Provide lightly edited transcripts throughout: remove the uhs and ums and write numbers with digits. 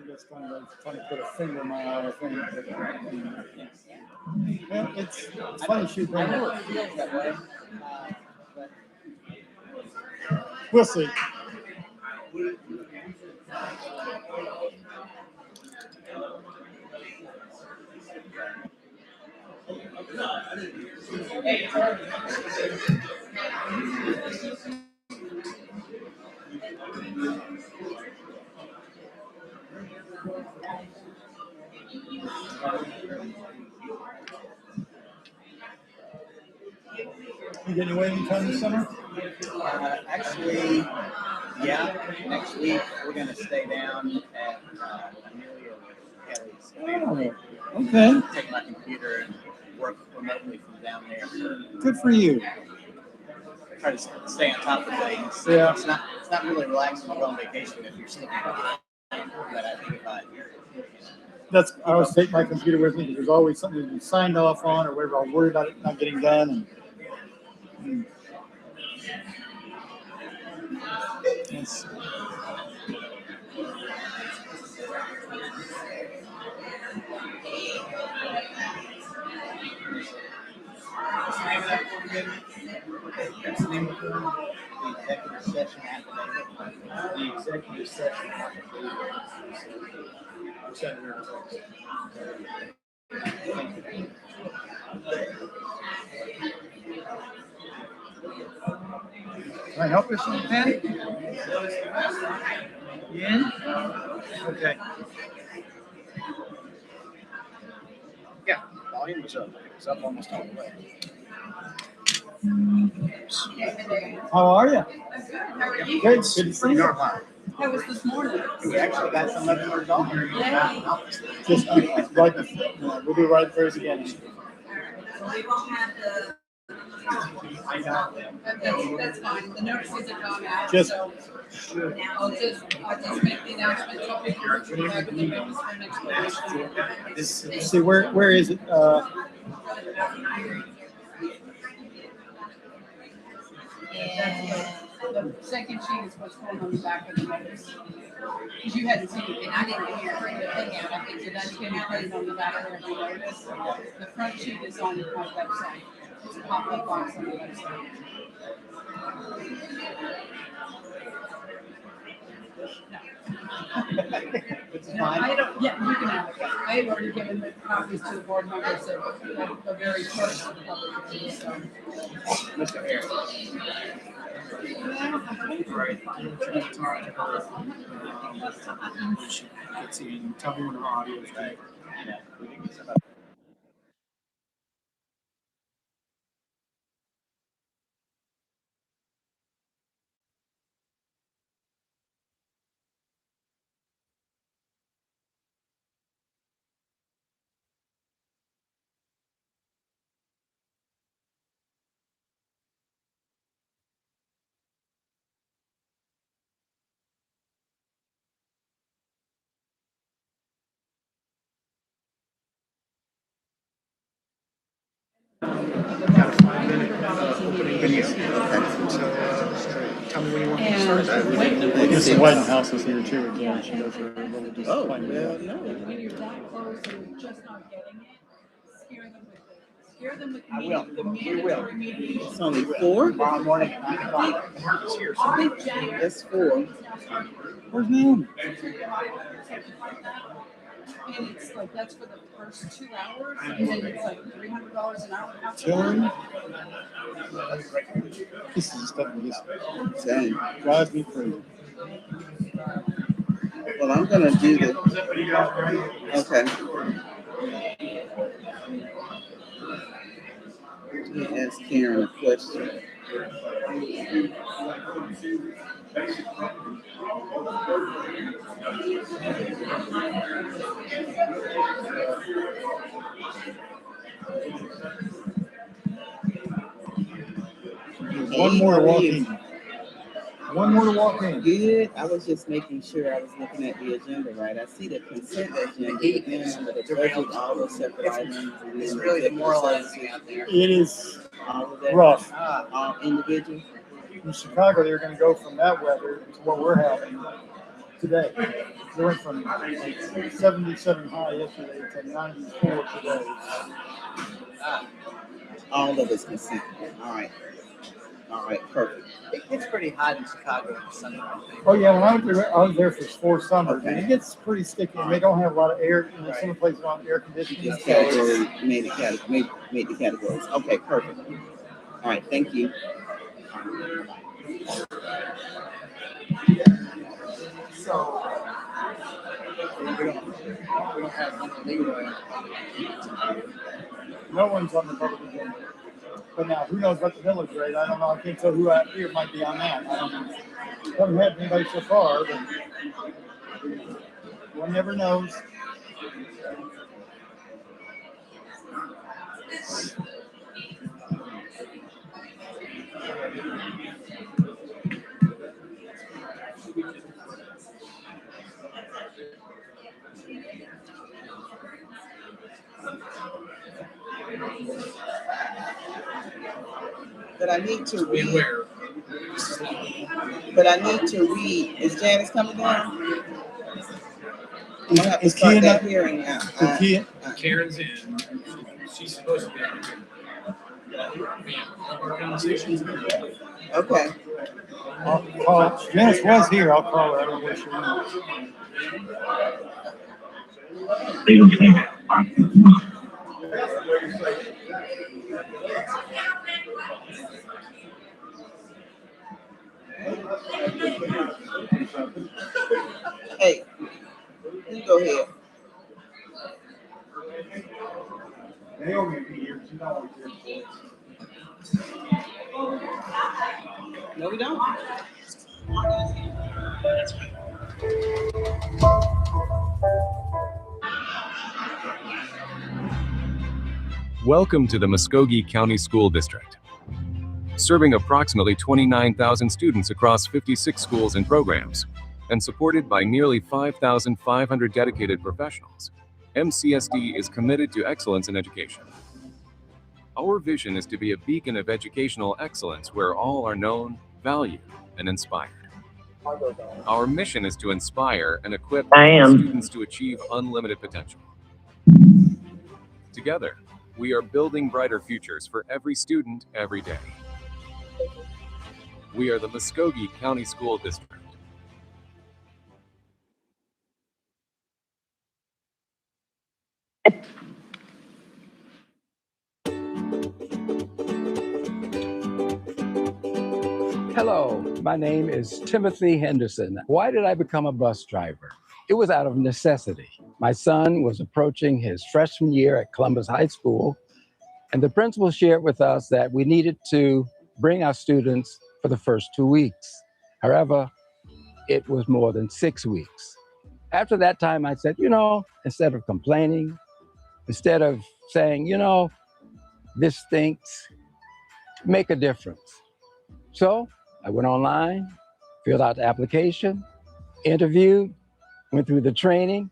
Just trying to put a finger in my eye, I think. Yeah, it's funny shooting. I know it feels that way, but we'll see. You getting away anytime this summer? Actually, yeah. Next week we're going to stay down at Amelia with Kelly's. Oh, okay. Take my computer and work remotely from down there. Good for you. Try to stay on top of things. Yeah. It's not really relaxing to go on vacation if you're sitting behind. But I think if I always take my computer with me because there's always something to be signed off on or whatever. I'll worry about it not getting done. And it's, That's the name of the executive session affidavit. the executive session. Senator. Can I help you something, Patty? You in? Okay. Yeah, volume was up. It was up almost all the way. How are you? Good. Good to see you. That was this morning. We actually got some of yours on. Just right, we'll do right first again. We won't have the. That's fine. The notices have gone out. Just- so I'll just make the announcement. So people are to have the notice for next week. See, where is it? And the second sheet is what's going on the back of the notice. Because you hadn't seen it, and I didn't get your print the thing out. I think that can be printed on the back of every notice. The front sheet is on my website. It's a pop-up box on the website. It's No, fine. I don't, yeah, you can have it. I had already given the copies to the board members of the very first of the public hearing, so. Mr. Harris. Right. Tell me when her audio is right. Tell me when you want to start. I guess the White House is here too again. She does her little disclaimer. When you're that close and just not getting it, scare them with I will. the We will. mandatory mediation. It's only 4? Tomorrow morning at 9 o'clock. I think Jack. It's 4. Where's Naomi? And it's like, that's for the first 2 hours, and then it's like $300 an hour. Tilly? This is stuff that just Same. drives me crazy. Well, I'm going to do the. Okay. Let me ask Karen a question. One more to walk in. One more to walk in. Good. I was just making sure I was looking at the agenda right. I see the consent agenda, then under the budget, all the separate items. And It's then really the demoralizing out there. It is. All of that? rough. All individual? In Chicago, they're going to go from that weather to what we're having today. They went from like 77 high yesterday to 94 today. All of us can see. All right. All right, perfect. It gets pretty hot in Chicago in the summer, I think. Oh yeah, when I was there for 4 summers, Okay. and it gets pretty sticky. And they don't have a lot of air. You know, some places don't have air conditioning. Just so it's- category, made the categories. Okay, perfect. All right, thank you. So we don't have one Leroy. No one's on the public agenda. But now, who knows about the village rate? I don't know. I can't tell who out here might be on that. I don't know. Haven't had anybody so far, but one never knows. But I need to read. But I need to read. Is Janice coming down? I'm gonna have to Is start Kia that not- hearing now. Is Kia- Karen's in. She's supposed to be on our conversations. Okay. I'll call. Janice was here. I'll call her. I don't know where she Hey, you go ahead. Naomi will be here. She's always here. No, we don't. Welcome to the Muscogee County School District. Serving approximately 29,000 students across 56 schools and programs, and supported by nearly 5,500 dedicated professionals, MCSD is committed to excellence in education. Our vision is to be a beacon of educational excellence where all are known, valued, and inspired. Our mission is to inspire and equip students to achieve unlimited potential. Together, we are building brighter futures for every student every day. We are the Muscogee County School District. Hello, my name is Timothy Henderson. Why did I become a bus driver? It was out of necessity. My son was approaching his freshman year at Columbus High School, and the principal shared with us that we needed to bring our students for the first 2 weeks. However, it was more than 6 weeks. After that time, I said, instead of complaining, instead of saying, this stinks, make a difference. So I went online, filled out the application, interviewed, went through the training,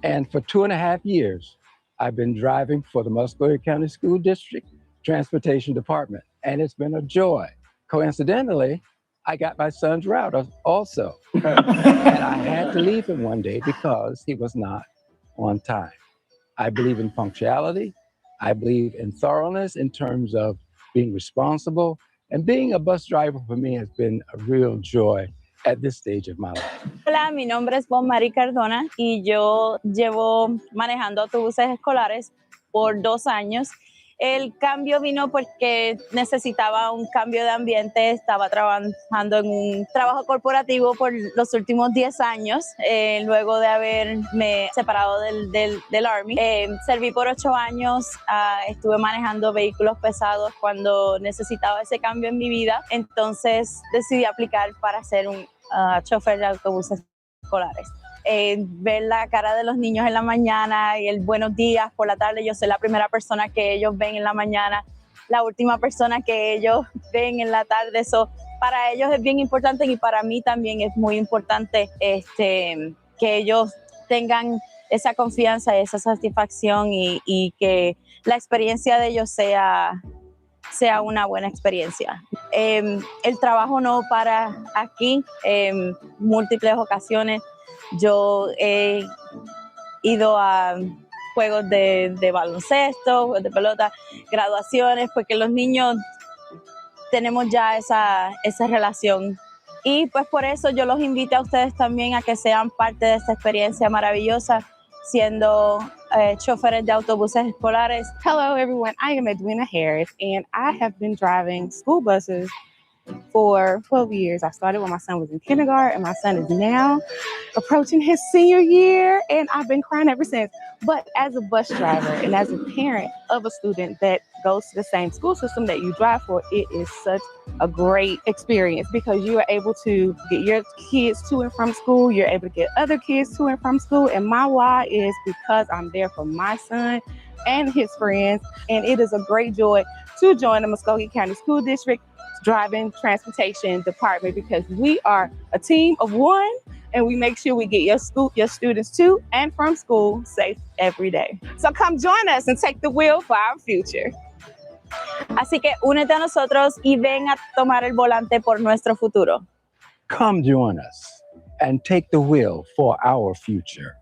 and for 2.5 years, I've been driving for the Muscogee County School District Transportation Department, and it's been a joy. Coincidentally, I got my son's route also, and I had to leave him one day because he was not on time. I believe in punctuality. I believe in thoroughness in terms of being responsible, and being a bus driver for me has been a real joy at this stage of my life. Hola, mi nombre es Bon Marie Cardona y yo llevo manejando autobuses escolares por 2 años. El cambio vino porque necesitaba un cambio de ambiente. Estaba trabajando en un trabajo corporativo por los últimos 10 años, luego de haberme separado del Army. Serví por 8 años, estuve manejando vehículos pesados cuando necesitaba ese cambio en mi vida. Entonces decidí aplicar para ser un chofer de autobuses escolares. Ver la cara de los niños en la mañana y el buenos días por la tarde. Yo soy la primera persona que ellos ven en la mañana, la última persona que ellos ven en la tarde. Eso para ellos es bien importante y para mí también es muy importante que ellos tengan esa confianza y esa satisfacción y que la experiencia de ellos sea sea una buena experiencia. El trabajo no para aquí, en múltiples ocasiones. Yo he ido a juegos de baloncesto, juegos de pelota, graduaciones, porque los niños tenemos ya esa relación. Y pues por eso yo los invito a ustedes también a que sean parte de esta experiencia maravillosa, siendo choferes de autobuses escolares. Hello, everyone. I am Edwina Harris, and I have been driving school buses for 12 years. I started when my son was in kindergarten, and my son is now approaching his senior year, and I've been crying ever since. But as a bus driver and as a parent of a student that goes to the same school system that you drive for, it is such a great experience because you are able to get your kids to and from school. You're able to get other kids to and from school. And my why is because I'm there for my son and his friends. And it is a great joy to join the Muscogee County School District Driving Transportation Department because we are a team of one and we make sure we get your students to and from school safe every day. So come join us and take the wheel for our future. Así que únete a nosotros y ven a tomar el volante por nuestro futuro. Come join us and take the wheel for our future.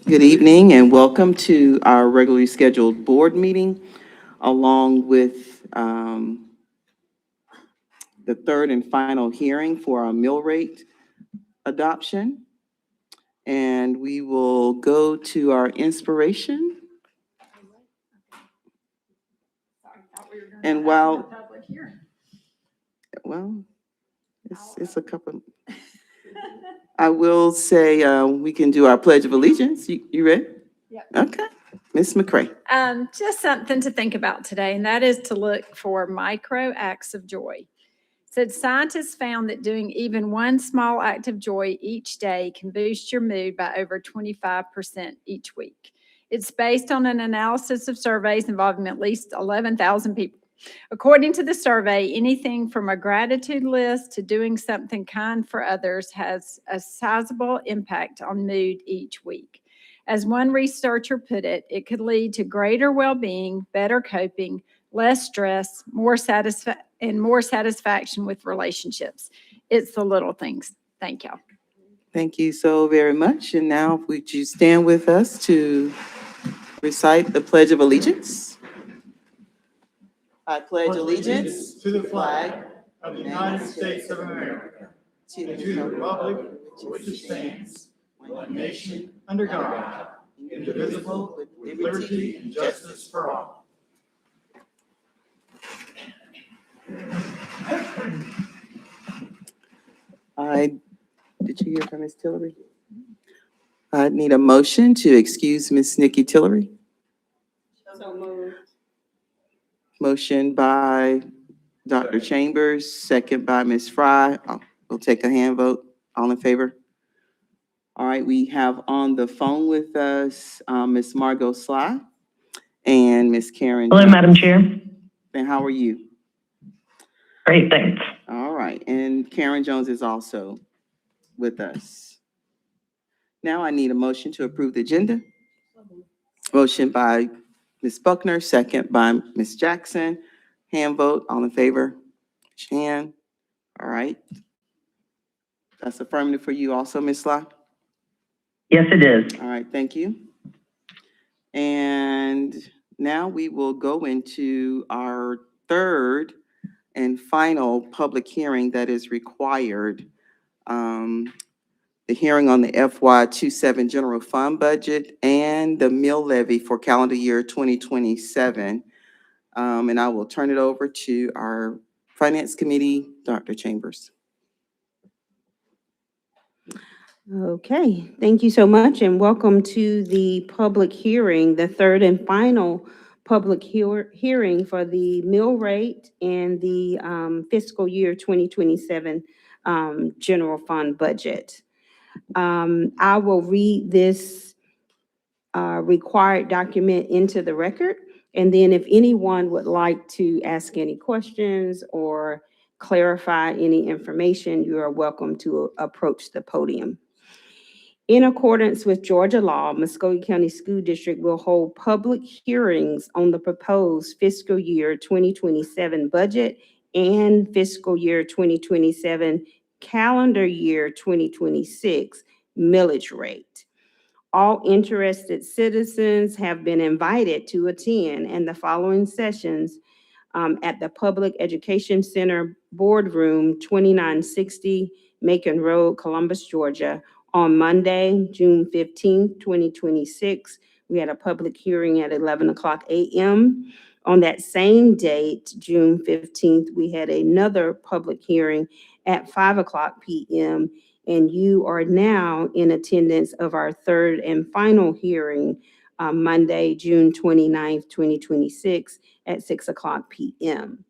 Good evening and welcome to our regularly scheduled board meeting, along with the third and final hearing for our mill rate adoption. And we will go to our inspiration. And while, well, it's a couple. I will say we can do our Pledge of Allegiance. You ready? Yeah. Okay. Ms. McCray. Just something to think about today, and that is to look for micro acts of joy. Said scientists found that doing even one small act of joy each day can boost your mood by over 25% each week. It's based on an analysis of surveys involving at least 11,000 people. According to the survey, anything from a gratitude list to doing something kind for others has a sizable impact on mood each week. As one researcher put it, it could lead to greater well-being, better coping, less stress, more satisfaction with relationships. It's the little things. Thank y'all. Thank you so very much. And now would you stand with us to recite the Pledge of Allegiance? I pledge allegiance to the flag of the United States of America, and to the republic for which it stands, one nation, under God, indivisible, with liberty and justice for all. Did you hear from Ms. Tillery? I need a motion to excuse Ms. Nikki Tillery. So moved. Motion by Dr. Chambers, second by Ms. Fry. We'll take a hand vote. All in favor? All right, we have on the phone with us Ms. Margot Sly and Ms. Karen. Hello, Madam Chair. And how are you? Great, thanks. All right, and Karen Jones is also with us. Now I need a motion to approve the agenda. Motion by Ms. Buckner, second by Ms. Jackson. Hand vote, all in favor? Hand. All right. That's affirmative for you also, Ms. Sly? Yes, it is. All right, thank you. And now we will go into our third and final public hearing that is required. The hearing on the FY 27 general fund budget and the mill levy for calendar year 2027. And I will turn it over to our Finance Committee, Dr. Chambers. Okay, thank you so much and welcome to the public hearing, the third and final public hearing for the mill rate and the fiscal year 2027 general fund budget. I will read this required document into the record, and then if anyone would like to ask any questions or clarify any information, you are welcome to approach the podium. In accordance with Georgia law, Muscogee County School District will hold public hearings on the proposed fiscal year 2027 budget and fiscal year 2027 calendar year 2026 millage rate. All interested citizens have been invited to attend, and the following sessions at the Public Education Center Boardroom, 2960 Macon Road, Columbus, Georgia, on Monday, June 15th, 2026. We had a public hearing at 11 o'clock a.m. On that same date, June 15th, we had another public hearing at 5 o'clock p.m. And you are now in attendance of our third and final hearing, Monday, June 29th, 2026 at 6 o'clock p.m.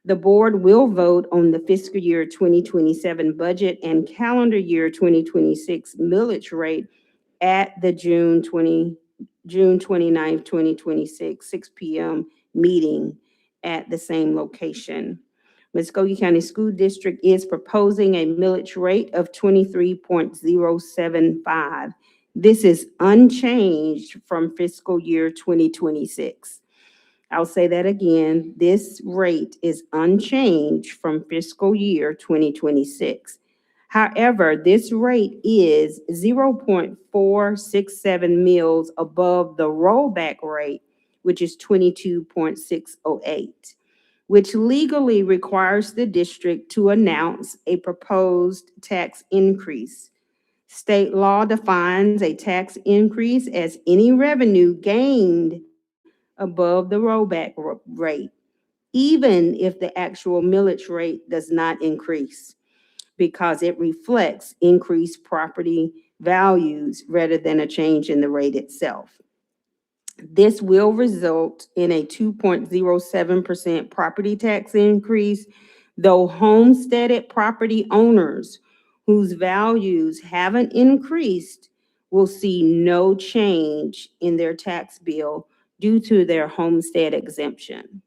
The board will vote on the fiscal year 2027 budget and calendar year 2026 millage rate at the June 29th, 2026, 6 p.m. meeting at the same location. Muscogee County School District is proposing a millage rate of 23.075. This is unchanged from fiscal year 2026. I'll say that again. This rate is unchanged from fiscal year 2026. However, this rate is 0.467 mils above the rollback rate, which is 22.608, which legally requires the district to announce a proposed tax increase. State law defines a tax increase as any revenue gained above the rollback rate, even if the actual millage rate does not increase, because it reflects increased property values rather than a change in the rate itself. This will result in a 2.07% property tax increase, though homesteaded property owners whose values haven't increased will see no change in their tax bill due to their homestead exemption.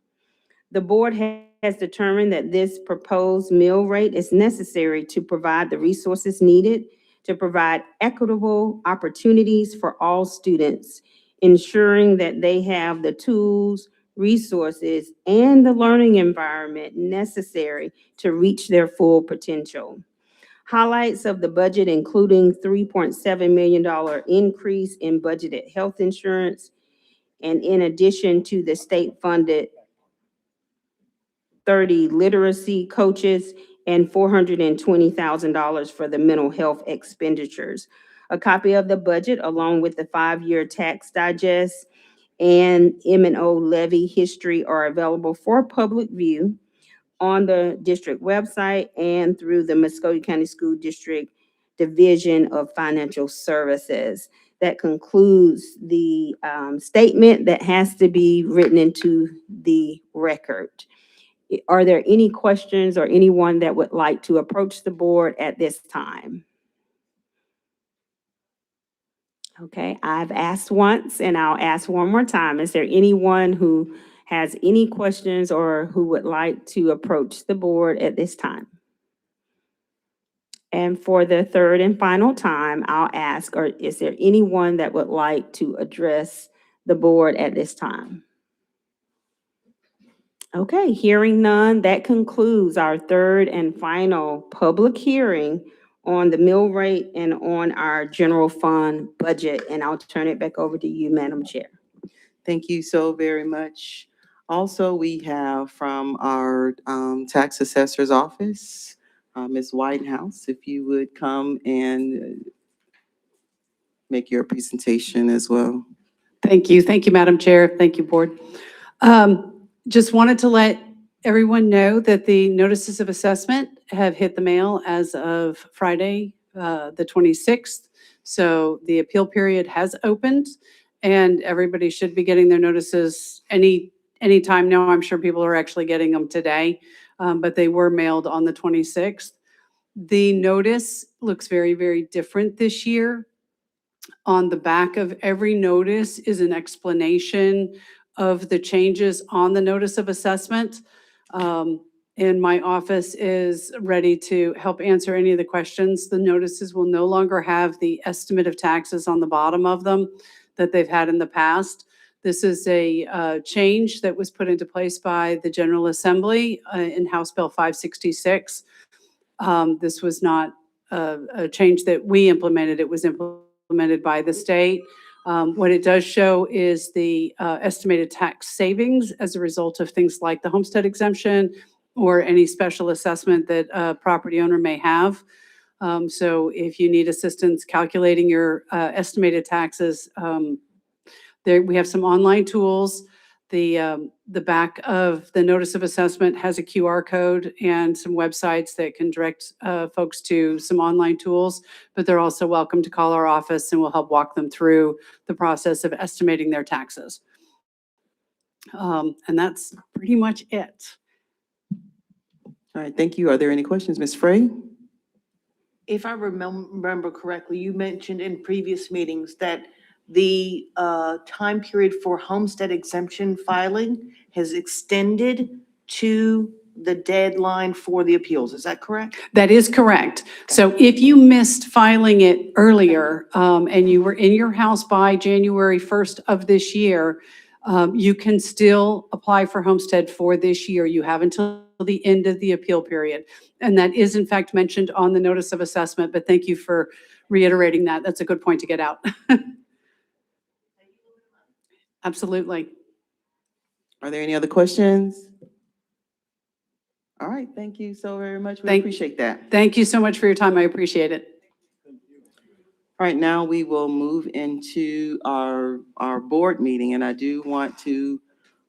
The board has determined that this proposed mill rate is necessary to provide the resources needed to provide equitable opportunities for all students, ensuring that they have the tools, resources, and the learning environment necessary to reach their full potential. Highlights of the budget including $3.7 million increase in budgeted health insurance, and in addition to the state-funded 30 literacy coaches and $420,000 for the mental health expenditures. A copy of the budget, along with the 5-year tax digest and M&O levy history, are available for public view on the district website and through the Muscogee County School District Division of Financial Services. That concludes the statement that has to be written into the record. Are there any questions or anyone that would like to approach the board at this time? Okay, I've asked once and I'll ask one more time. Is there anyone who has any questions or who would like to approach the board at this time? And for the third and final time, I'll ask, or is there anyone that would like to address the board at this time? Okay, hearing none, that concludes our third and final public hearing on the mill rate and on our general fund budget. And I'll turn it back over to you, Madam Chair. Thank you so very much. Also, we have from our tax assessor's office, Ms. Whitehouse, if you would come and make your presentation as well. Thank you. Thank you, Madam Chair. Thank you, Board. Just wanted to let everyone know that the notices of assessment have hit the mail as of Friday, the 26th. So the appeal period has opened and everybody should be getting their notices any time now. I'm sure people are actually getting them today, but they were mailed on the 26th. The notice looks very, very different this year. On the back of every notice is an explanation of the changes on the notice of assessment. And my office is ready to help answer any of the questions. The notices will no longer have the estimate of taxes on the bottom of them that they've had in the past. This is a change that was put into place by the General Assembly in House Bill 566. This was not a change that we implemented. It was implemented by the state. What it does show is the estimated tax savings as a result of things like the homestead exemption or any special assessment that a property owner may have. So if you need assistance calculating your estimated taxes, we have some online tools. The back of the notice of assessment has a QR code and some websites that can direct folks to some online tools, but they're also welcome to call our office and we'll help walk them through the process of estimating their taxes. And that's pretty much it. All right, thank you. Are there any questions, Ms. Frey? If I remember correctly, you mentioned in previous meetings that the time period for homestead exemption filing has extended to the deadline for the appeals. Is that correct? That is correct. So if you missed filing it earlier and you were in your house by January 1st of this year, you can still apply for homestead for this year. You have until the end of the appeal period. And that is in fact mentioned on the notice of assessment, but thank you for reiterating that. That's a good point to get out. Absolutely. Are there any other questions? All right, thank you so very much. We appreciate that. Thank you so much for your time. I appreciate it. All right, now we will move into our board meeting, and I do want to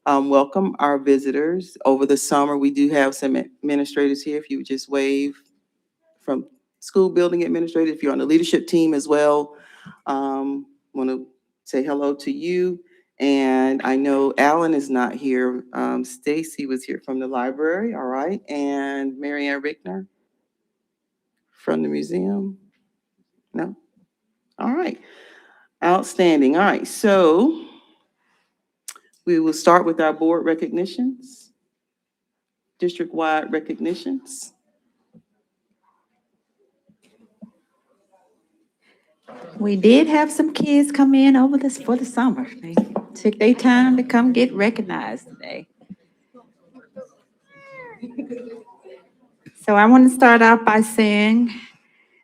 welcome our visitors. Over the summer, we do have some administrators here. If you would just wave from school building administrators, if you're on the leadership team as well, want to say hello to you. And I know Alan is not here. Stacy was here from the library, all right, and Marianne Rickner from the museum. No? All right, outstanding. All right, so we will start with our board recognitions, district-wide recognitions. We did have some kids come in over this for the summer. They took their time to come get recognized today. So I want to start off by saying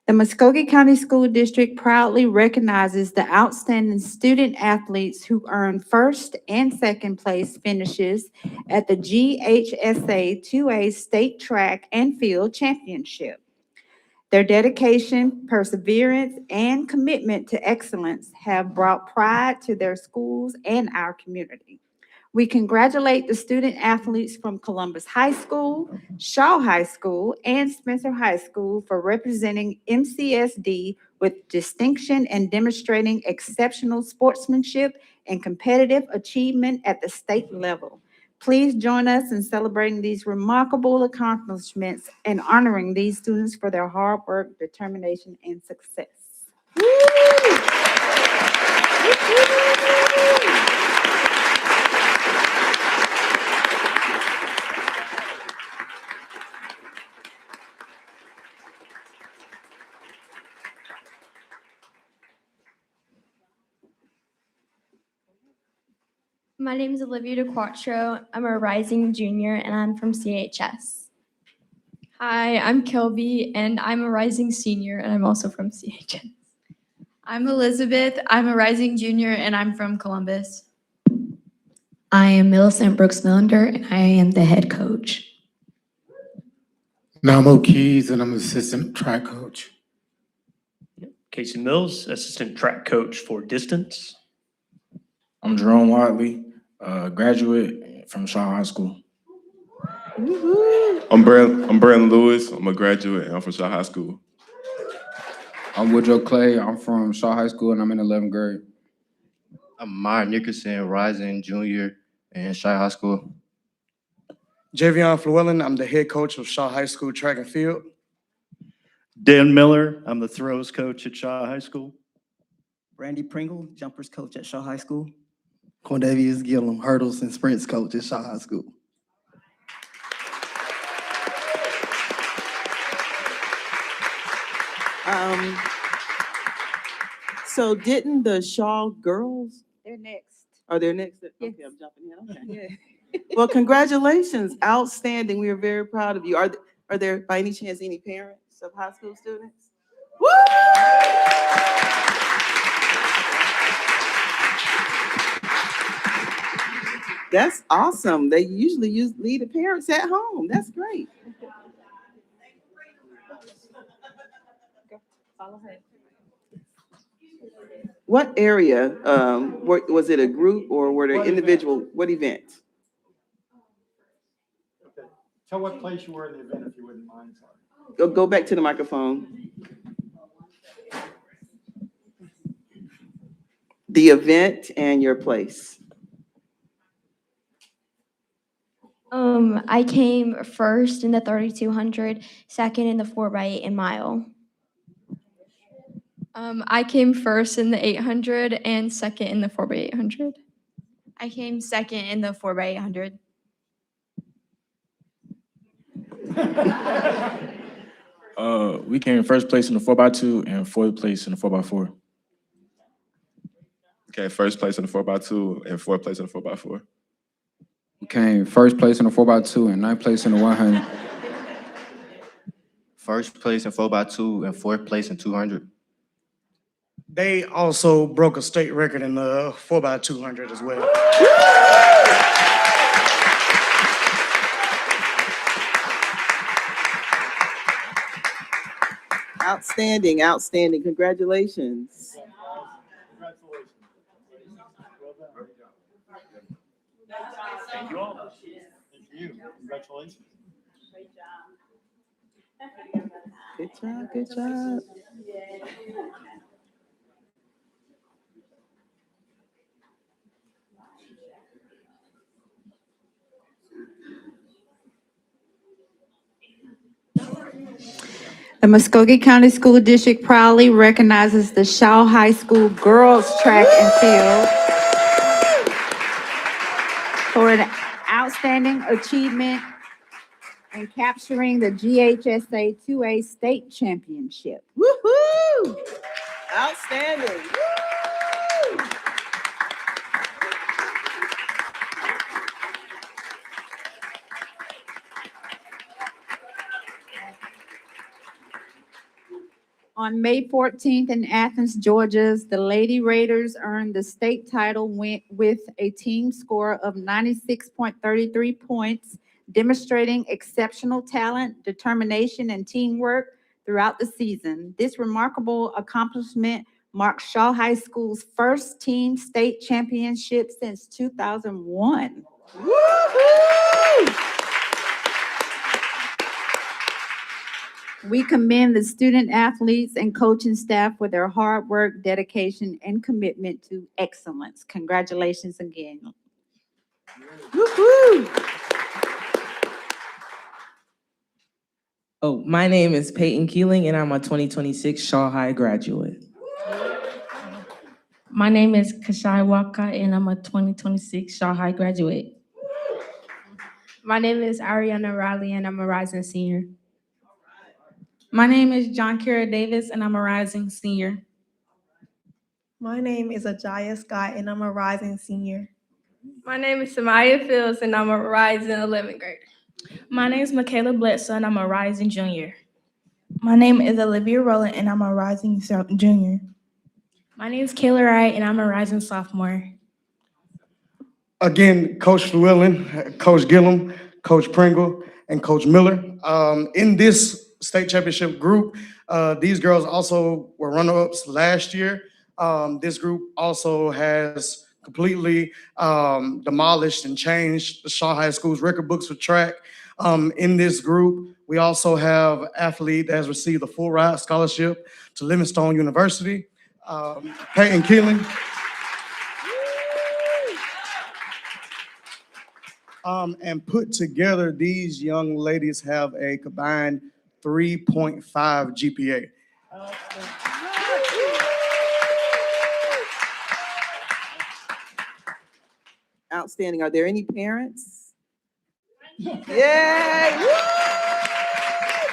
the Muscogee County School District proudly recognizes the outstanding student athletes who earn first and second place finishes at the GHSA 2A State Track and Field Championship. Their dedication, perseverance, and commitment to excellence have brought pride to their schools and our community. We congratulate the student athletes from Columbus High School, Shaw High School, and Spencer High School for representing MCSD with distinction and demonstrating exceptional sportsmanship and competitive achievement at the state level. Please join us in celebrating these remarkable accomplishments and honoring these students for their hard work, determination, and success. My name is Olivia DeQuattro. I'm a rising junior and I'm from CHS. Hi, I'm Kelby and I'm a rising senior and I'm also from CHS. I'm Elizabeth. I'm a rising junior and I'm from Columbus. I am Millicent Brooks Millender, and I am the head coach. Namo Keys, and I'm assistant track coach. Casey Mills, assistant track coach for distance. I'm Jerome Wadley, graduate from Shaw High School. I'm Brandon Lewis. I'm a graduate and I'm from Shaw High School. I'm Woodrow Clay. I'm from Shaw High School and I'm in 11th grade. I'm Myron Nickerson, rising junior in Shaw High School. Javion Llewellyn, I'm the head coach of Shaw High School track and field. Dan Miller, I'm the throws coach at Shaw High School. Randy Pringle, jumpers coach at Shaw High School. Cornelius Gillum, hurdles and sprints coach at Shaw High School. So didn't the Shaw girls, They're next. are they next? Yes. Okay, I'm jumping in, okay. Yeah. Well, congratulations, outstanding. We are very proud of you. Are there by any chance any parents of high school students? Woo! That's awesome. They usually leave the parents at home. That's great. Follow her. What area, was it a group or were there individual, what event? Okay. Tell what place you were in the event if you wouldn't mind, sorry. Go back to the microphone. The event and your place. I came first in the 3200, second in the 4x8 and mile. I came first in the 800 and second in the 4x800. I came second in the 4x800. We came first place in the 4x2 and fourth place in the 4x4. Okay, first place in the 4x2 and fourth place in the 4x4. We came first place in the 4x2 and ninth place in the 100. First place in 4x2 and fourth place in 200. They also broke a state record in the 4x200 as well. Outstanding, outstanding. Congratulations. Thank you all. Thank you. Congratulations. Good job, good job. The Muscogee County School District proudly recognizes the Shaw High School girls track and field for an outstanding achievement in capturing the GHSA 2A state championship. Woohoo! Outstanding. Woo! On May 14th in Athens, Georgia, the Lady Raiders earned the state title with a team score of 96.33 points, demonstrating exceptional talent, determination, and teamwork throughout the season. This remarkable accomplishment marks Shaw High School's first team state championship since 2001. Woo-hoo! We commend the student athletes and coaching staff for their hard work, dedication, and commitment to excellence. Congratulations again. Woo-hoo! Oh, my name is Peyton Keeling, and I'm a 2026 Shaw High graduate. My name is Kashai Waka, and I'm a 2026 Shaw High graduate. My name is Ariana Riley and I'm a rising senior. My name is John Kira Davis, and I'm a rising senior. My name is Ajaya Scott, and I'm a rising senior. My name is Samaya Fields, and I'm a rising 11th grader. My name is Michaela Bledsoe, and I'm a rising junior. My name is Olivia Rowland, and I'm a rising junior. My name is Kayla Wright, and I'm a rising sophomore. Again, Coach Llewellyn, Coach Gillum, Coach Pringle, and Coach Miller. In this state championship group, these girls also were runner-ups last year. This group also has completely demolished and changed the Shaw High School's record books for track. In this group, we also have an athlete that has received a full ride scholarship to Livingstone University, Peyton Keeling. And put together, these young ladies have a combined 3.5 GPA. Outstanding. Are there any parents? Yay! Woo!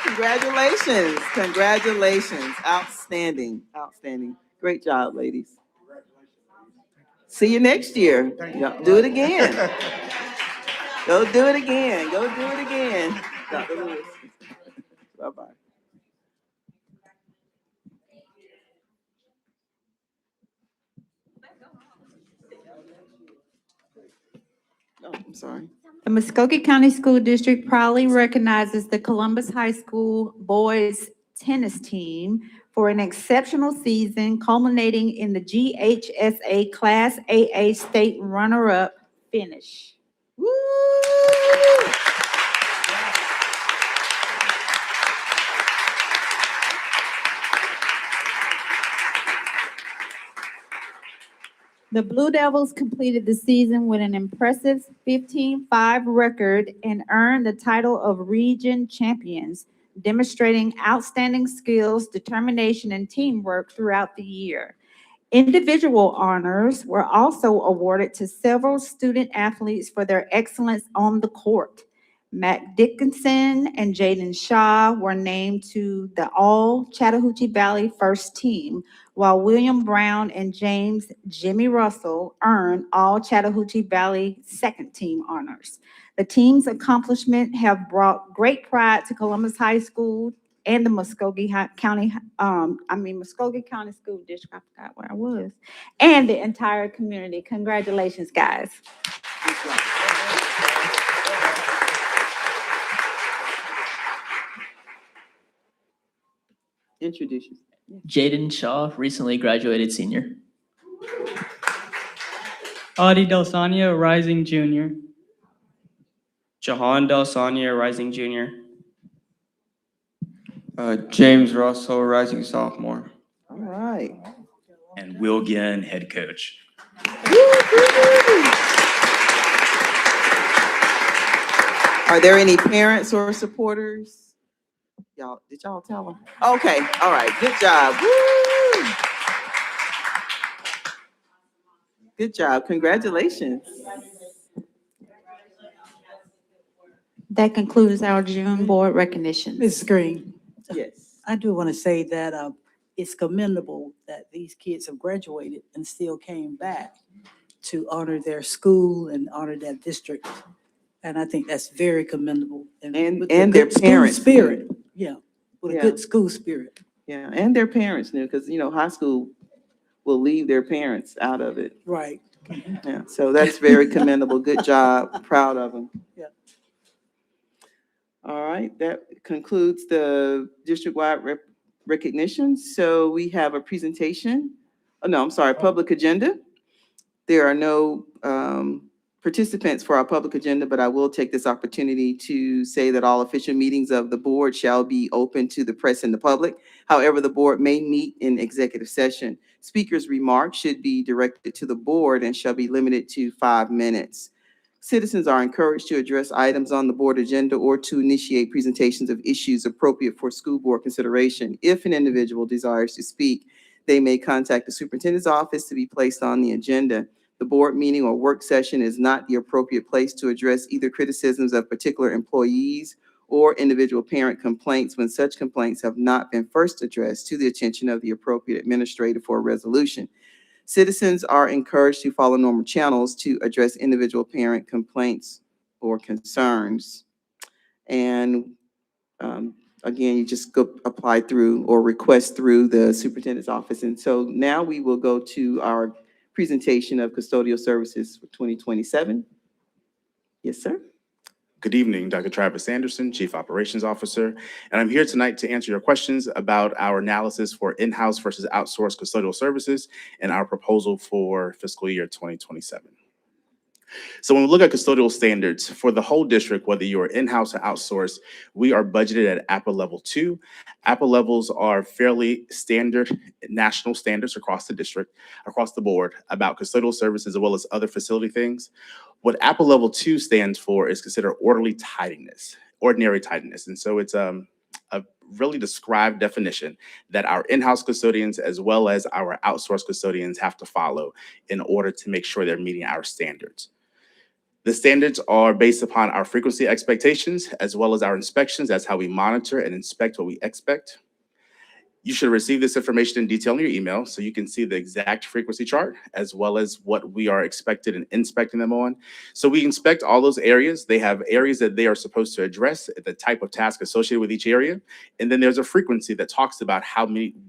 Congratulations. Congratulations. Outstanding. Outstanding. Great job, ladies. See you next year. Do it again. Go do it again. Go do it again. Dr. Lewis. Bye-bye. Oh, I'm sorry. The Muscogee County School District proudly recognizes the Columbus High School boys tennis team for an exceptional season culminating in the GHSA Class AA state runner-up finish. Woo! The Blue Devils completed the season with an impressive 15-5 record and earned the title of region champions, demonstrating outstanding skills, determination, and teamwork throughout the year. Individual honors were also awarded to several student athletes for their excellence on the court. Mac Dickinson and Jaden Shaw were named to the All-Chattahoochee Valley First Team, while William Brown and James Jimmy Russell earned All-Chattahoochee Valley Second Team honors. The team's accomplishments have brought great pride to Columbus High School and the Muscogee County School District, I forgot where I was, and the entire community. Congratulations, guys. Introduce yourself. Jaden Shaw, recently graduated senior. Adi Delsania, rising junior. Jahan Delsania, rising junior. James Russell, rising sophomore. All right. And Will Ginn, head coach. Are there any parents or supporters? Y'all, did y'all tell them? Okay, all right, good job. Woo! Good job, congratulations. That concludes our June board recognition. Ms. Green. Yes. I do want to say that it's commendable that these kids have graduated and still came back to honor their school and honor their district. And I think that's very commendable. And school their parents. Spirit, yeah, with Yeah. a good school spirit. Yeah, and their parents knew, because, high school will leave their parents out of it. Right. Yeah, so that's very commendable. Good job, proud of them. Yeah. All right, that concludes the district-wide recognition. So we have a presentation. Oh, no, I'm sorry, public agenda. There are no participants for our public agenda, but I will take this opportunity to say that all official meetings of the board shall be open to the press and the public. However, the board may meet in executive session. Speakers' remarks should be directed to the board and shall be limited to 5 minutes. Citizens are encouraged to address items on the board agenda or to initiate presentations of issues appropriate for school board consideration. If an individual desires to speak, they may contact the superintendent's office to be placed on the agenda. The board meeting or work session is not the appropriate place to address either criticisms of particular employees or individual parent complaints when such complaints have not been first addressed to the attention of the appropriate administrator for a resolution. Citizens are encouraged to follow normal channels to address individual parent complaints or concerns. And again, you just go apply through or request through the superintendent's office. And so now we will go to our presentation of custodial services for 2027. Yes, sir. Good evening, Dr. Travis Anderson, Chief Operations Officer, and I'm here tonight to answer your questions about our analysis for in-house versus outsourced custodial services and our proposal for fiscal year 2027. So when we look at custodial standards for the whole district, whether you're in-house or outsourced, we are budgeted at APA level 2. APA levels are fairly standard national standards across the district, across the board, about custodial services as well as other facility things. What APA level 2 stands for is considered orderly tidiness, ordinary tidiness. And so it's a really described definition that our in-house custodians as well as our outsourced custodians have to follow in order to make sure they're meeting our standards. The standards are based upon our frequency expectations as well as our inspections. That's how we monitor and inspect what we expect. You should receive this information in detail in your email so you can see the exact frequency chart as well as what we are expected and inspecting them on. So we inspect all those areas. They have areas that they are supposed to address, the type of task associated with each area. And then there's a frequency that talks about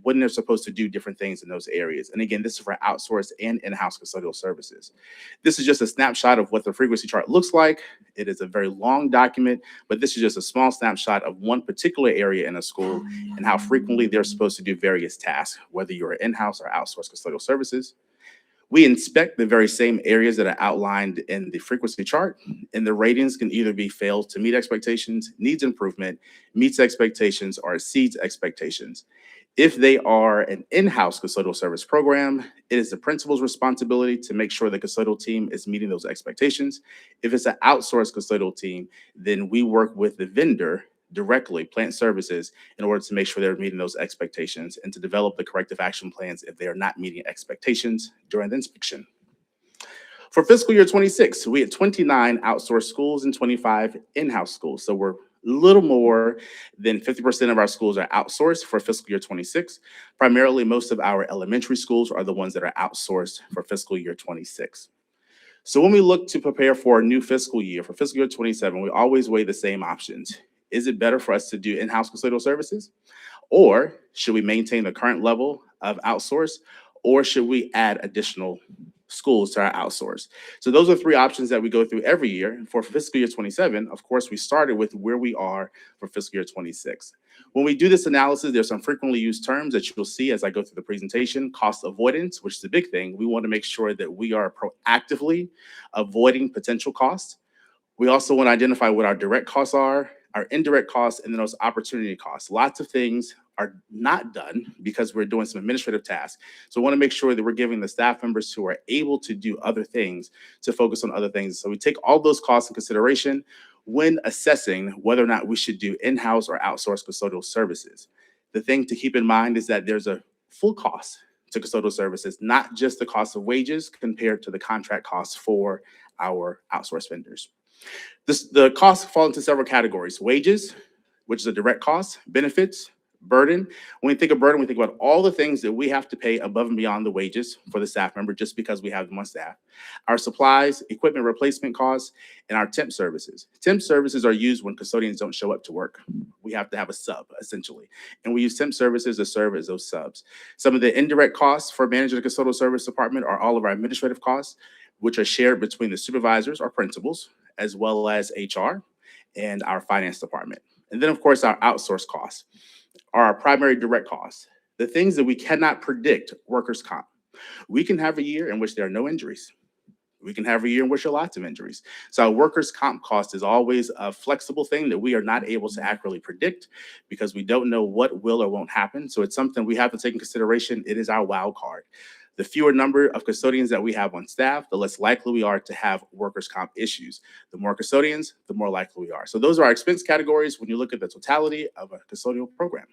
when they're supposed to do different things in those areas. And again, this is for outsourced and in-house custodial services. This is just a snapshot of what the frequency chart looks like. It is a very long document, but this is just a small snapshot of one particular area in a school and how frequently they're supposed to do various tasks, whether you're in-house or outsourced custodial services. We inspect the very same areas that are outlined in the frequency chart, and the ratings can either be failed to meet expectations, needs improvement, meets expectations, or exceeds expectations. If they are an in-house custodial service program, it is the principal's responsibility to make sure the custodial team is meeting those expectations. If it's an outsourced custodial team, then we work with the vendor directly, plant services, in order to make sure they're meeting those expectations and to develop the corrective action plans if they are not meeting expectations during the inspection. For fiscal year 26, we had 29 outsourced schools and 25 in-house schools. So we're a little more than 50% of our schools are outsourced for fiscal year 26. Primarily, most of our elementary schools are the ones that are outsourced for fiscal year 26. So when we look to prepare for a new fiscal year, for fiscal year 27, we always weigh the same options. Is it better for us to do in-house custodial services? Or should we maintain the current level of outsource? Or should we add additional schools to our outsource? So those are three options that we go through every year. For fiscal year 27, of course, we started with where we are for fiscal year 26. When we do this analysis, there's some frequently used terms that you'll see as I go through the presentation. Cost avoidance, which is a big thing. We want to make sure that we are proactively avoiding potential costs. We also want to identify what our direct costs are, our indirect costs, and then those opportunity costs. Lots of things are not done because we're doing some administrative tasks. So we want to make sure that we're giving the staff members who are able to do other things to focus on other things. So we take all those costs in consideration when assessing whether or not we should do in-house or outsourced custodial services. The thing to keep in mind is that there's a full cost to custodial services, not just the cost of wages compared to the contract costs for our outsourced vendors. The costs fall into several categories: wages, which is a direct cost; benefits; burden. When we think of burden, we think about all the things that we have to pay above and beyond the wages for the staff member just because we have them on staff. Our supplies, equipment replacement costs, and our temp services. Temp services are used when custodians don't show up to work. We have to have a sub, essentially. And we use temp services to serve as those subs. Some of the indirect costs for managing the custodial service department are all of our administrative costs, which are shared between the supervisors or principals, as well as HR and our finance department. And then, of course, our outsourced costs are our primary direct costs, the things that we cannot predict. Workers' comp. We can have a year in which there are no injuries. We can have a year in which there are lots of injuries. So our workers' comp cost is always a flexible thing that we are not able to accurately predict because we don't know what will or won't happen. So it's something we have to take in consideration. It is our wild card. The fewer number of custodians that we have on staff, the less likely we are to have workers' comp issues. The more custodians, the more likely we are. So those are our expense categories when you look at the totality of a custodial program.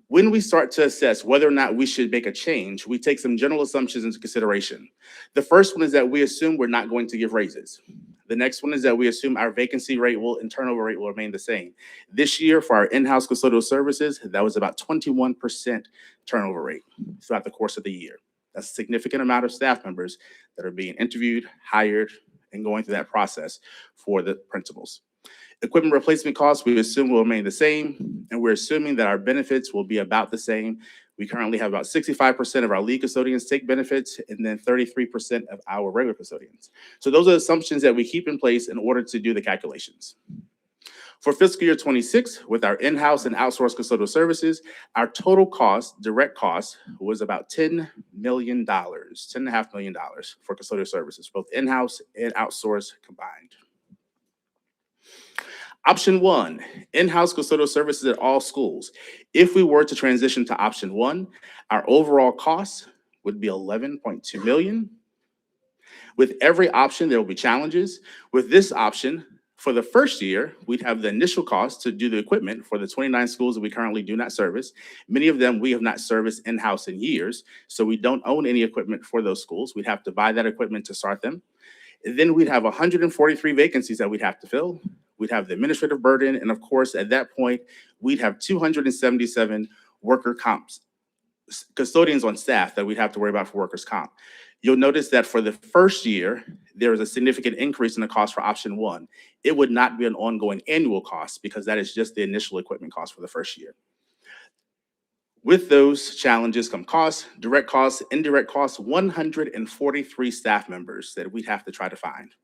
When we start to assess whether or not we should make a change, we take some general assumptions into consideration. The first one is that we assume we're not going to give raises. The next one is that we assume our vacancy rate and turnover rate will remain the same. This year for our in-house custodial services, that was about 21% turnover rate throughout the course of the year. a significant amount of staff members that are being interviewed, hired, and going through that process for the principals. Equipment replacement costs, we assume will remain the same, and we're assuming that our benefits will be about the same. We currently have about 65% of our lead custodians take benefits, and then 33% of our regular custodians. So those are assumptions that we keep in place in order to do the calculations. For fiscal year 26, with our in-house and outsourced custodial services, our total cost, direct cost, was about $10 million, $10.5 million for custodial services, both in-house and outsourced combined. Option 1, in-house custodial services at all schools. If we were to transition to option 1, our overall cost would be $11.2 million. With every option, there will be challenges. With this option, for the first year, we'd have the initial cost to do the equipment for the 29 schools that we currently do not service. Many of them we have not serviced in-house in years, so we don't own any equipment for those schools. We'd have to buy that equipment to start them. And then we'd have 143 vacancies that we'd have to fill. We'd have the administrative burden, and of course, at that point, we'd have 277 worker comps, custodians on staff that we'd have to worry about for workers' comp. You'll notice that for the first year, there is a significant increase in the cost for option 1. It would not be an ongoing annual cost because that is just the initial equipment cost for the first year. With those challenges come costs, direct costs, indirect costs, 143 staff members that we'd have to try to find.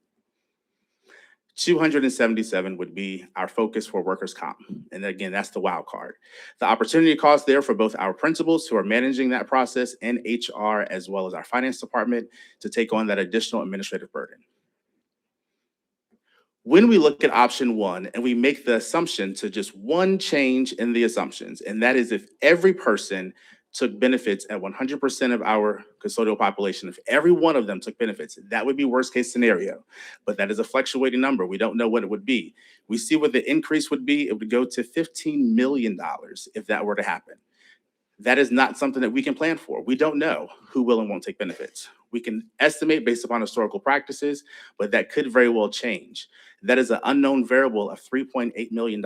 277 would be our focus for workers' comp. And again, that's the wild card. The opportunity cost there for both our principals who are managing that process and HR, as well as our finance department, to take on that additional administrative burden. When we look at option 1 and we make the assumption to just one change in the assumptions, and that is if every person took benefits at 100% of our custodial population, if every one of them took benefits, that would be worst case scenario. But that is a fluctuating number. We don't know what it would be. We see what the increase would be. It would go to $15 million if that were to happen. That is not something that we can plan for. We don't know who will and won't take benefits. We can estimate based upon historical practices, but that could very well change. That is an unknown variable of $3.8 million.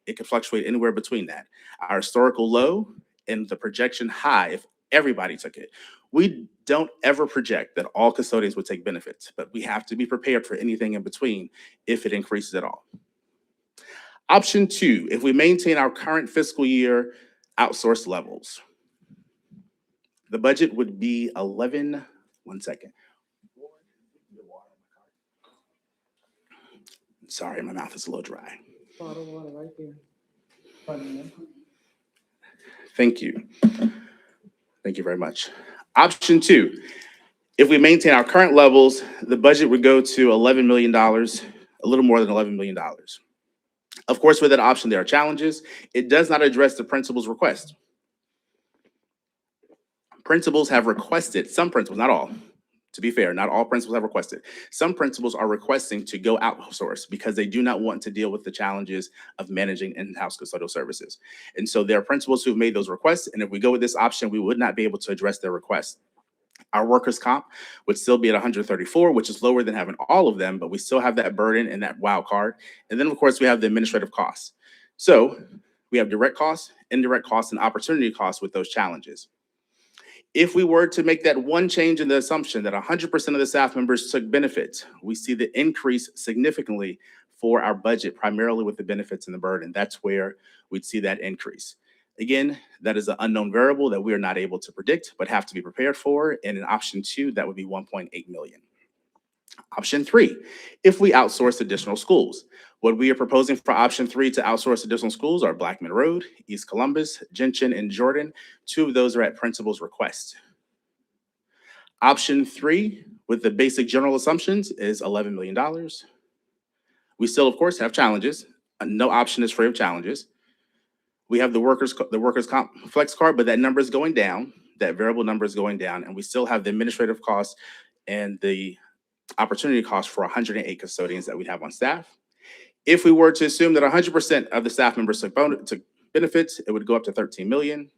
It could fluctuate anywhere between that. Our historical low and the projection high if everybody took it. We don't ever project that all custodians would take benefits, but we have to be prepared for anything in between if it increases at all. Option 2, if we maintain our current fiscal year outsourced levels, the budget would be one second. Sorry, my mouth is a little dry. Bottle of water right there. Thank you. Thank you very much. Option 2, if we maintain our current levels, the budget would go to $11 million, a little more than $11 million. Of course, with that option, there are challenges. It does not address the principal's request. Principals have requested, some principals, not all. To be fair, not all principals have requested. Some principals are requesting to go outsource because they do not want to deal with the challenges of managing in-house custodial services. And so there are principals who've made those requests, and if we go with this option, we would not be able to address their requests. Our workers' comp would still be at 134, which is lower than having all of them, but we still have that burden and that wild card. And then, of course, we have the administrative costs. So we have direct costs, indirect costs, and opportunity costs with those challenges. If we were to make that one change in the assumption that 100% of the staff members took benefits, we see the increase significantly for our budget, primarily with the benefits and the burden. That's where we'd see that increase. Again, that is an unknown variable that we are not able to predict, but have to be prepared for. And in option 2, that would be $1.8 million. Option 3, if we outsource additional schools. What we are proposing for option 3 to outsource additional schools are Blackman Road, East Columbus, Gentian, and Jordan. 2 of those are at principal's request. Option 3, with the basic general assumptions, is $11 million. We still, of course, have challenges. No option is free of challenges. We have the workers' comp flex card, but that number is going down. That variable number is going down, and we still have the administrative costs and the opportunity costs for 108 custodians that we have on staff. If we were to assume that 100% of the staff members took benefits, it would go up to $13 million.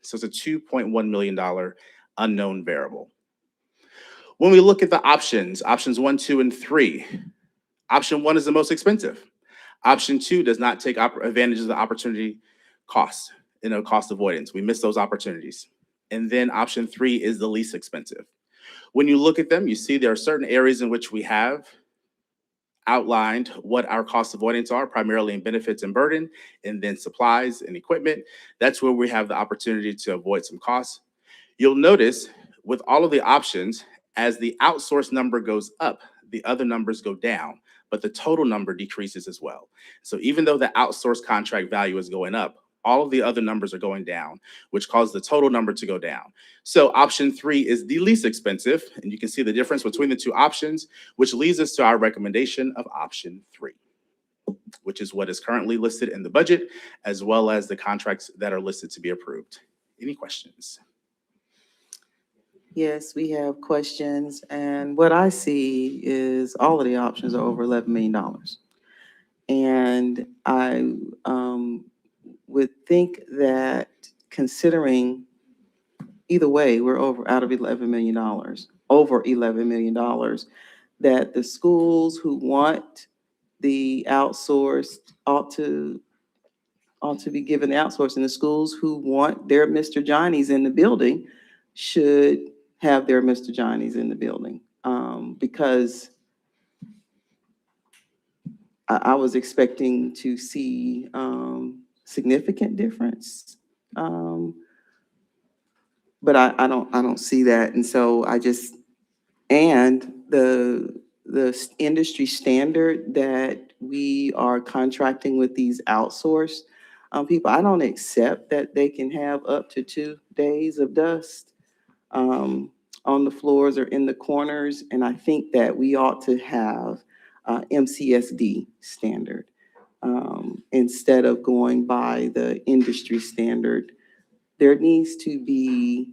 So it's a $2.1 million unknown variable. When we look at the options 1, 2, and 3, option 1 is the most expensive. Option 2 does not take advantage of the opportunity cost, cost avoidance. We miss those opportunities. And then option 3 is the least expensive. When you look at them, you see there are certain areas in which we have outlined what our cost avoidance are, primarily in benefits and burden, and then supplies and equipment. That's where we have the opportunity to avoid some costs. You'll notice with all of the options, as the outsource number goes up, the other numbers go down, but the total number decreases as well. So even though the outsource contract value is going up, all of the other numbers are going down, which causes the total number to go down. So option 3 is the least expensive, and you can see the difference between the two options, which leads us to our recommendation of option 3, which is what is currently listed in the budget, as well as the contracts that are listed to be approved. Any questions? Yes, we have questions, and what I see is all of the options are over $11 million. And I would think that considering either way, we're out of $11 million, over $11 million, that the schools who want the outsourced ought to be given the outsourced, and the schools who want their Mr. Johnnies in the building should have their Mr. Johnnies in the building. Because I was expecting to see significant difference. But I don't see that. And so and the industry standard that we are contracting with these outsourced people, I don't accept that they can have up to 2 days of dust on the floors or in the corners. And I think that we ought to have MCSD standard instead of going by the industry standard. There needs to be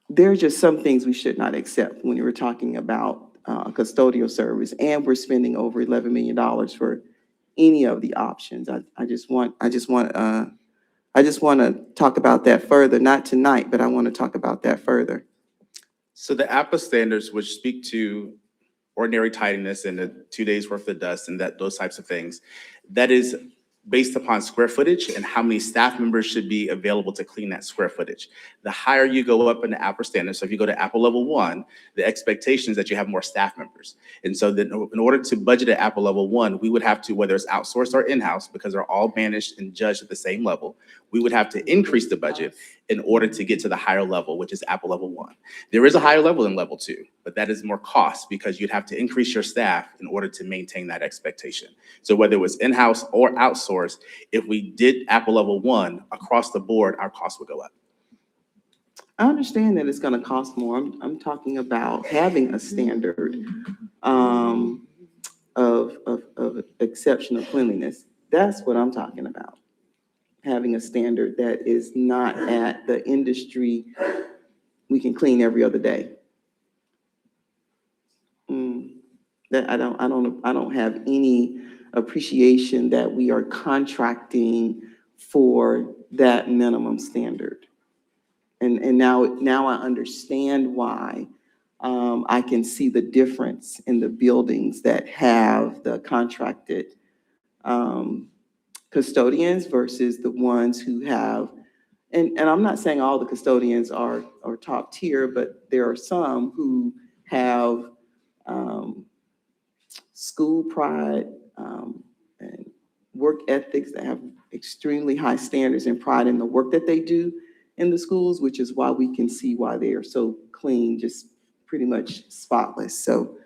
there are just some things we should not accept when you were talking about custodial service, and we're spending over $11 million for any of the options. I just want to talk about that further, not tonight, but I want to talk about that further. So the APA standards, which speak to ordinary tidiness and the 2 days worth of dust and those types of things, that is based upon square footage and how many staff members should be available to clean that square footage. The higher you go up in the APA standards, so if you go to APA level 1, the expectation is that you have more staff members. And so then in order to budget at APA level 1, we would have to, whether it's outsourced or in-house, because they're all managed and judged at the same level, we would have to increase the budget in order to get to the higher level, which is APA level 1. There is a higher level in level 2, but that is more cost because you'd have to increase your staff in order to maintain that expectation. So whether it was in-house or outsourced, if we did APA level 1 across the board, our costs would go up. I understand that it's going to cost more. I'm talking about having a standard of exceptional cleanliness. That's what I'm talking about. Having a standard that is not at the industry, we can clean every other day. That I don't have any appreciation that we are contracting for that minimum standard. And now I understand why. I can see the difference in the buildings that have the contracted custodians versus the ones who have, and I'm not saying all the custodians are top tier, but there are some who have school pride and work ethics that have extremely high standards and pride in the work that they do in the schools, which is why we can see why they are so clean, just pretty much spotless. So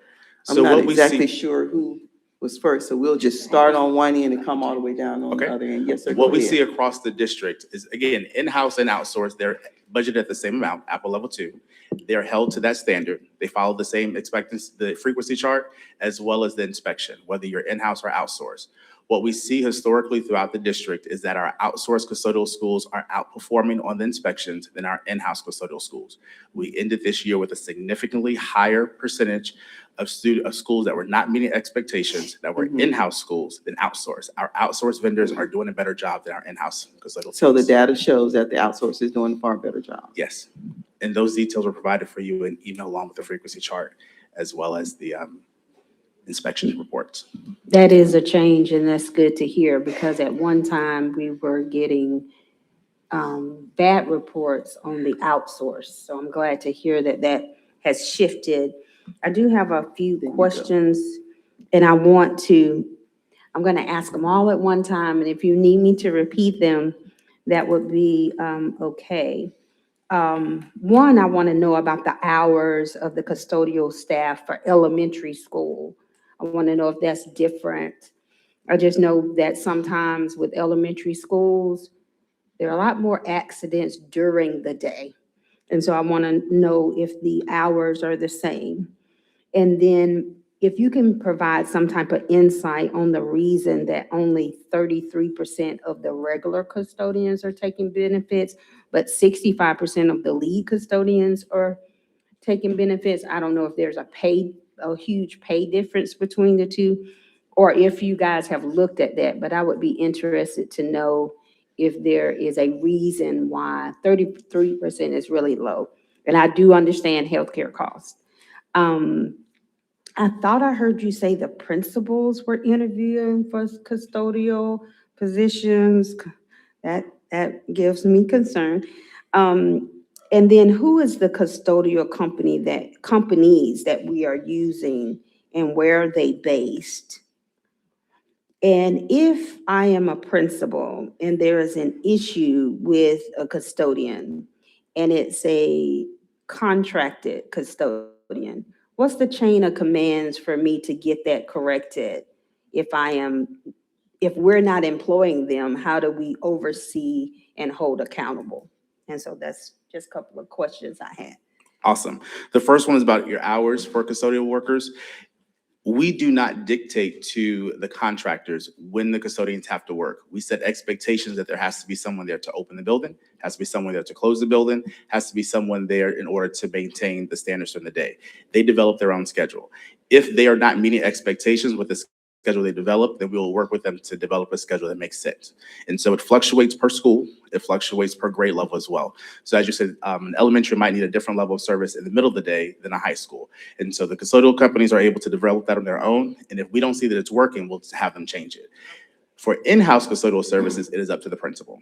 I'm not exactly sure who was first, so we'll just start on one end and come all the way down on the other end. Yes, sir. What we see across the district is, again, in-house and outsourced, they're budgeted at the same amount, APA level 2. They're held to that standard. They follow the same expectancy, the frequency chart, as well as the inspection, whether you're in-house or outsourced. What we see historically throughout the district is that our outsourced custodial schools are outperforming on the inspections than our in-house custodial schools. We ended this year with a significantly higher percentage of schools that were not meeting expectations, that were in-house schools than outsourced. Our outsourced vendors are doing a better job than our in-house custodial schools. So the data shows that the outsource is doing a far better job. Yes, and those details were provided for you in email along with the frequency chart, as well as the inspection reports. That is a change, and that's good to hear, because at one time we were getting bad reports on the outsource. So I'm glad to hear that that has shifted. I do have a few questions, and I'm going to ask them all at one time, and if you need me to repeat them, that would be okay. One, I want to know about the hours of the custodial staff for elementary school. I want to know if that's different. I just know that sometimes with elementary schools, there are a lot more accidents during the day. And so I want to know if the hours are the same. And then if you can provide some type of insight on the reason that only 33% of the regular custodians are taking benefits, but 65% of the lead custodians are taking benefits. I don't know if there's a huge pay difference between the two, or if you guys have looked at that, but I would be interested to know if there is a reason why 33% is really low. And I do understand healthcare costs. I thought I heard you say the principals were interviewing for custodial positions. That gives me concern. And then who is the custodial companies that we are using, and where are they based? And if I am a principal and there is an issue with a custodian and it's a contracted custodian, what's the chain of commands for me to get that corrected? If we're not employing them, how do we oversee and hold accountable? And so that's just a couple of questions I had. Awesome. The first one is about your hours for custodial workers. We do not dictate to the contractors when the custodians have to work. We set expectations that there has to be someone there to open the building, has to be someone there to close the building, has to be someone there in order to maintain the standards during the day. They develop their own schedule. If they are not meeting expectations with the schedule they develop, then we will work with them to develop a schedule that makes sense. And so it fluctuates per school, it fluctuates per grade level as well. So as you said, an elementary might need a different level of service in the middle of the day than a high school. And so the custodial companies are able to develop that on their own. And if we don't see that it's working, we'll have them change it. For in-house custodial services, it is up to the principal.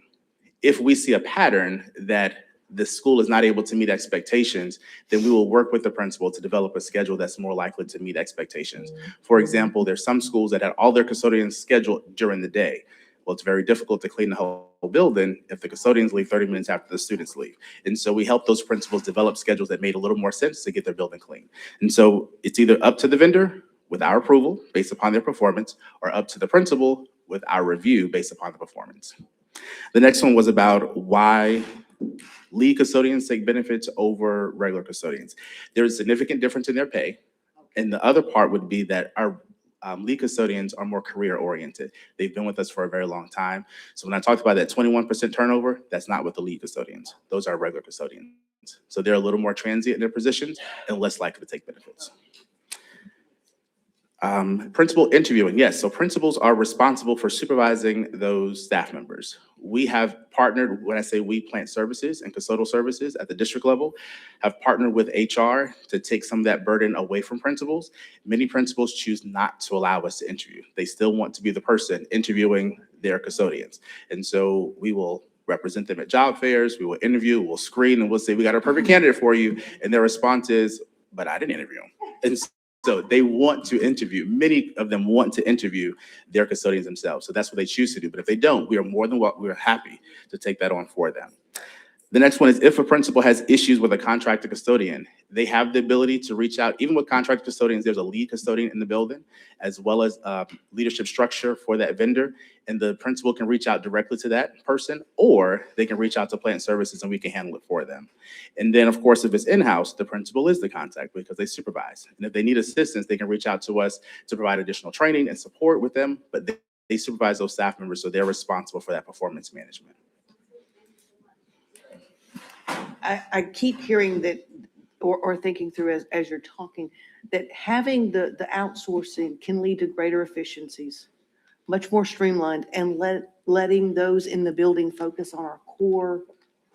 If we see a pattern that the school is not able to meet expectations, then we will work with the principal to develop a schedule that's more likely to meet expectations. For example, there's some schools that have all their custodians scheduled during the day. Well, it's very difficult to clean the whole building if the custodians leave 30 minutes after the students leave. And so we help those principals develop schedules that made a little more sense to get their building clean. And so it's either up to the vendor with our approval based upon their performance, or up to the principal with our review based upon the performance. The next one was about why lead custodians take benefits over regular custodians. There's a significant difference in their pay. And the other part would be that our lead custodians are more career oriented. They've been with us for a very long time. So when I talked about that 21% turnover, that's not with the lead custodians. Those are regular custodians. So they're a little more transient in their positions and less likely to take benefits. Principal interviewing, yes. So principals are responsible for supervising those staff members. We have partnered, when I say we, Plant Services and Custodial Services at the district level, have partnered with HR to take some of that burden away from principals. Many principals choose not to allow us to interview. They still want to be the person interviewing their custodians. And so we will represent them at job fairs, we will interview, we'll screen, and we'll say, we got a perfect candidate for you. And their response is, but I didn't interview them. And so they want to interview. Many of them want to interview their custodians themselves. So that's what they choose to do. But if they don't, we are more than what we're happy to take that on for them. The next one is if a principal has issues with a contracted custodian, they have the ability to reach out. Even with contracted custodians, there's a lead custodian in the building, as well as a leadership structure for that vendor. And the principal can reach out directly to that person, or they can reach out to Plant Services and we can handle it for them. And then, of course, if it's in-house, the principal is the contact because they supervise. And if they need assistance, they can reach out to us to provide additional training and support with them, but they supervise those staff members, so they're responsible for that performance management. I keep hearing that, or thinking through as you're talking, that having the outsourcing can lead to greater efficiencies, much more streamlined, and letting those in the building focus on our core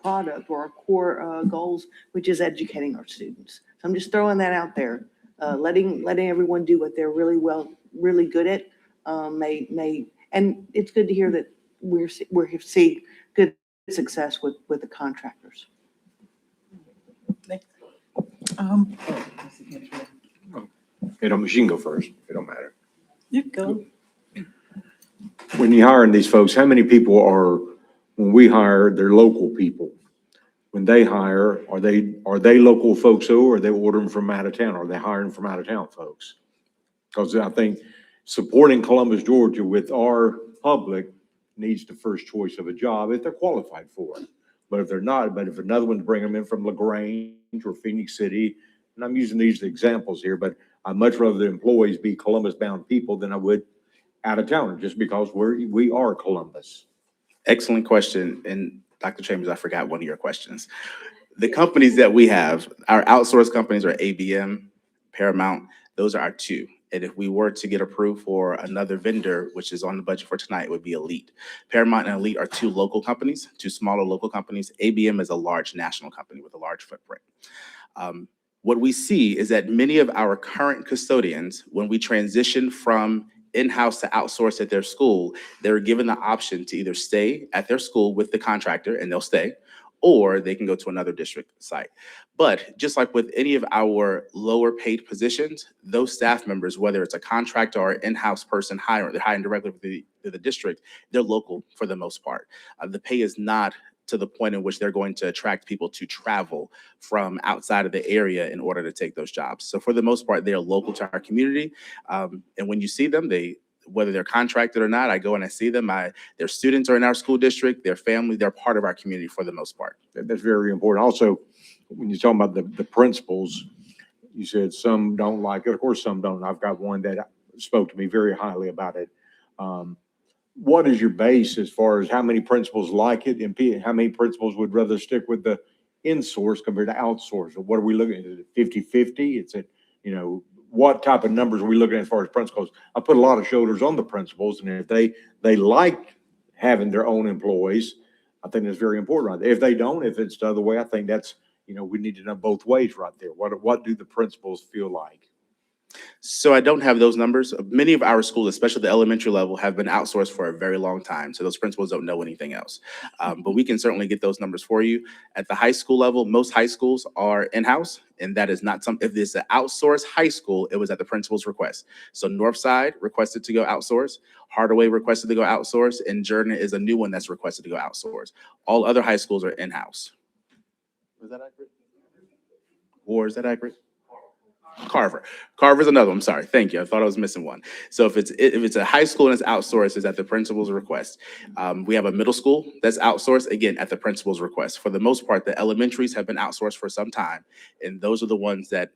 product or our core goals, which is educating our students. So I'm just throwing that out there. letting everyone do what they're really good at, and it's good to hear that we're seeing good success with the contractors. She can go first. It don't matter. You go. When you're hiring these folks, how many people are, when we hire, they're local people? When they hire, are they local folks too, or are they ordering from out of town? Are they hiring from out of town folks? Because I think supporting Columbus, Georgia with our public needs the first choice of a job if they're qualified for it. But if they're not, but if another one's bring them in from LaGrange or Phoenix City, and I'm using these examples here, but I'd much rather the employees be Columbus-bound people than I would out of town, just because we are Columbus. Excellent question. And Dr. Chambers, I forgot one of your questions. The companies that we have, our outsourced companies are ABM, Paramount, those are our two. And if we were to get approved for another vendor, which is on the budget for tonight, it would be Elite. Paramount and Elite are two local companies, two smaller local companies. ABM is a large national company with a large footprint. What we see is that many of our current custodians, when we transition from in-house to outsource at their school, they're given the option to either stay at their school with the contractor and they'll stay, or they can go to another district site. But just like with any of our lower paid positions, those staff members, whether it's a contractor or in-house person they're hiring directly with the district, they're local for the most part. The pay is not to the point in which they're going to attract people to travel from outside of the area in order to take those jobs. So for the most part, they are local to our community. And when you see them, whether they're contracted or not, I go and I see them. Their students are in our school district, their family, they're part of our community for the most part. That's very important. Also, when you're talking about the principals, you said some don't like it. Of course, some don't. I've got one that spoke to me very highly about it. What is your base as far as how many principals like it and how many principals would rather stick with the in-source compared to outsource? Or what are we looking at? Is it 50-50? It's what type of numbers are we looking at as far as principals? I put a lot of shoulders on the principals, and if they like having their own employees, I think that's very important right there. If they don't, if it's the other way, I think that's, we need to know both ways right there. What do the principals feel like? So I don't have those numbers. Many of our schools, especially the elementary level, have been outsourced for a very long time. So those principals don't know anything else. But we can certainly get those numbers for you. At the high school level, most high schools are in-house, and that is not if it's an outsourced high school, it was at the principal's request. So Northside requested to go outsource, Hardaway requested to go outsource, and Jordan is a new one that's requested to go outsource. All other high schools are in-house. Was that accurate? Or is that accurate? Carver's another one. I'm sorry. Thank you. I thought I was missing one. So if it's a high school and it's outsourced, it's at the principal's request. We have a middle school that's outsourced, again, at the principal's request. For the most part, the elementaries have been outsourced for some time, and those are the ones that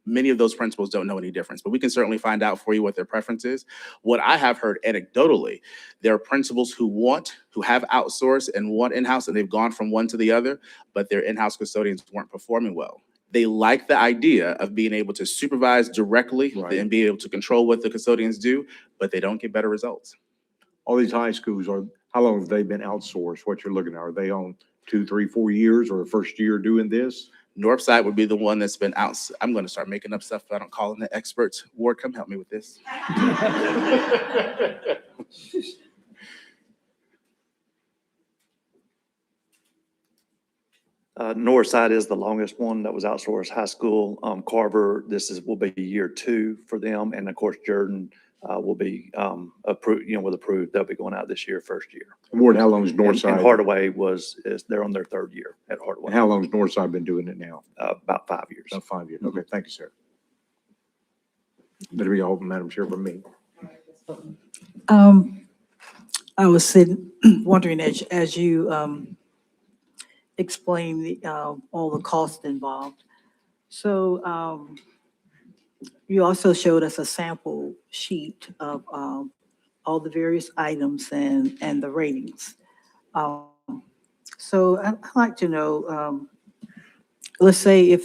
many of those principals don't know any difference, but we can certainly find out for you what their preference is. What I have heard anecdotally, there are principals who have outsourced and want in-house, and they've gone from one to the other, but their in-house custodians weren't performing well. They like the idea of being able to supervise directly and be able to control what the custodians do, but they don't get better results. All these high schools how long have they been outsourced? What you're looking at? Are they on 2, 3, 4 years or the first year doing this? Northside would be the one that's been out. I'm going to start making up stuff if I don't call in the experts. Ward, come help me with this. Northside is the longest one that was outsourced. High school, Carver, will be year 2 for them. And of course, Jordan will be approved, approved. They'll be going out this year, first year. Ward, how long is Northside? And Hardaway they're on their 3rd year at Hardaway. And how long has Northside been doing it now? About 5 years. About 5 years. Okay, thank you, sir. That'll be all, Madam Chair, from me. I was wondering as you explain all the costs involved. So you also showed us a sample sheet of all the various items and the ratings. So I'd like to know, let's say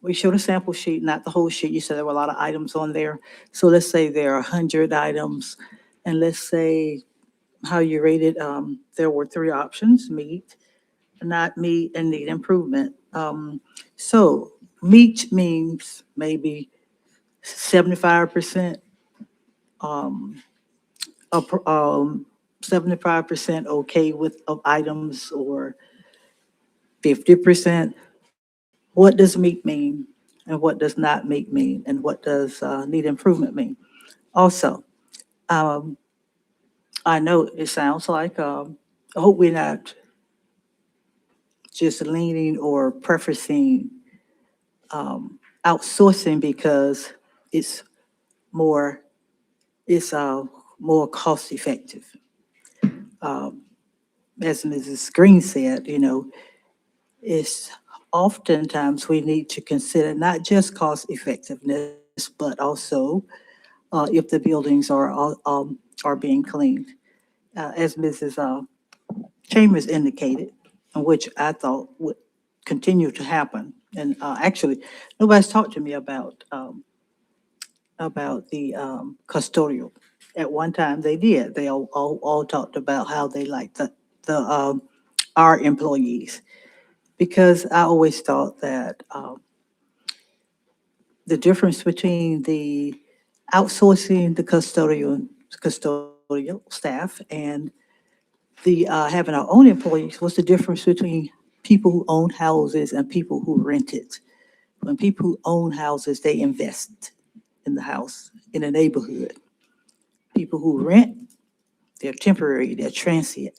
we showed a sample sheet, not the whole sheet. You said there were a lot of items on there. So let's say there are 100 items, and let's say how you rated, there were 3 options: meet, not meet, and need improvement. So meet means maybe 75%, 75% okay with of items, or 50%? What does meet mean, and what does not meet mean, and what does need improvement mean? Also, um, I know it sounds like, I hope we're not just leaning or preferencing outsourcing because it's more, it's more cost effective. Um, as Mrs. Green said, it's oftentimes we need to consider not just cost effectiveness, but also if the buildings are being cleaned. As Mrs. Chambers indicated, and which I thought would continue to happen. And actually, nobody's talked to me about the custodial. At one time, they did. They all talked about how they liked our employees, because I always thought that the difference between the outsourcing the custodial staff and the having our own employees was the difference between people who own houses and people who rent it. When people who own houses, they invest in the house, in the neighborhood. People who rent, they're temporary, they're transient.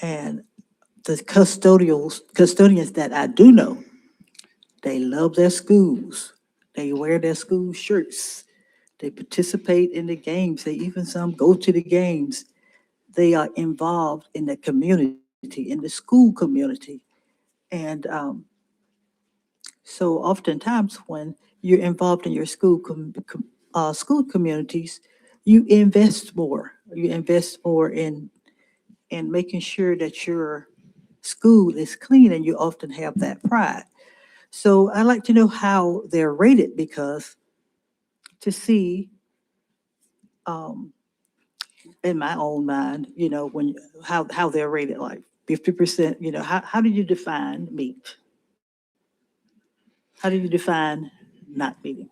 And the custodians that I do know, they love their schools. They wear their school shirts. They participate in the games. They even some go to the games. They are involved in the community, in the school community. And so oftentimes when you're involved in your school school communities, you invest more. You invest more in making sure that your school is clean, and you often have that pride. So I like to know how they're rated, because to see, in my own mind, when how they're rated, like 50%, how do you define meet? How do you define not meeting?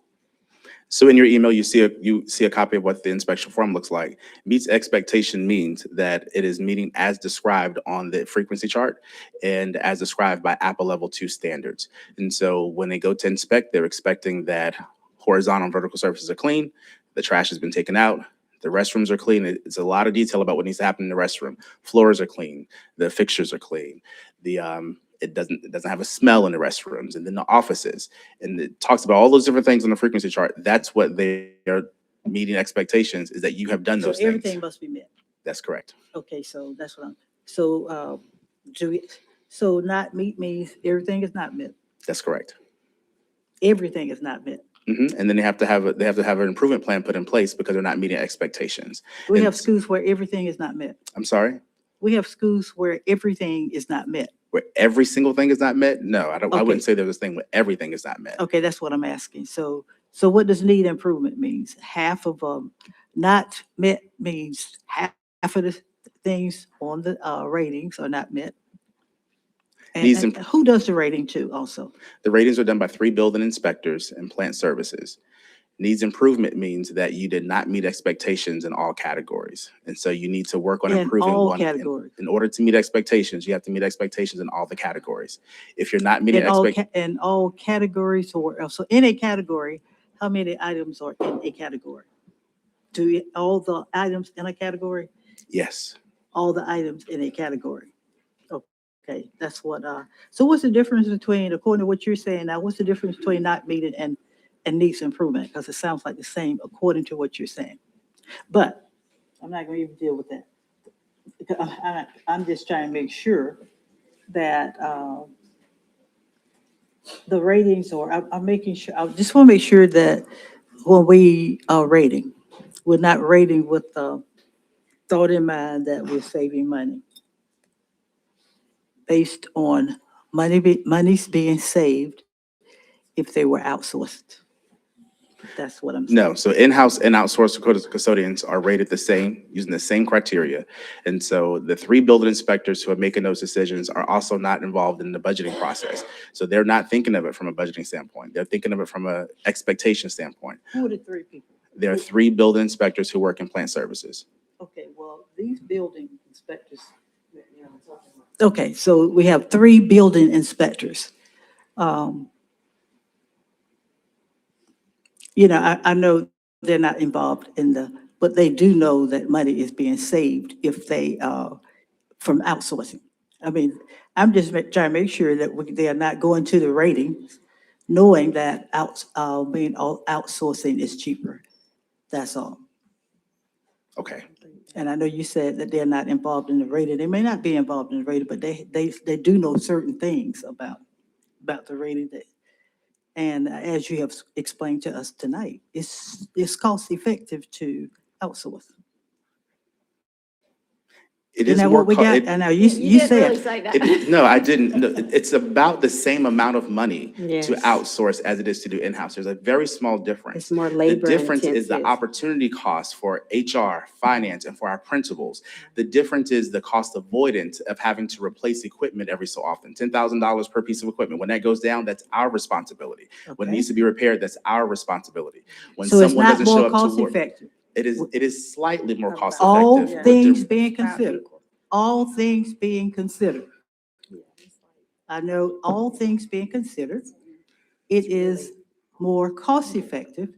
So in your email, you see a copy of what the inspection form looks like. Meets expectation means that it is meeting as described on the frequency chart and as described by APA Level 2 standards. And so when they go to inspect, they're expecting that horizontal and vertical surfaces are clean, the trash has been taken out, the restrooms are clean. It's a lot of detail about what needs to happen in the restroom. Floors are clean, the fixtures are clean, it doesn't have a smell in the restrooms, and then the offices, and it talks about all those different things on the frequency chart. That's what they are meeting expectations, is that you have done those So everything things. must be met. That's correct. Okay, so that's what so not meet means everything is not met. That's correct. Everything is not met. And then they have to have an improvement plan put in place because they're not meeting expectations. We And have schools where everything is not met. I'm sorry, We have schools where everything is not met. where every single thing is not met? No, I don't. I Okay. wouldn't say there's this thing where everything is not met. Okay, that's what I'm asking. So what does need improvement means? Half of not met means half of the things on the ratings are not met. Needs And who does the rating too also? The ratings are done by 3 building inspectors and plant services. Needs improvement means that you did not meet expectations in all categories. And so you need to work on In improving all one. categories. In order to meet expectations, you have to meet expectations in all the categories. If you're not meeting In all categories, or so in a category, how many items are in a category? All the items in a category? Yes. All the items in a category. Okay, that's what, so what's the difference between, according to what you're saying now, what's the difference between not meeting and needs improvement? Because it sounds like the same according to what you're saying. But I'm not gonna even deal with that. Because I'm just trying to make sure that the ratings, or I'm making sure, I just want to make sure that when we are rating, we're not rating with the thought in mind that we're saving money based on money's being saved if they were outsourced. That's what I'm saying. No, so in-house and outsourced custodians are rated the same, using the same criteria. And so the 3 building inspectors who are making those decisions are also not involved in the budgeting process. So they're not thinking of it from a budgeting standpoint. They're thinking of it from a expectation standpoint. Who are the 3 people? There are 3 building inspectors who work in plant services. Okay, well, these building inspectors. Okay, so we have 3 building inspectors. You know, I know they're not involved in but they do know that money is being saved if they, from outsourcing. I mean, I'm just trying to make sure that they are not going to the ratings, knowing that outsourcing is cheaper. That's all. Okay. And I know you said that they're not involved in the rating. They may not be involved in the rating, but they do know certain things about the rating. And as you have explained to us tonight, it's cost effective to outsource. It Isn't is that more what we co- got? it- I know you said. No, I didn't. No, it's about the same amount of money Yes. to outsource as it is to do in-house. There's a very small difference. It's more The labor difference is the intensive. opportunity cost for HR, finance, and for our principals. The difference is the cost avoidance of having to replace equipment every so often. $10,000 per piece of equipment. When that goes down, that's our responsibility. When it Okay. needs to be repaired, that's our responsibility. When So it's someone not doesn't show more up cost to work, effective. it is slightly more cost All effective. things being considered, all things being considered. I know all things being considered, it is more cost effective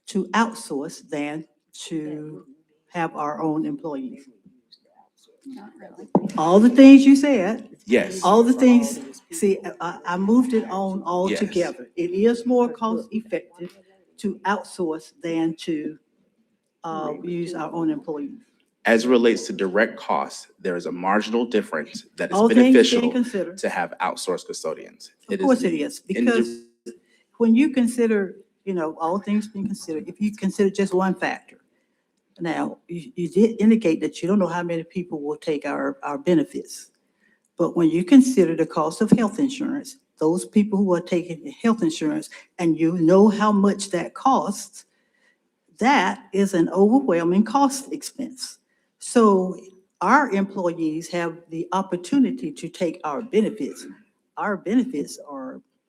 to outsource than to have our own employees. All the things you said, Yes. all the things, see, I moved it on all Yes. together. It is more cost effective to outsource than to use our own employees. As it relates to direct costs, there is a marginal difference that is All things being beneficial considered. to have outsourced custodians. Of course it is, because when you consider, all things being considered, if you consider just one factor. Now, you did indicate that you don't know how many people will take our benefits. But when you consider the cost of health insurance, those people who are taking health insurance, and you know how much that costs, that is an overwhelming cost expense. So our employees have the opportunity to take our benefits. Our benefits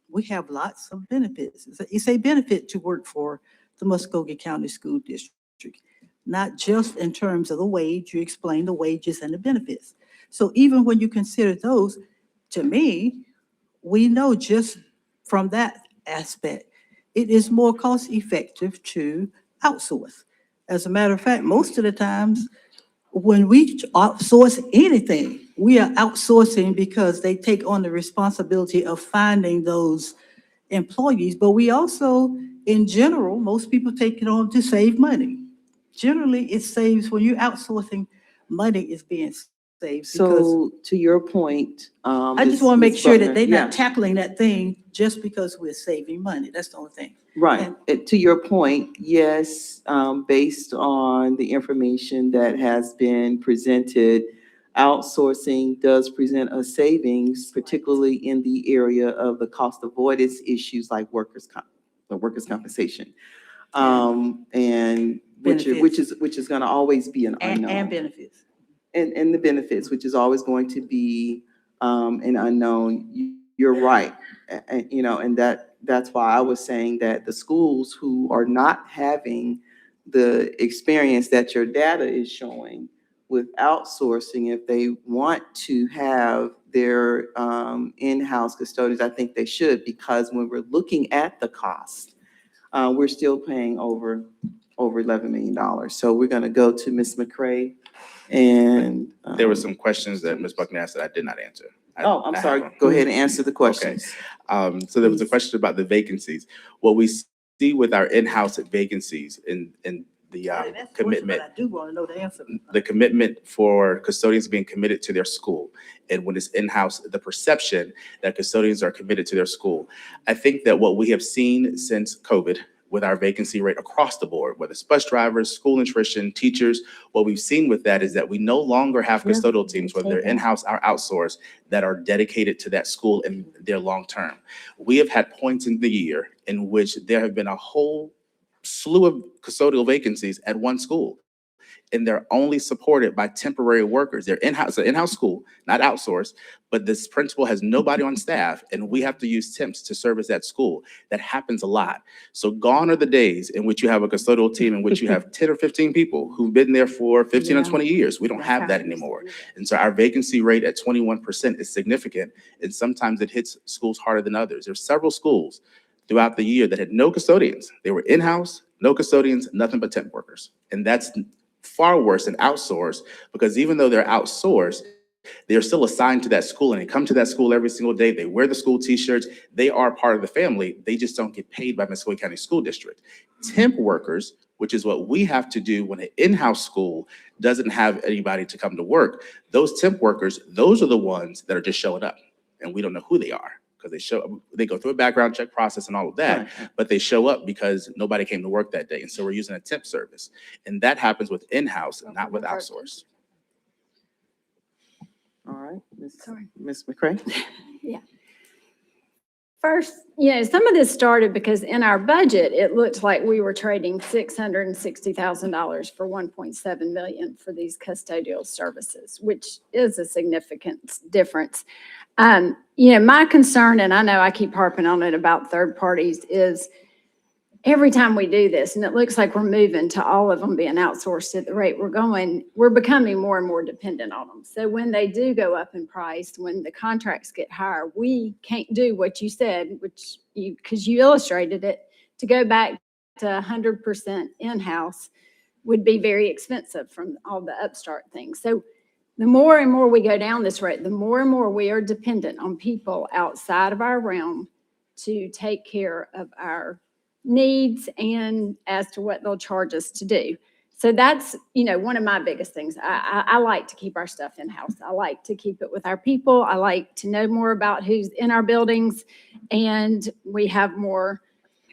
we have lots of benefits. It's a benefit to work for the Muscogee County School District, not just in terms of the wage. You explain the wages and the benefits. So even when you consider those, to me, we know just from that aspect, it is more cost effective to outsource. As a matter of fact, most of the times when we outsource anything, we are outsourcing because they take on the responsibility of finding those employees. But we also, in general, most people take it on to save money. Generally, it saves, when you're outsourcing, money is being saved. Because So to your point, I just want to make Ms. sure that Buckner, they're yeah. not tackling that thing just because we're saving money. That's the only thing. Right. To your point, yes, based on the information that has been presented, outsourcing does present a savings, particularly in the area of the cost avoidance issues like workers' compensation. And which is gonna always be an unknown. And benefits. And the benefits, which is always going to be an unknown. You're right. And that's why I was saying that the schools who are not having the experience that your data is showing with outsourcing, if they want to have their in-house custodians, I think they should, because when we're looking at the cost, we're still paying over $11 million. So we're going to go to Ms. McCray. And there were some questions that Ms. Buckner asked that I did not answer. I'm sorry. Go ahead and answer the questions. Okay. So there was a question about the vacancies. What we see with our in-house vacancies in the commitment. I do want to know the answer. The commitment for custodians being committed to their school. And when it's in-house, the perception that custodians are committed to their school. I think that what we have seen since COVID with our vacancy rate across the board, whether it's bus drivers, school nutrition, teachers, what we've seen with that is that we no longer have custodial teams, whether they're in-house or outsourced, that are dedicated to that school and their long-term. We have had points in the year in which there have been a whole slew of custodial vacancies at one school, and they're only supported by temporary workers. They're in-house, an in-house school, not outsourced, but this principal has nobody on staff, and we have to use temps to service that school. That happens a lot. So gone are the days in which you have a custodial team in which you have 10 or 15 people who've been there for 15 or 20 years. We don't have that anymore. And so our vacancy rate at 21% is significant, and sometimes it hits schools harder than others. There's several schools throughout the year that had no custodians. They were in-house, no custodians, nothing but temp workers. And that's far worse than outsourced, because even though they're outsourced, they're still assigned to that school and they come to that school every single day. They wear the school t-shirts. They are part of the family. They just don't get paid by Muscogee County School District. Temp workers, which is what we have to do when an in-house school doesn't have anybody to come to work. Those temp workers, those are the ones that are just showing up, and we don't know who they are, because they go through a background check process and all of that, but they show up because nobody came to work that day. And so we're using a temp service. And that happens with in-house, not with outsource. All right, Ms. McCray. Yeah. First, some of this started because in our budget, it looked like we were trading $660,000 for $1.7 million for these custodial services, which is a significant difference. My concern, and I know I keep harping on it about third parties, is every time we do this, and it looks like we're moving to all of them being outsourced at the rate we're going, we're becoming more and more dependent on them. So when they do go up in price, when the contracts get higher, we can't do what you said, because you illustrated it. To go back to 100% in-house would be very expensive from all the upstart things. So the more and more we go down this road, the more and more we are dependent on people outside of our realm to take care of our needs and as to what they'll charge us to do. So that's, one of my biggest things. I like to keep our stuff in-house. I like to keep it with our people. I like to know more about who's in our buildings, and we have more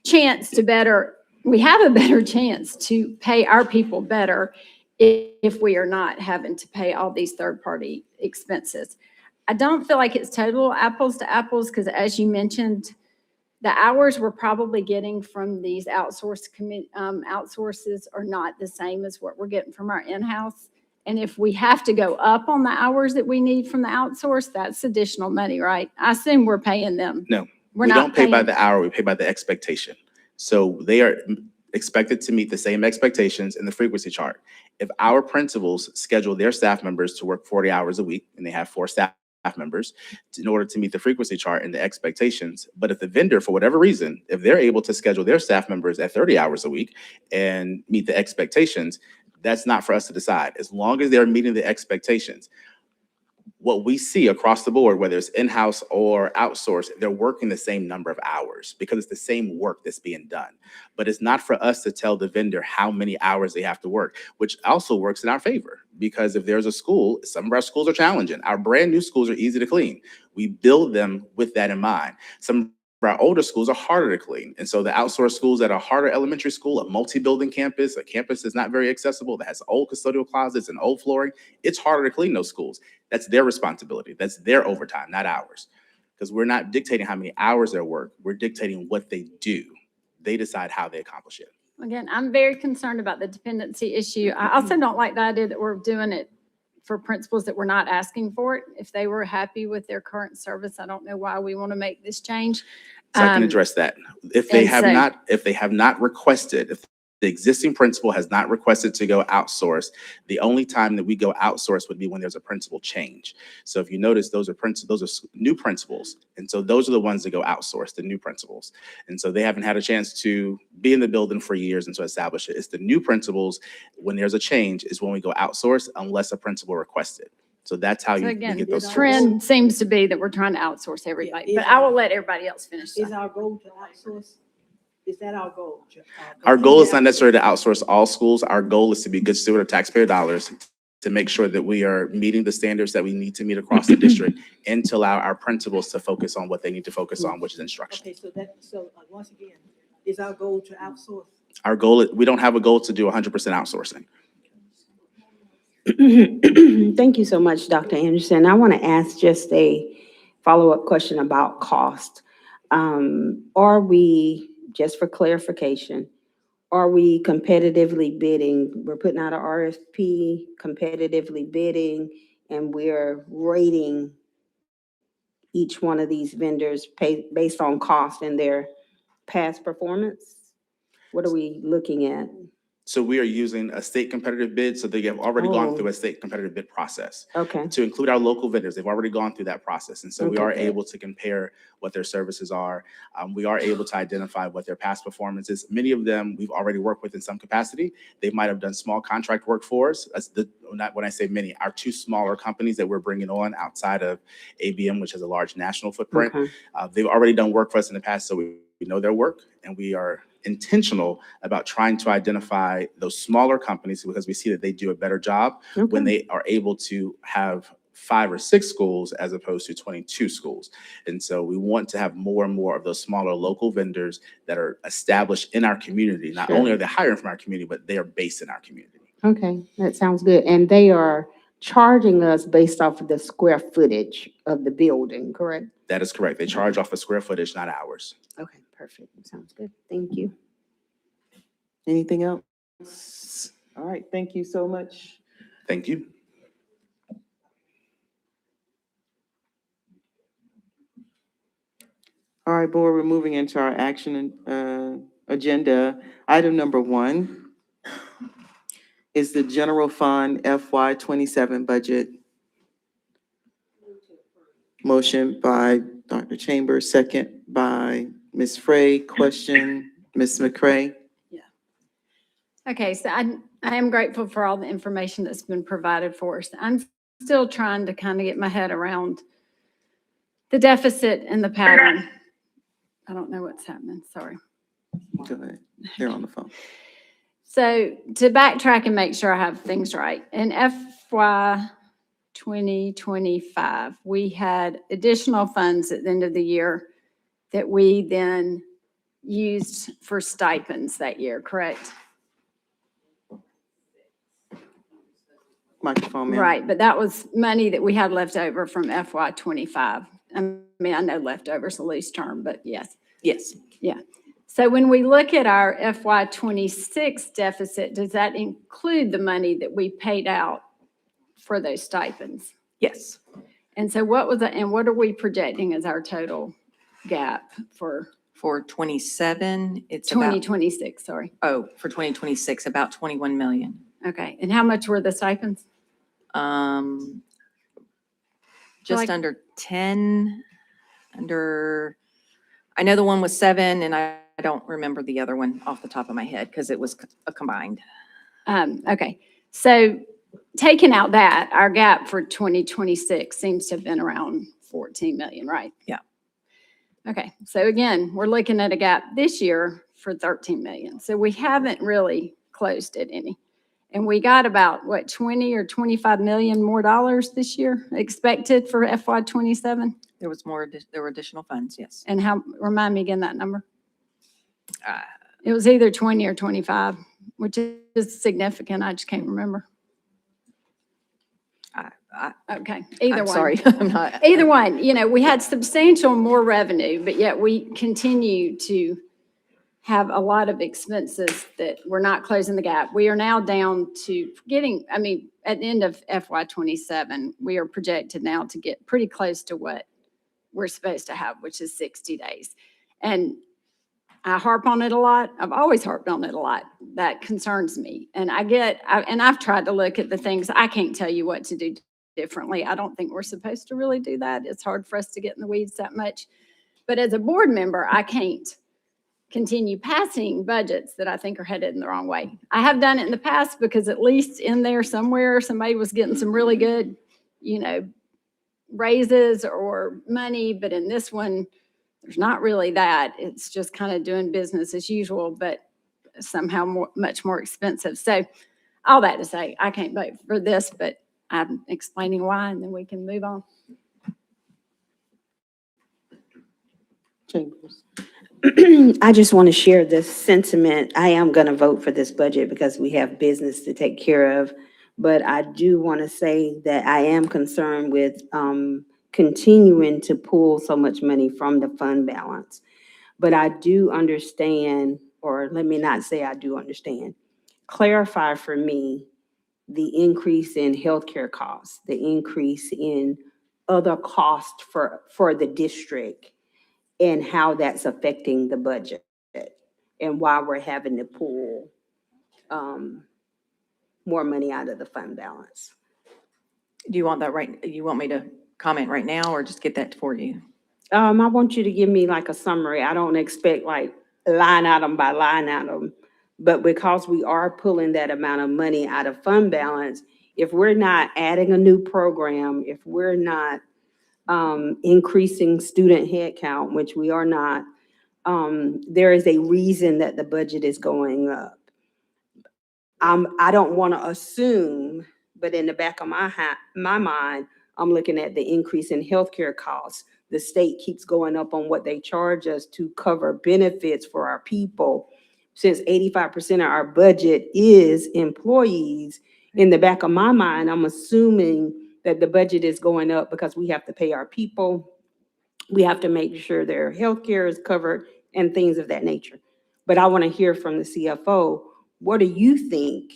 chance to we have a better chance to pay our people better if we are not having to pay all these third-party expenses. I don't feel like it's total apples to apples, because as you mentioned, the hours we're probably getting from these outsources are not the same as what we're getting from our in-house. And if we have to go up on the hours that we need from the outsource, that's additional money, right? I assume we're paying them. No, we don't pay by the hour, we pay by the expectation. So they are expected to meet the same expectations in the frequency chart. If our principals schedule their staff members to work 40 hours a week, and they have 4 staff members in order to meet the frequency chart and the expectations. But if the vendor, for whatever reason, if they're able to schedule their staff members at 30 hours a week and meet the expectations, that's not for us to decide. As long as they're meeting the expectations, what we see across the board, whether it's in-house or outsourced, they're working the same number of hours because it's the same work that's being done. But it's not for us to tell the vendor how many hours they have to work, which also works in our favor. Because if there's a school, some of our schools are challenging. Our brand new schools are easy to clean. We build them with that in mind. Some of our older schools are harder to clean. And so the outsourced schools that are harder, elementary school, a multi-building campus, a campus that's not very accessible, that has old custodial closets and old flooring, it's harder to clean those schools. That's their responsibility. That's their overtime, not ours. Because we're not dictating how many hours they work. We're dictating what they do. They decide how they accomplish it. Again, I'm very concerned about the dependency issue. I also don't like the idea that we're doing it for principals that we're not asking for it. If they were happy with their current service, I don't know why we want to make this change. So I can address that. If they have not requested, if the existing principal has not requested to go outsource, the only time that we go outsource would be when there's a principal change. So if you notice, those are new principals. And so those are the ones that go outsource, the new principals. And so they haven't had a chance to be in the building for years and to establish it. It's the new principals, when there's a change, is when we go outsource unless a principal requested. So that's how we get those. The trend seems to be that we're trying to outsource everybody, but I will let everybody else finish. Is our goal to outsource? Is that our goal? Our goal is not necessarily to outsource all schools. Our goal is to be good steward of taxpayer dollars, to make sure that we are meeting the standards that we need to meet across the district, and to allow our principals to focus on what they need to focus on, which is instruction. Okay, so once again, is our goal to outsource? Our goal, we don't have a goal to do 100% outsourcing. Thank you so much, Dr. Anderson. I want to ask just a follow-up question about cost. Are we, just for clarification, are we competitively bidding? We're putting out an RFP, competitively bidding, and we're rating each one of these vendors based on cost and their past performance? What are we looking at? So we are using a state competitive bid, so they have already gone through Oh. a state competitive bid process. Okay, To include our local vendors, they've already gone through that process, and so we Okay, are good. able to compare what their services are. We are able to identify what their past performance is. Many of them we've already worked with in some capacity. They might have done small contract work for us. Not when I say many, our two smaller companies that we're bringing on outside of ABM, which has a large national footprint. okay, They've already done work for us in the past, so we know their work, and we are intentional about trying to identify those smaller companies because we see that they do a better job when okay. they are able to have 5 or 6 schools as opposed to 22 schools. And so we want to have more and more of those smaller local vendors that are established in our community. Not Sure. only are they hiring from our community, but they are based in our community. Okay, that sounds good. And they are charging us based off of the square footage of the building, correct? That is correct. They charge off of square footage, not hours. Okay, perfect. Sounds good. Thank you. Anything else? All right, thank you so much. Thank you. All right, board, we're moving into our action agenda. Item number 1 is the general fund FY 27 budget. Motion by Dr. Chambers, second by Ms. Frey. Question, Ms. McCray? Okay, so I am grateful for all the information that's been provided for us. I'm still trying to kind of get my head around the deficit and the pattern. I don't know what's happening, sorry. Go ahead. They're on the phone. So to backtrack and make sure I have things right, in FY 2025, we had additional funds at the end of the year that we then used for stipends that year, correct? Microphone, ma'am. Right, but that was money that we had left over from FY 25. I mean, I know leftovers a loose term, but yes. Yes. Yeah. So when we look at our FY 26 deficit, does that include the money that we paid out for those stipends? Yes. And so what was that, and what are we projecting as our total gap for For 27, it's about, 2026, sorry? for 2026, about 21 million. Okay, and how much were the stipends? Just Like- under 10, I know the one was 7, and I don't remember the other one off the top of my head because it was a combined. Okay, so taking out that, our gap for 2026 seems to have been around 14 million, right? Yeah. Okay, so again, we're looking at a gap this year for 13 million. So we haven't really closed it any. And we got about, what, 20 or 25 million more dollars this year expected for FY 27? There was more, there were additional funds, yes. And how, remind me again that number? Uh, It was either 20 or 25, which is significant. I just can't remember. Okay, either I'm one. sorry, I'm not. Either one, you know, we had substantial more revenue, but yet we continue to have a lot of expenses that we're not closing the gap. We are now down to getting, I mean, at the end of FY 27, we are projected now to get pretty close to what we're supposed to have, which is 60 days. And I harp on it a lot. I've always harped on it a lot. That concerns me. And I've tried to look at the things, I can't tell you what to do differently. I don't think we're supposed to really do that. It's hard for us to get in the weeds that much. But as a board member, I can't continue passing budgets that I think are headed in the wrong way. I have done it in the past because at least in there somewhere, somebody was getting some really good, you know, raises or money. But in this one, there's not really that. It's just kind of doing business as usual, but somehow much more expensive. So all that to say, I can't vote for this, but I'm explaining why, and then we can move on. Chambers. I just want to share this sentiment. I am going to vote for this budget because we have business to take care of. But I do want to say that I am concerned with continuing to pull so much money from the fund balance. But I do understand or let me not say I do understand, clarify for me the increase in healthcare costs, the increase in other costs for the district, and how that's affecting the budget, and why we're having to pull more money out of the fund balance. Do you want that you want me to comment right now or just get that for you? I want you to give me like a summary. I don't expect like line item by line item, but because we are pulling that amount of money out of fund balance, if we're not adding a new program, if we're not increasing student head count, which we are not, there is a reason that the budget is going up. I don't want to assume, but in the back of my mind, I'm looking at the increase in healthcare costs. The state keeps going up on what they charge us to cover benefits for our people. Since 85% of our budget is employees, in the back of my mind, I'm assuming that the budget is going up because we have to pay our people. We have to make sure their healthcare is covered and things of that nature. But I want to hear from the CFO. What do you think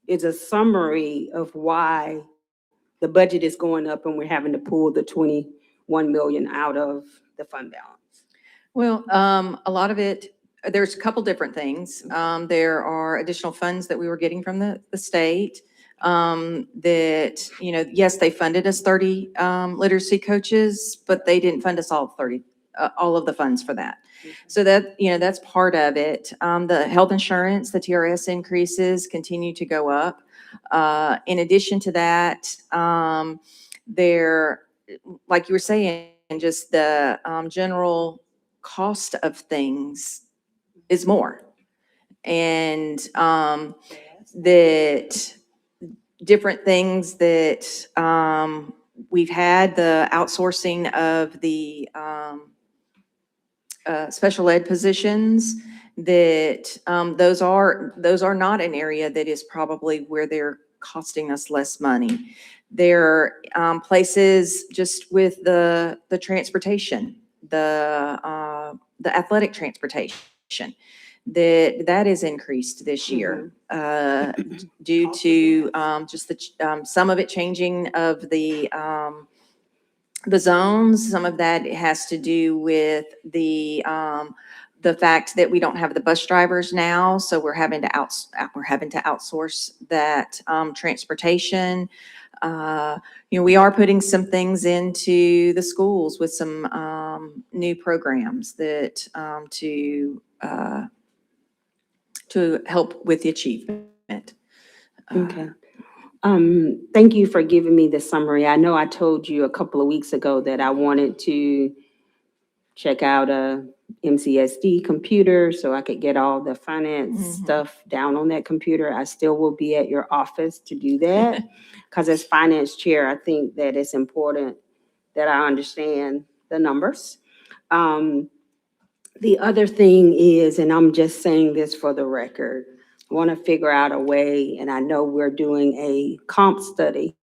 is a summary of why the budget is going up and we're having to pull the 21 million out of the fund balance? Well, a lot of it, there's a couple different things. There are additional funds that we were getting from the state that, yes, they funded us 30 literacy coaches, but they didn't fund us all 30, all of the funds for that. So that, that's part of it. The health insurance, the TRS increases continue to go up. In addition to that, there, like you were saying, just the general cost of things is more. And that different things that we've had, the outsourcing of the special ed positions, that those are not an area that is probably where they're costing us less money. There are places just with the transportation, the athletic transportation, that is increased this year due to just some of it changing of the zones. Some of that has to do with the fact that we don't have the bus drivers now, so we're having to outsource that transportation. We are putting some things into the schools with some new programs that to help with the achievement. Okay. Thank you for giving me the summary. I know I told you a couple of weeks ago that I wanted to check out a MCSD computer so I could get all the finance stuff down on that computer. I still will be at your office to do that because as finance chair, I think that it's important that I understand the numbers. The other thing is, and I'm just saying this for the record, I want to figure out a way, and I know we're doing a comp study,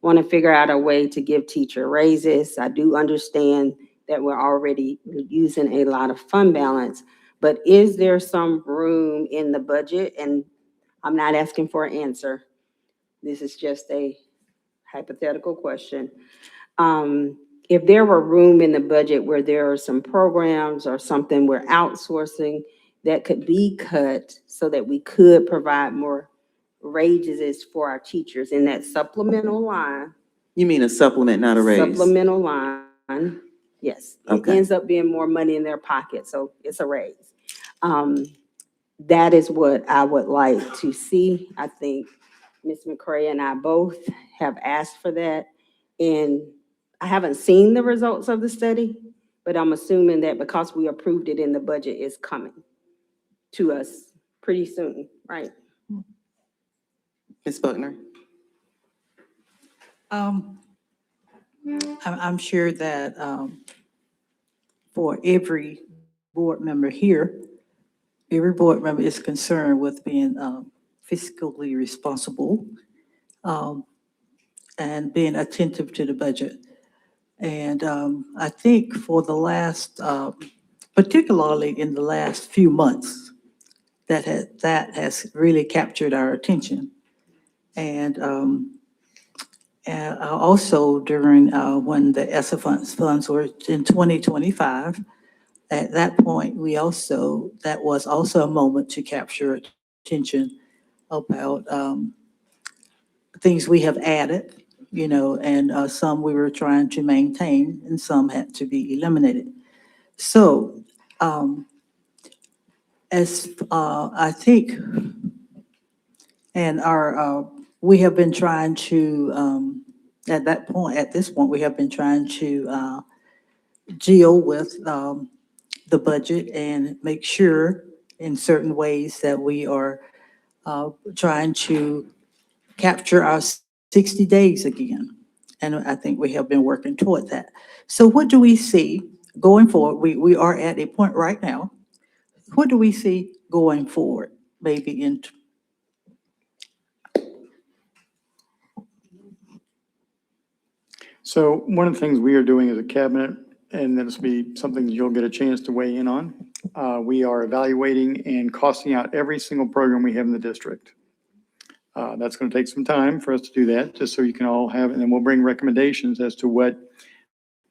want to figure out a way to give teacher raises. I do understand that we're already using a lot of fund balance, but is there some room in the budget? And I'm not asking for an answer. This is just a hypothetical question. If there were room in the budget where there are some programs or something we're outsourcing that could be cut so that we could provide more raises for our teachers in that supplemental line. You mean a supplement, not a raise? Supplemental line, yes. It Okay. ends up being more money in their pocket, so it's a raise. That is what I would like to see. I think Ms. McCray and I both have asked for that. And I haven't seen the results of the study, but I'm assuming that because we approved it in the budget, it's coming to us pretty soon, right? Ms. Buckner? I'm sure that for every board member here, every board member is concerned with being fiscally responsible and being attentive to the budget. And I think for the last, particularly in the last few months, that has really captured our attention. And also during, when the ESSA funds were in 2025, at that point, that was also a moment to capture attention about things we have added, and some we were trying to maintain and some had to be eliminated. So I think, and we have been trying to, at this point, we have been trying to deal with the budget and make sure in certain ways that we are trying to capture our 60 days again. And I think we have been working toward that. So what do we see going forward? We are at a point right now. What do we see going forward, maybe in So one of the things we are doing as a cabinet, and this will be something that you'll get a chance to weigh in on, we are evaluating and costing out every single program we have in the district. That's going to take some time for us to do that, just so you can all have, and then we'll bring recommendations as to what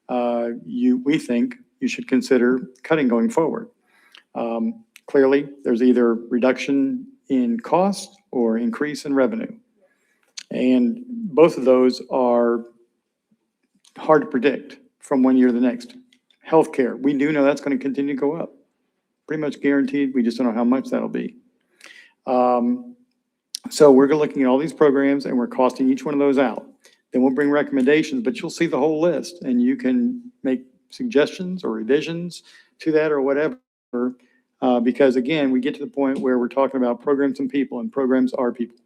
we think you should consider cutting going forward. Clearly, there's either reduction in cost or increase in revenue. And both of those are hard to predict from one year to the next. Healthcare, we do know that's going to continue to go up. Pretty much guaranteed. We just don't know how much that'll be. So we're looking at all these programs and we're costing each one of those out. Then we'll bring recommendations, but you'll see the whole list and you can make suggestions or revisions to that or whatever. Because again, we get to the point where we're talking about programs and people, and programs are people.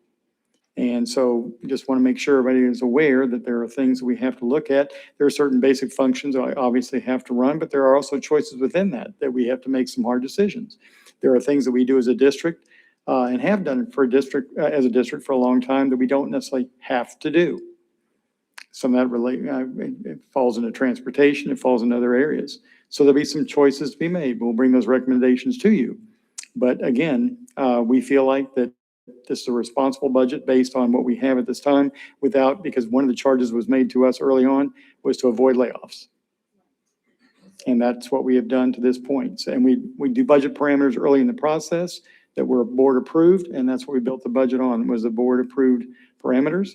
And so we just want to make sure everybody is aware that there are things that we have to look at. There are certain basic functions that I obviously have to run, but there are also choices within that we have to make some hard decisions. There are things that we do as a district and have done for a district, as a district for a long time, that we don't necessarily have to do. Some of that it falls into transportation, it falls in other areas. So there'll be some choices to be made. We'll bring those recommendations to you. But again, we feel like that this is a responsible budget based on what we have at this time because one of the charges was made to us early on was to avoid layoffs. And that's what we have done to this point. And we do budget parameters early in the process that were board approved, and that's what we built the budget on, was the board approved parameters.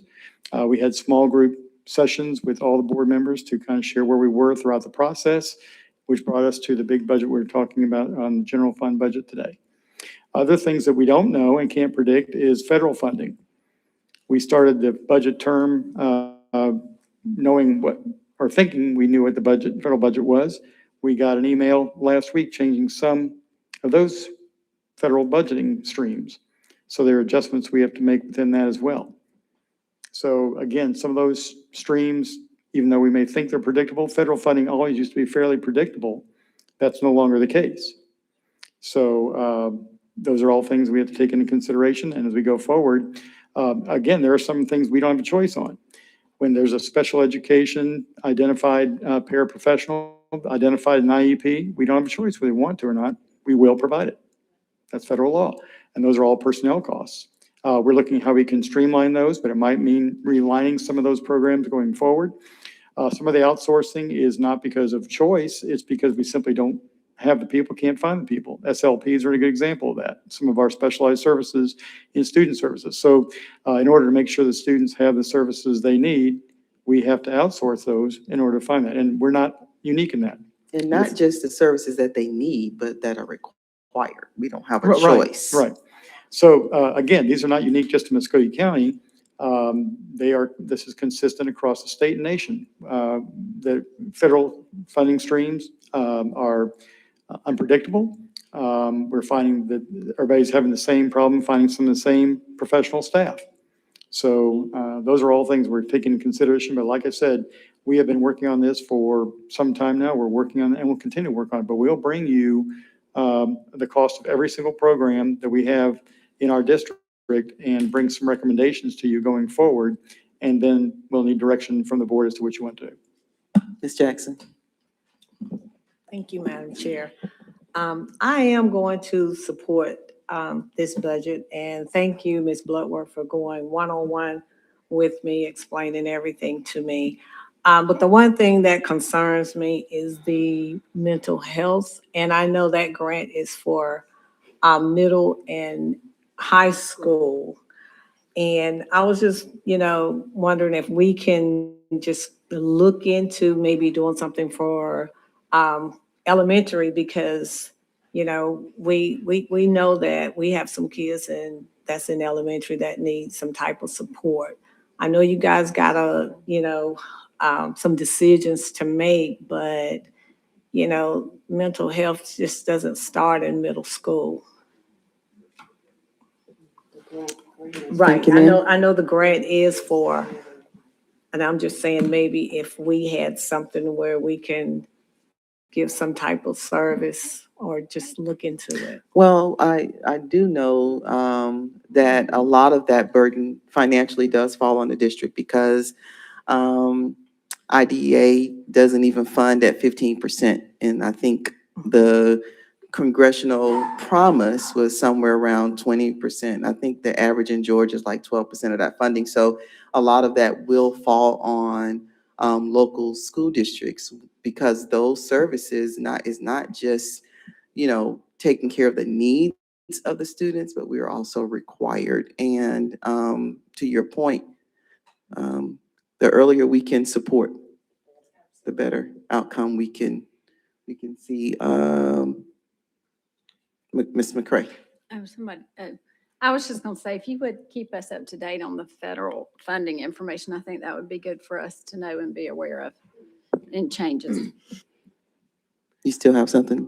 We had small group sessions with all the board members to kind of share where we were throughout the process, which brought us to the big budget we're talking about on the general fund budget today. Other things that we don't know and can't predict is federal funding. We started the budget term knowing what, or thinking we knew what the federal budget was. We got an email last week changing some of those federal budgeting streams. So there are adjustments we have to make within that as well. So again, some of those streams, even though we may think they're predictable, federal funding always used to be fairly predictable. That's no longer the case. So those are all things we have to take into consideration. And as we go forward, again, there are some things we don't have a choice on. When there's a special education identified paraprofessional, identified an IEP, we don't have a choice whether we want to or not. We will provide it. That's federal law. And those are all personnel costs. We're looking at how we can streamline those, but it might mean realigning some of those programs going forward. Some of the outsourcing is not because of choice. It's because we simply don't have the people, can't find the people. SLPs are a good example of that. Some of our specialized services in student services. So in order to make sure the students have the services they need, we have to outsource those in order to find that. And we're not unique in that. And not just the services that they need, but that are required. We don't have a choice. Right. So again, these are not unique just to Muscogee County. This is consistent across the state and nation. The federal funding streams are unpredictable. We're finding that everybody's having the same problem, finding some of the same professional staff. So those are all things we're taking into consideration. But like I said, we have been working on this for some time now. We're working on it and we'll continue to work on it. But we'll bring you the cost of every single program that we have in our district and bring some recommendations to you going forward. And then we'll need direction from the board as to what you want to do. Ms. Jackson. Thank you, Madam Chair. I am going to support this budget. And thank you, Ms. Bloodworth, for going one-on-one with me, explaining everything to me. But the one thing that concerns me is the mental health. And I know that grant is for middle and high school. And I was just, wondering if we can just look into maybe doing something for elementary, because, we know that we have some kids and that's in elementary that need some type of support. I know you guys gotta, some decisions to make, but, mental health just doesn't start in middle school. Right, you, ma'am. I know the grant is for, and I'm just saying maybe if we had something where we can give some type of service or just look into it. Well, I do know that a lot of that burden financially does fall on the district because IDEA doesn't even fund at 15%. And I think the congressional promise was somewhere around 20%. I think the average in Georgia is like 12% of that funding. So a lot of that will fall on local school districts because those services is not just, taking care of the needs of the students, but we are also required. And to your point, the earlier we can support, the better outcome we can see. Ms. McCray. I was just gonna say, if you would keep us up to date on the federal funding information, I think that would be good for us to know and be aware of and changes. You still have something?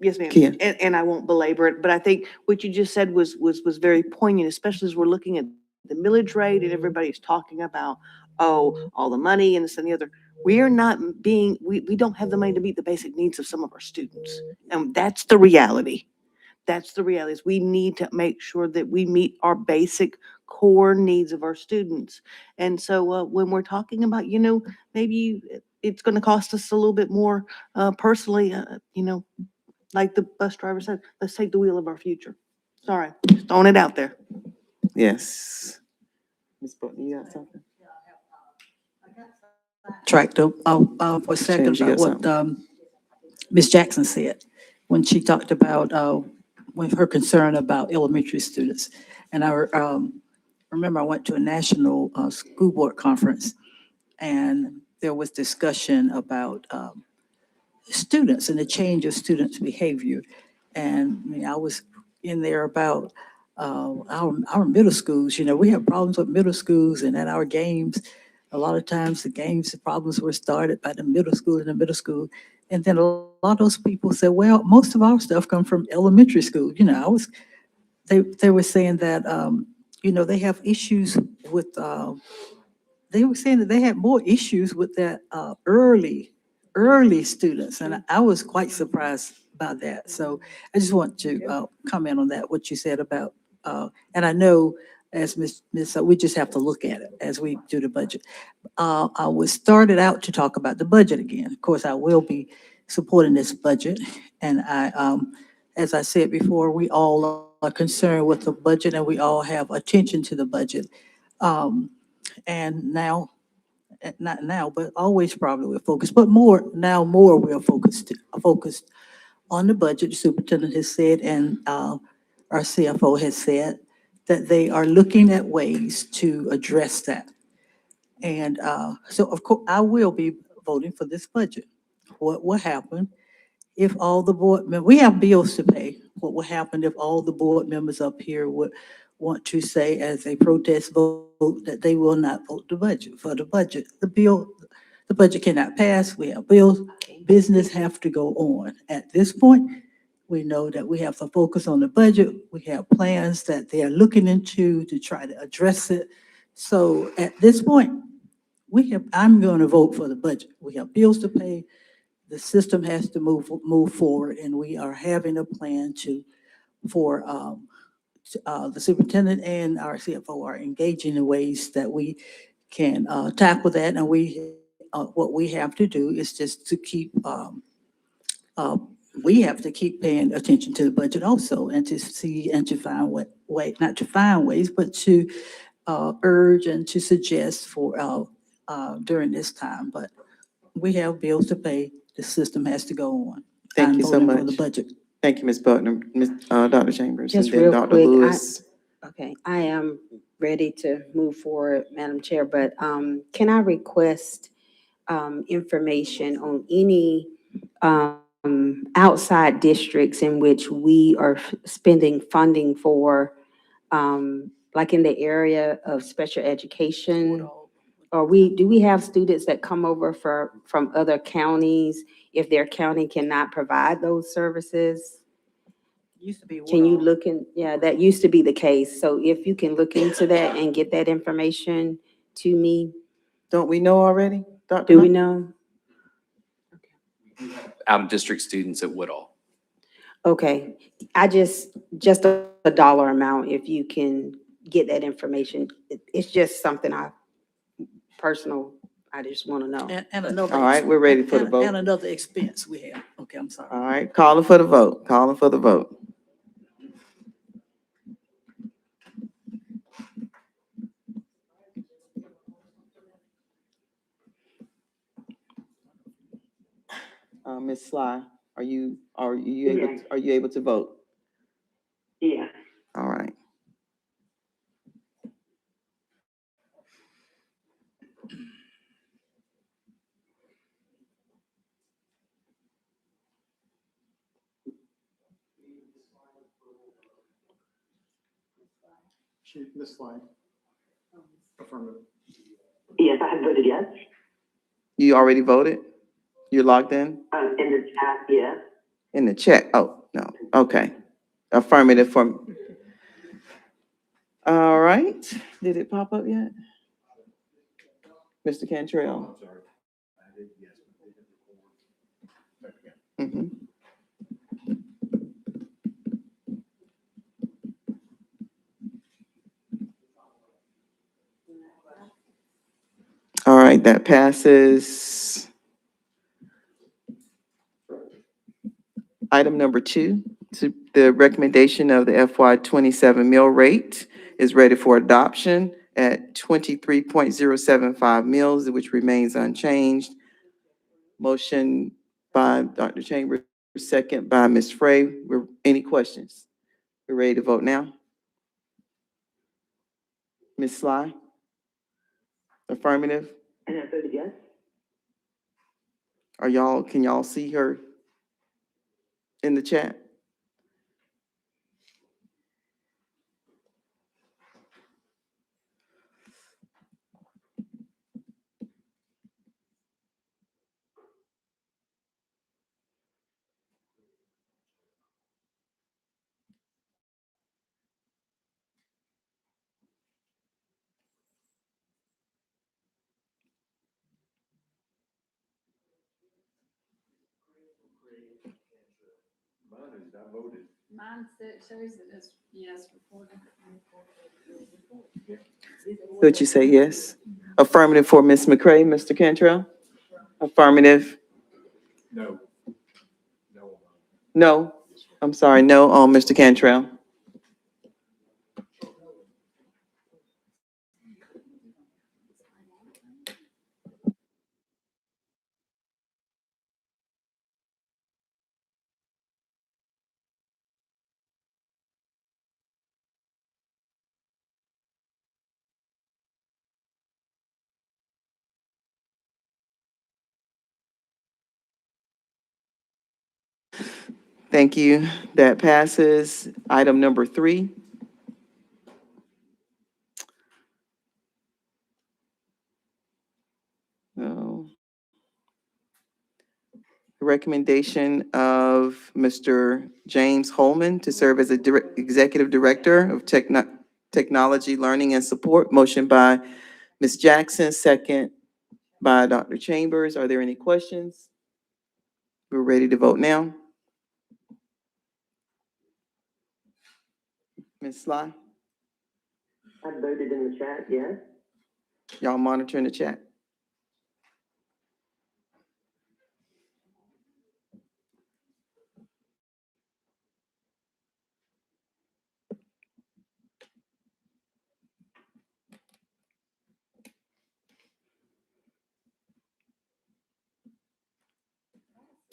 Yes, ma'am. Kia? And I won't belabor it, but I think what you just said was very poignant, especially as we're looking at the millage rate and everybody's talking about, all the money and this and the other. We don't have the money to meet the basic needs of some of our students. And that's the reality. That's the reality, is we need to make sure that we meet our basic core needs of our students. And so when we're talking about, maybe it's going to cost us a little bit more personally, like the bus driver said, let's take the wheel of our future. Sorry, just throwing it out there. Yes. Ms. Button, you got something? Tracked up for a second James, you about got what Ms. Jackson said when she talked about with her concern about elementary students. And I remember I went to a national school board conference, and there was discussion about students and the change of students' behavior. And I was in there about our middle schools. We have problems with middle schools, and at our games, a lot of times the problems were started by the middle school and the middle school. And then a lot of those people said, well, most of our stuff comes from elementary school. They were saying that, they have issues with, they were saying that they had more issues with that early students. And I was quite surprised by that. So I just want to comment on that, what you said about, and I know as Ms. we just have to look at it as we do the budget. I was started out to talk about the budget again. Of course, I will be supporting this budget. And as I said before, we all are concerned with the budget and we all have attention to the budget. And now, not now, but always probably we're focused, but more we're focused on the budget. The superintendent has said, and our CFO has said that they are looking at ways to address that. And so of course, I will be voting for this budget. What will happen if all the board members, we have bills to pay. What will happen if all the board members up here would want to say as a protest vote that they will not vote the budget for the budget? The budget cannot pass. We have bills. Business have to go on. At this point, we know that we have to focus on the budget. We have plans that they are looking into to try to address it. So at this point, I'm going to vote for the budget. We have bills to pay. The system has to move forward, and we are having a plan for the superintendent and our CFO are engaging in ways that we can tackle that. And what we have to do is just to keep we have to keep paying attention to the budget also and to see and to find what way, not to find ways, but to urge and to suggest for during this time. But we have bills to pay. The system has to go on. Thank I'm you so voting for much. the budget. Thank you, Ms. Butler. Dr. Chambers, and Just then real Dr. quick, Lewis. Okay, I am ready to move forward, Madam Chair, but can I request information on any outside districts in which we are spending funding for, like in the area of special education? Or do we have students that come over from other counties if their county cannot provide those services? Used to be. Can you look in, yeah, that used to be the case. So if you can look into that and get that information to me. Don't we know already, Dr. Do we Knight? know? Out-of-district students at Woodall. Okay, just a dollar amount, if you can get that information. It's just something I just want to know. And another. All right, we're ready for the vote. And another expense we have. Okay, I'm sorry. All right, calling for the vote, calling for the vote. Ms. Sly, are you able to vote? Yeah. All right. Ms. Sly. Affirmative. Yes, I have voted yes. You already voted? You're logged in? In the chat, yes. In the chat? Oh, no, okay. Affirmative for. All right, did it pop up yet? Mr. Cantrell? Mhm. All right, that passes. Item number 2, the recommendation of the FY '27 mill rate is ready for adoption at 23.075 mills, which remains unchanged. Motion by Dr. Chambers, second by Ms. Frey. Any questions? We're ready to vote now. Ms. Sly? Affirmative? And I voted yes. Can y'all see her in the chat? Mine shows that it's yes reported. Would you say yes? Affirmative for Ms. McCray, Mr. Cantrell? Affirmative? No. No? I'm sorry, no on Mr. Cantrell. Thank you. That passes. Item number 3. No. Recommendation of Mr. James Holman to serve as Executive Director of Technology, Learning, and Support. Motion by Ms. Jackson, second by Dr. Chambers. Are there any questions? We're ready to vote now. Ms. Sly, I voted in the chat, yes. y'all monitoring the chat?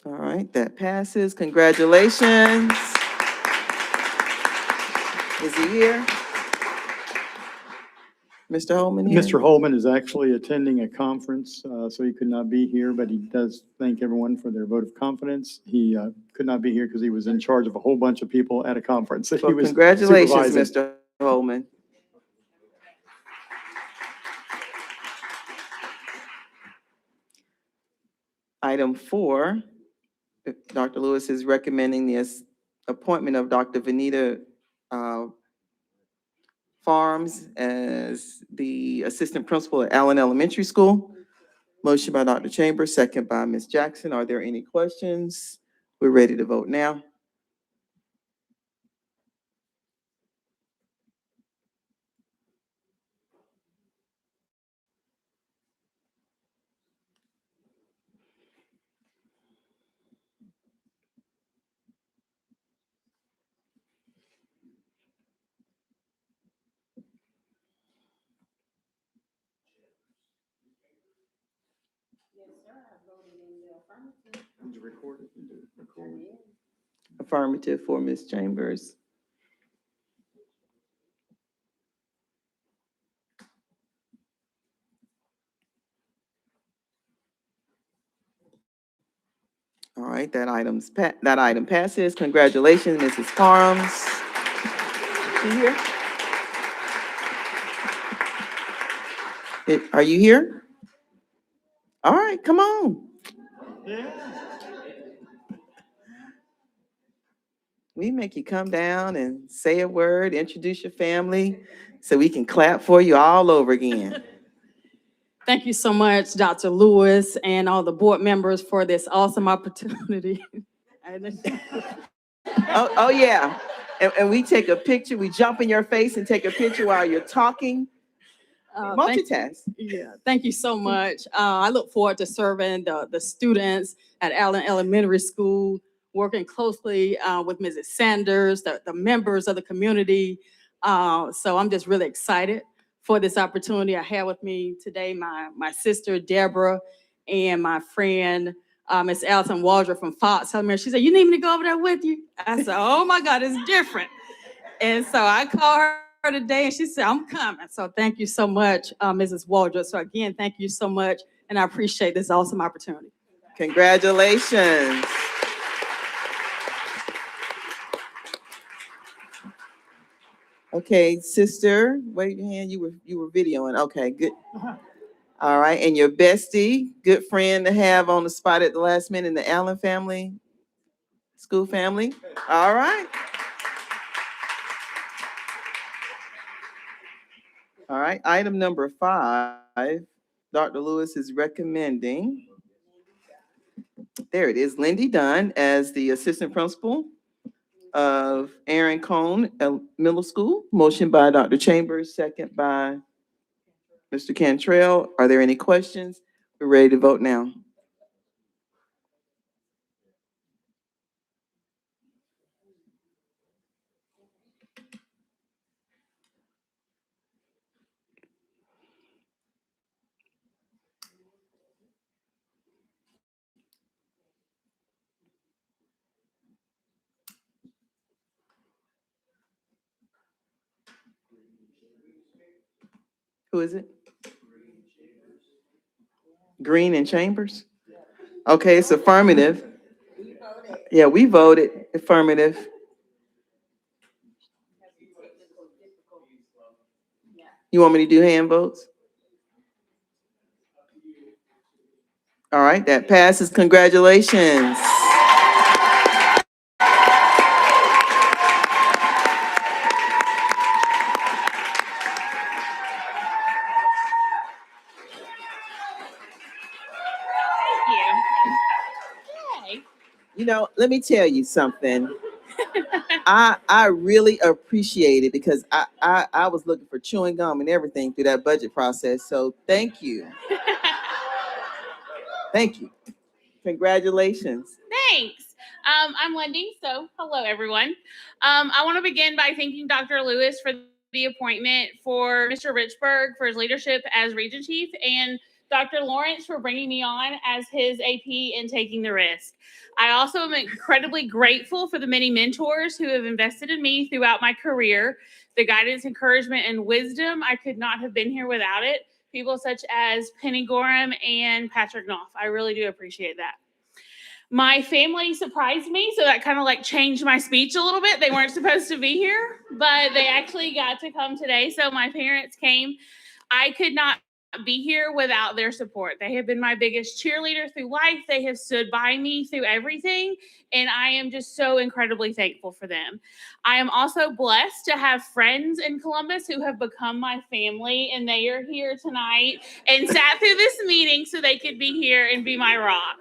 All right, that passes. Congratulations. Is he here? Mr. Holman here? Mr. Holman is actually attending a conference, so he could not be here, but he does thank everyone for their vote of confidence. He could not be here because he was in charge of a whole bunch of people at a conference that he Well, was congratulations, supervising. Mr. Holman. Item 4, Dr. Lewis is recommending the appointment of Dr. Vanita Farms as the assistant principal at Allen Elementary School. Motion by Dr. Chambers, second by Ms. Jackson. Are there any questions? We're ready to vote now. Affirmative for Ms. Chambers. All right, that item passes. Congratulations, Mrs. Farms. You here? Are you here? All right, come on. We make you come down and say a word, introduce your family, so we can clap for you all over again. Thank you so much, Dr. Lewis, and all the board members for this awesome opportunity. Oh, yeah. And we take a picture, we jump in your face and take a picture while you're talking. Multitask. Thank you so much. I look forward to serving the students at Allen Elementary School, working closely with Mrs. Sanders, the members of the community. So I'm just really excited for this opportunity. I have with me today my sister, Deborah, and my friend, Miss Allison Waldrop from Fox. She said, "You need me to go over there with you?" I said, "Oh my God, it's different." And so I called her today and she said, "I'm coming." So thank you so much, Mrs. Waldrop. So again, thank you so much. And I appreciate this awesome opportunity. Congratulations. Okay, sister, wave your hand. You were videoing. Okay, good. All right, and your bestie, good friend to have on the spot at the last minute in the Allen family, school family. All right. All right, item number 5, Dr. Lewis is recommending, there it is, Lindy Dunn as the assistant principal of Aaron Cone Middle School. Motion by Dr. Chambers, second by Mr. Cantrell. Are there any questions? We're ready to vote now. Who is it? Green and Chambers? Okay, it's affirmative. Yeah, we voted affirmative. You want me to do hand votes? All right, that passes. Congratulations. You know, let me tell you something. I really appreciate it because I was looking for chewing gum and everything through that budget process. So thank you. Thank you. Congratulations. Thanks. I'm Wendy, so hello, everyone. I want to begin by thanking Dr. Lewis for the appointment, for Mr. Richburg for his leadership as Region Chief, and Dr. Lawrence for bringing me on as his AP and taking the risk. I also am incredibly grateful for the many mentors who have invested in me throughout my career. The guidance, encouragement, and wisdom, I could not have been here without it. People such as Penny Gorham and Patrick Knopf. I really do appreciate that. My family surprised me, so that kind of like changed my speech a little bit. They weren't supposed to be here, but they actually got to come today. So my parents came. I could not be here without their support. They have been my biggest cheerleader through life. They have stood by me through everything, and I am just so incredibly thankful for them. I am also blessed to have friends in Columbus who have become my family, and they are here tonight and sat through this meeting so they could be here and be my rock.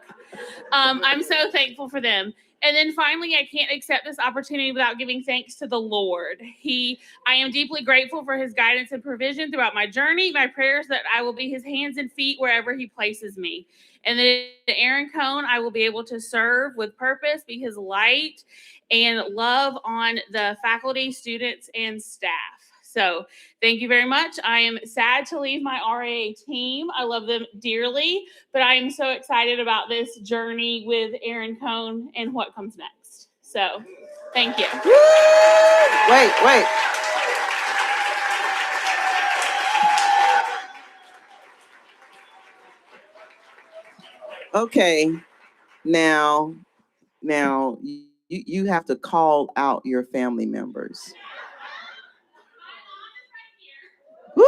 I'm so thankful for them. And then finally, I can't accept this opportunity without giving thanks to the Lord. I am deeply grateful for his guidance and provision throughout my journey. My prayers that I will be his hands and feet wherever he places me. And that Aaron Cone, I will be able to serve with purpose, be his light, and love on the faculty, students, and staff. So thank you very much. I am sad to leave my RAA team. I love them dearly, but I am so excited about this journey with Aaron Cone and what comes next. So thank you. Wait. Okay, now, you have to call out your family members. Woo!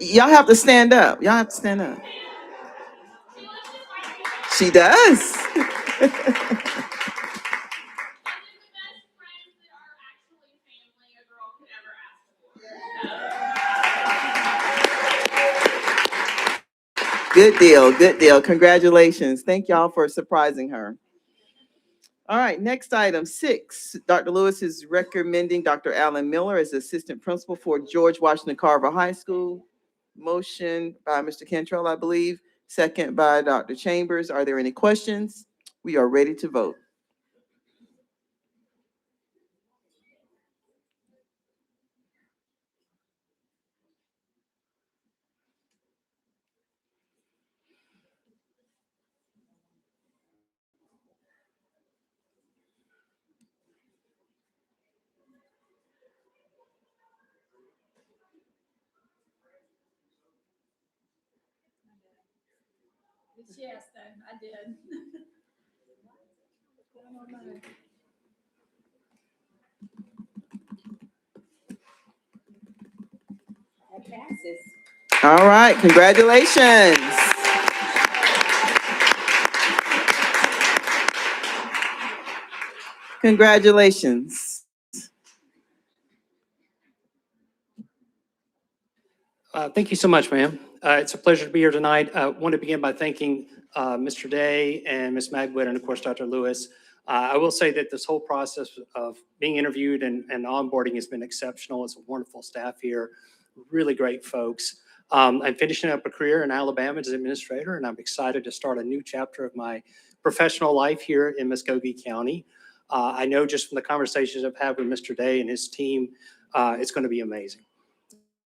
Y'all have to stand up. Y'all have to stand up. She does. Good deal. Congratulations. Thank y'all for surprising her. All right, next item 6. Dr. Lewis is recommending Dr. Alan Miller as assistant principal for George Washington Carver High School. Motion by Mr. Cantrell, I believe. Second by Dr. Chambers. Are there any questions? We are ready to vote. Yes, I did. That passes. All right, congratulations. Congratulations. Thank you so much, ma'am. It's a pleasure to be here tonight. I want to begin by thanking Mr. Day and Ms. Magwood and, of course, Dr. Lewis. I will say that this whole process of being interviewed and onboarding has been exceptional. It's a wonderful staff here, really great folks. I'm finishing up a career in Alabama as an administrator, and I'm excited to start a new chapter of my professional life here in Muscogee County. I know just from the conversations I've had with Mr. Day and his team, it's going to be amazing.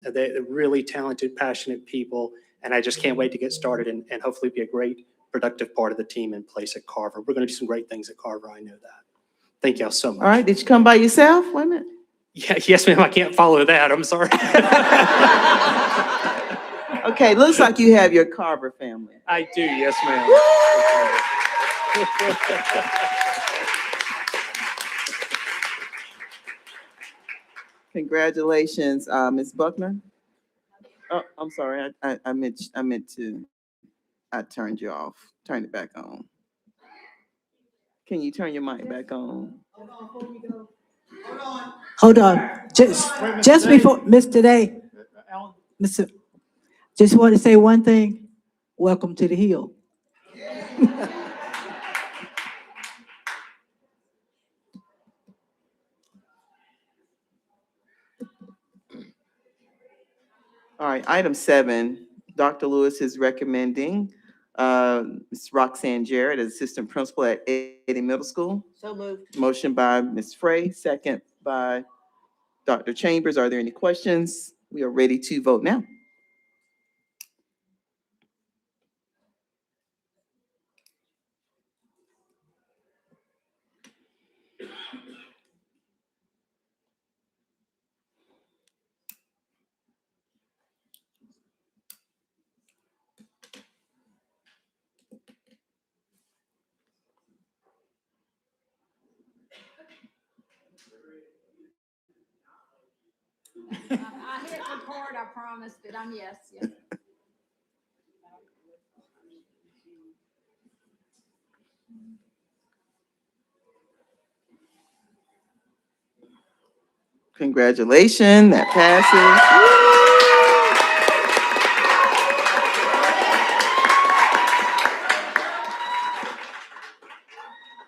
They're really talented, passionate people, and I just can't wait to get started and hopefully be a great, productive part of the team in place at Carver. We're going to do some great things at Carver, I know that. Thank y'all so much. All right, did you come by yourself? Wait a minute. Yeah, yes, ma'am, I can't follow that, I'm sorry. Okay, looks like you have your Carver family. I do, yes, ma'am. Congratulations, Ms. Buckner. Oh, I'm sorry, I meant to, I turned you off. Turn it back on. Can you turn your mic back on? Hold on, just before, Mr. Day, just want to say one thing. Welcome to the Hill. All right, item 7, Dr. Lewis is recommending Ms. Roxanne Jarrett as Assistant Principal at Eddy Middle School. So moved. Motion by Ms. Frey, second by Dr. Chambers. Are there any questions? We are ready to vote now. I hit record, I promise, but I'm yes. Congratulations, that passes.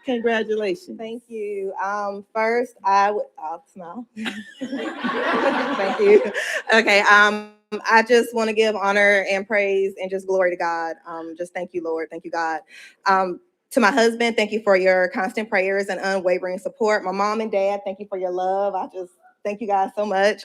Congratulations. Thank you. First, I'll smile. Thank you. Okay, I just want to give honor and praise and just glory to God. Just thank you, Lord. Thank you, God. To my husband, thank you for your constant prayers and unwavering support. My mom and dad, thank you for your love. I just thank you guys so much.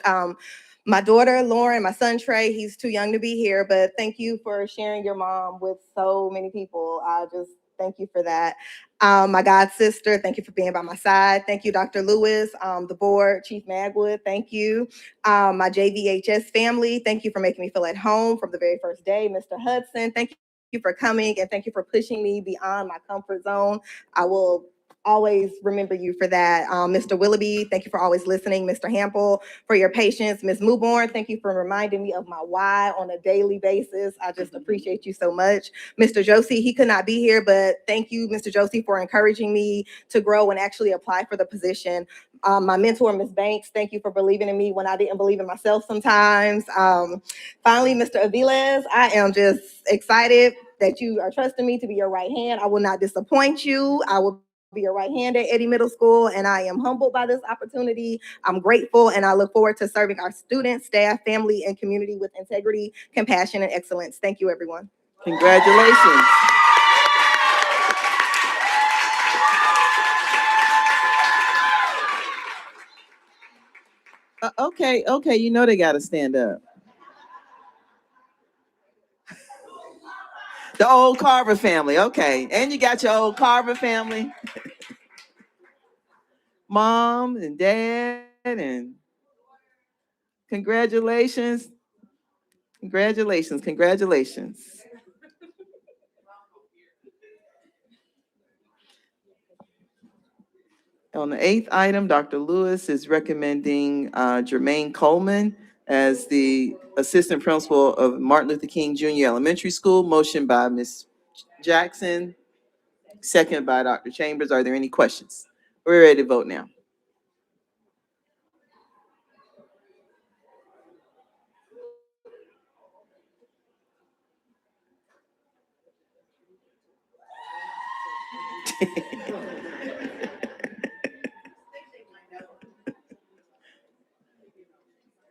My daughter, Lauren, my son, Trey, he's too young to be here, but thank you for sharing your mom with so many people. I just thank you for that. My God sister, thank you for being by my side. Thank you, Dr. Lewis, the board, Chief Magwood, thank you. My JVHS family, thank you for making me feel at home from the very first day. Mr. Hudson, thank you for coming and thank you for pushing me beyond my comfort zone. I will always remember you for that. Mr. Willoughby, thank you for always listening. Mr. Hample, for your patience. Ms. Mewborn, thank you for reminding me of my why on a daily basis. I just appreciate you so much. Mr. Josie, he could not be here, but thank you, Mr. Josie, for encouraging me to grow and actually apply for the position. My mentor, Ms. Banks, thank you for believing in me when I didn't believe in myself sometimes. Finally, Mr. Aviles, I am just excited that you are trusting me to be your right hand. I will not disappoint you. I will be your right hand at Eddy Middle School, and I am humbled by this opportunity. I'm grateful, and I look forward to serving our students, staff, family, and community with integrity, compassion, and excellence. Thank you, everyone. Congratulations. Okay, you know they gotta stand up. The old Carver family, okay. And you got your old Carver family. Mom and dad, and congratulations. Congratulations, congratulations. On the 8th item, Dr. Lewis is recommending Jermaine Coleman as the Assistant Principal of Martin Luther King Jr. Elementary School. Motion by Ms. Jackson, second by Dr. Chambers. Are there any questions? We're ready to vote now.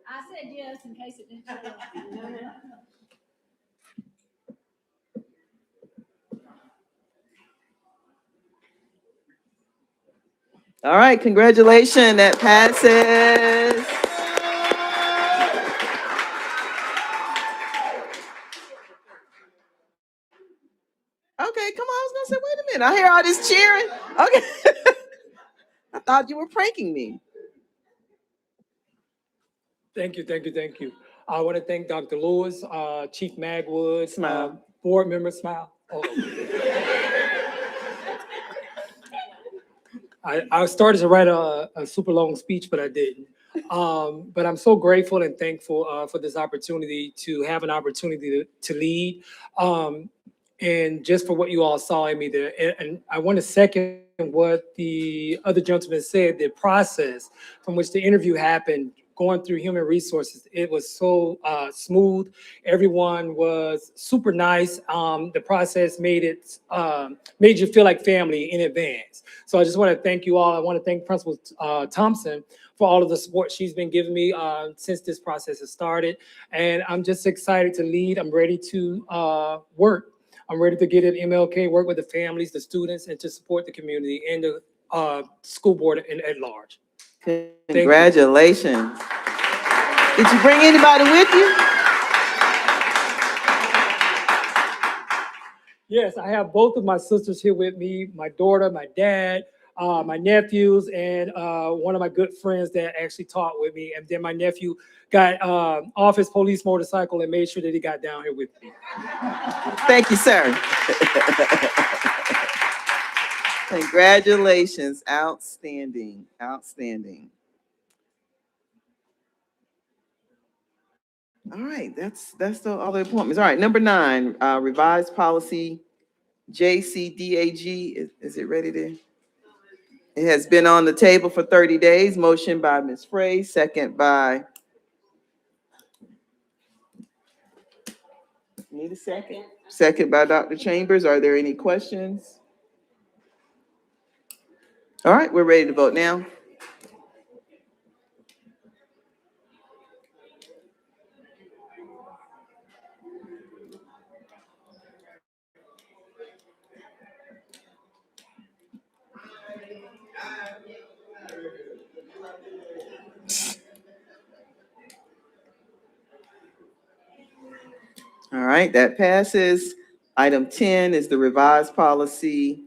I said yes in case it didn't. All right, congratulations, that passes. Okay, come on, I was gonna say, wait a minute, I hear all this cheering. Okay. I thought you were pranking me. Thank you, thank you, thank you. I want to thank Dr. Lewis, Chief Magwood. Smile. Board member, smile. Oh. I started to write a super long speech, but I didn't. But I'm so grateful and thankful for this opportunity to have an opportunity to lead. And just for what you all saw in me there. And I want to second what the other gentleman said, the process from which the interview happened, going through human resources, it was so smooth. Everyone was super nice. The process made you feel like family in advance. So I just want to thank you all. I want to thank Principal Thompson for all of the support she's been giving me since this process has started. And I'm just excited to lead. I'm ready to work. I'm ready to get at MLK, work with the families, the students, and to support the community and the school board at large. Congratulations. Did you bring anybody with you? Yes, I have both of my sisters here with me, my daughter, my dad, my nephews, and one of my good friends that actually taught with me. And then my nephew got off his police motorcycle and made sure that he got down here with me. Thank you, sir. Congratulations. Outstanding. Outstanding. All right, that's all the appointments. All right, number 9, revised policy JCDAG. Is it ready to? It has been on the table for 30 days. Motion by Ms. Frey, second by. Need a second? Second by Dr. Chambers. Are there any questions? All right, we're ready to vote now. All right, that passes. Item 10 is the revised policy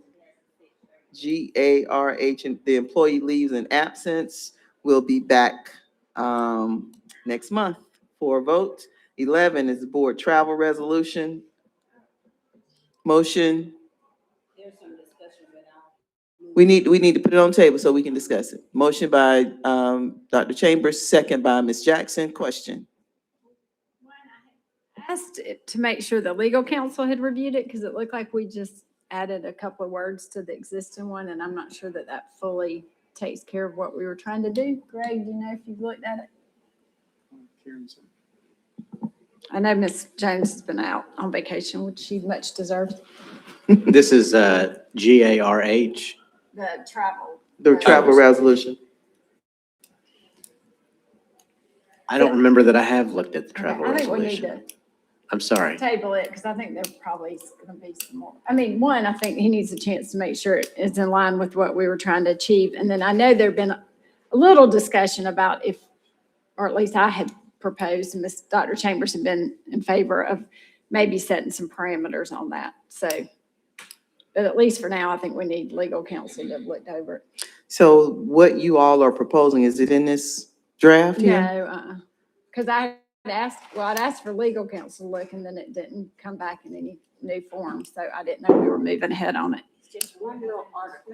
GARH, and the employee leaves in absence. We'll be back next month for a vote. 11 is the board travel resolution. Motion. We need to put it on the table so we can discuss it. Motion by Dr. Chambers, second by Ms. Jackson. Question. Asked to make sure the legal counsel had reviewed it because it looked like we just added a couple of words to the existing one, and I'm not sure that that fully takes care of what we were trying to do. Greg, do you know if you've looked at it? I know Ms. Jones has been out on vacation, which she much deserves. This is GARH. The travel. The travel resolution. I don't remember that I have looked at the travel I think we need resolution. to I'm sorry. table it because I think there probably is going to be some more. I mean, one, I think he needs a chance to make sure it is in line with what we were trying to achieve. And then I know there'd been a little discussion about if, or at least I had proposed, and Dr. Chambers had been in favor of maybe setting some parameters on that. So, but at least for now, I think we need legal counsel to have looked over it. So what you all are proposing, is it in this draft here? No, because I'd asked for legal counsel to look, and then it didn't come back in any new form, so I didn't know we were moving ahead on it. Just one little article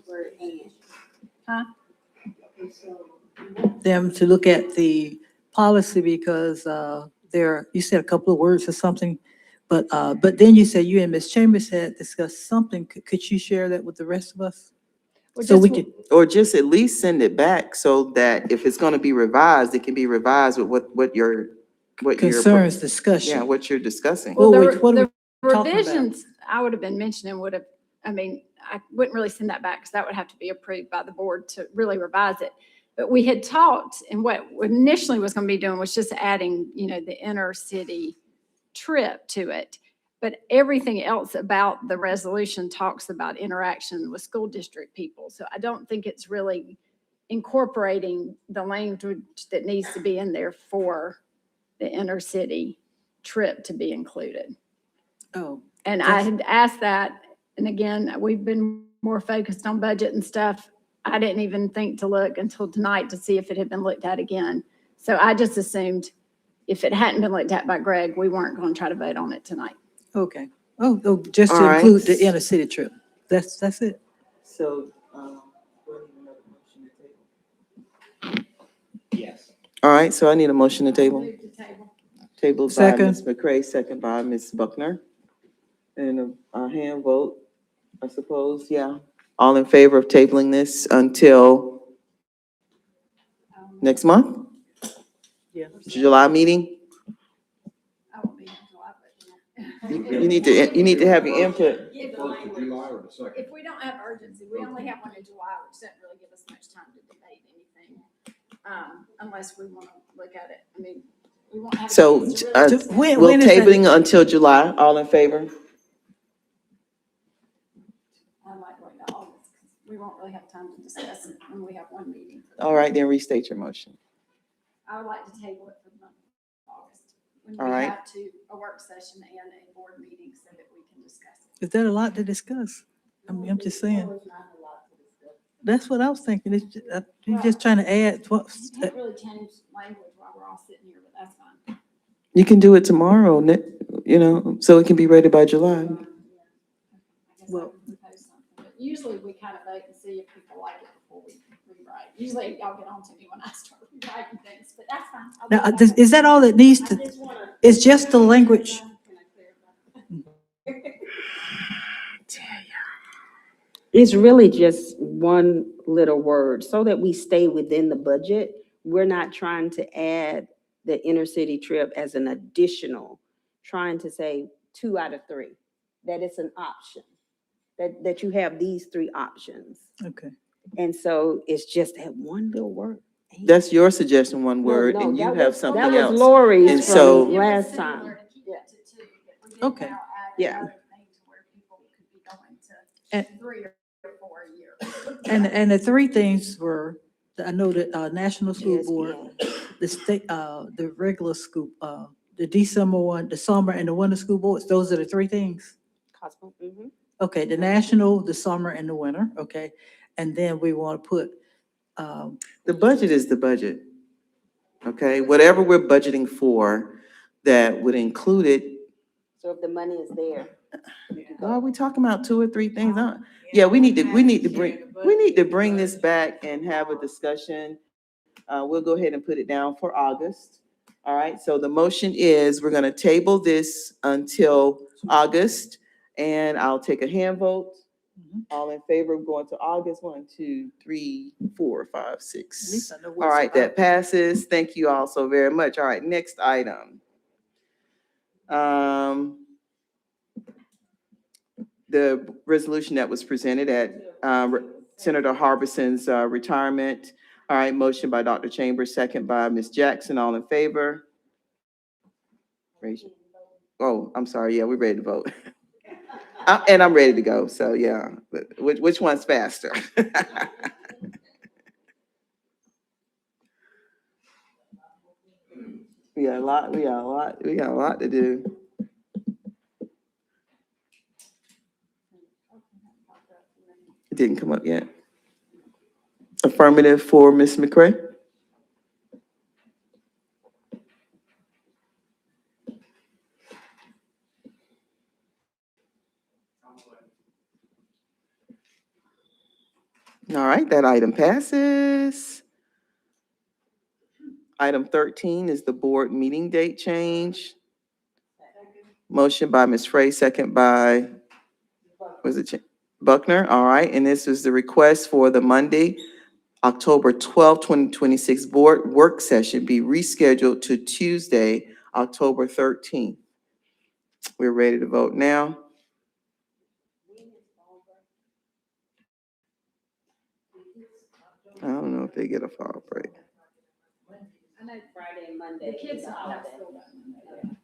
where it ends. Huh? Them to look at the policy because you said a couple of words or something, but then you said you and Ms. Chambers had discussed something. Could you share that with the rest of us? So we could, or just at least send it back so that if it's gonna be revised, it can be revised with what your concerns discussion. Yeah, what you're discussing. Well, what are the we talking about? revisions I would have been mentioning would have, I mean, I wouldn't really send that back because that would have to be approved by the board to really revise it. But we had talked, and what initially was going to be doing was just adding, the inner city trip to it. But everything else about the resolution talks about interaction with school district people. So I don't think it's really incorporating the language that needs to be in there for the inner city trip to be included. Oh. And I had asked that, and again, we've been more focused on budget and stuff. I didn't even think to look until tonight to see if it had been looked at again. So I just assumed if it hadn't been looked at by Greg, we weren't going to try to vote on it tonight. Okay. Oh, just All to right. include the inner city trip. That's it. So, Yes. all right, so I need a motion to table. Move to table. Tabled by Second. Ms. McCray, second by Ms. Buckner. And a hand vote, I suppose, yeah. All in favor of tabling this until next month? Yeah. July meeting? I won't be in July, but. You need to have your input. If we don't have urgency, we only have one in July, which doesn't really give us much time to debate anything, unless we want to look at it. I mean, we won't have. So, When we'll is that? tabling until July, all in favor? really have time to discuss it when we have one meeting. All right, then restate your motion. I would like to table it for the month of August, when All we right. have a work session and a board meeting so that we can discuss it. Is that a lot to discuss? I mean, I'm just saying. That's what I was thinking. You're just trying to add what, You can't really change language while we're all sitting here, but that's fine. You can do it tomorrow, so it can be ready by July. I guess I can propose something, but usually we kind of wait and see if people like it before we rewrite. Usually y'all get on to me when I start rewriting things, but that's fine. I'll now, do it. is that all that needs to, it's just the language? It's really just one little word, so that we stay within the budget. We're not trying to add the inner city trip as an additional, trying to say 2 out of 3, that it's an option, that you have these 3 options. Okay. And so it's just that one little word. That's your suggestion, one word, No, and you that have was- something That else. was Lori's And from so- last time. Okay. Yeah. And- 3 or 4 a year. And the 3 things were, I know that, National School Yes, Board, the state, the regular school, the December one, the summer and the winter school boards, those are the 3 things? Mhm. Okay, the national, the summer and the winter, okay? And then we want to put, The budget is the budget. Okay, whatever we're budgeting for, that would include it. So if the money is there. Are we talking about 2 or 3 things? Yeah, we need to bring this back and have a discussion. We'll go ahead and put it down for August. All right, so the motion is, we're gonna table this until August, and I'll take a hand vote. All in favor of going to August? 1, 2, 3, 4, 5, 6. At least I know All what's right, that up. passes. Thank you all so very much. All right, next item. The resolution that was presented at Senator Harbison's retirement. All right, motion by Dr. Chambers, second by Ms. Jackson. All in favor? Oh, I'm sorry. Yeah, we're ready to vote. And I'm ready to go. So yeah, which one's faster? We got a lot to do. It didn't come up yet. Affirmative for Ms. McCray. All right, that item passes. Item 13 is the board meeting date change. Motion by Ms. Frey, second by, Buckner? All right, and this is the request for the Monday, October 12, 2026 board work session be rescheduled to Tuesday, October 13th. We're ready to vote now. I don't know if they get a fall break. I know Friday and Monday. The kids don't have school that Monday.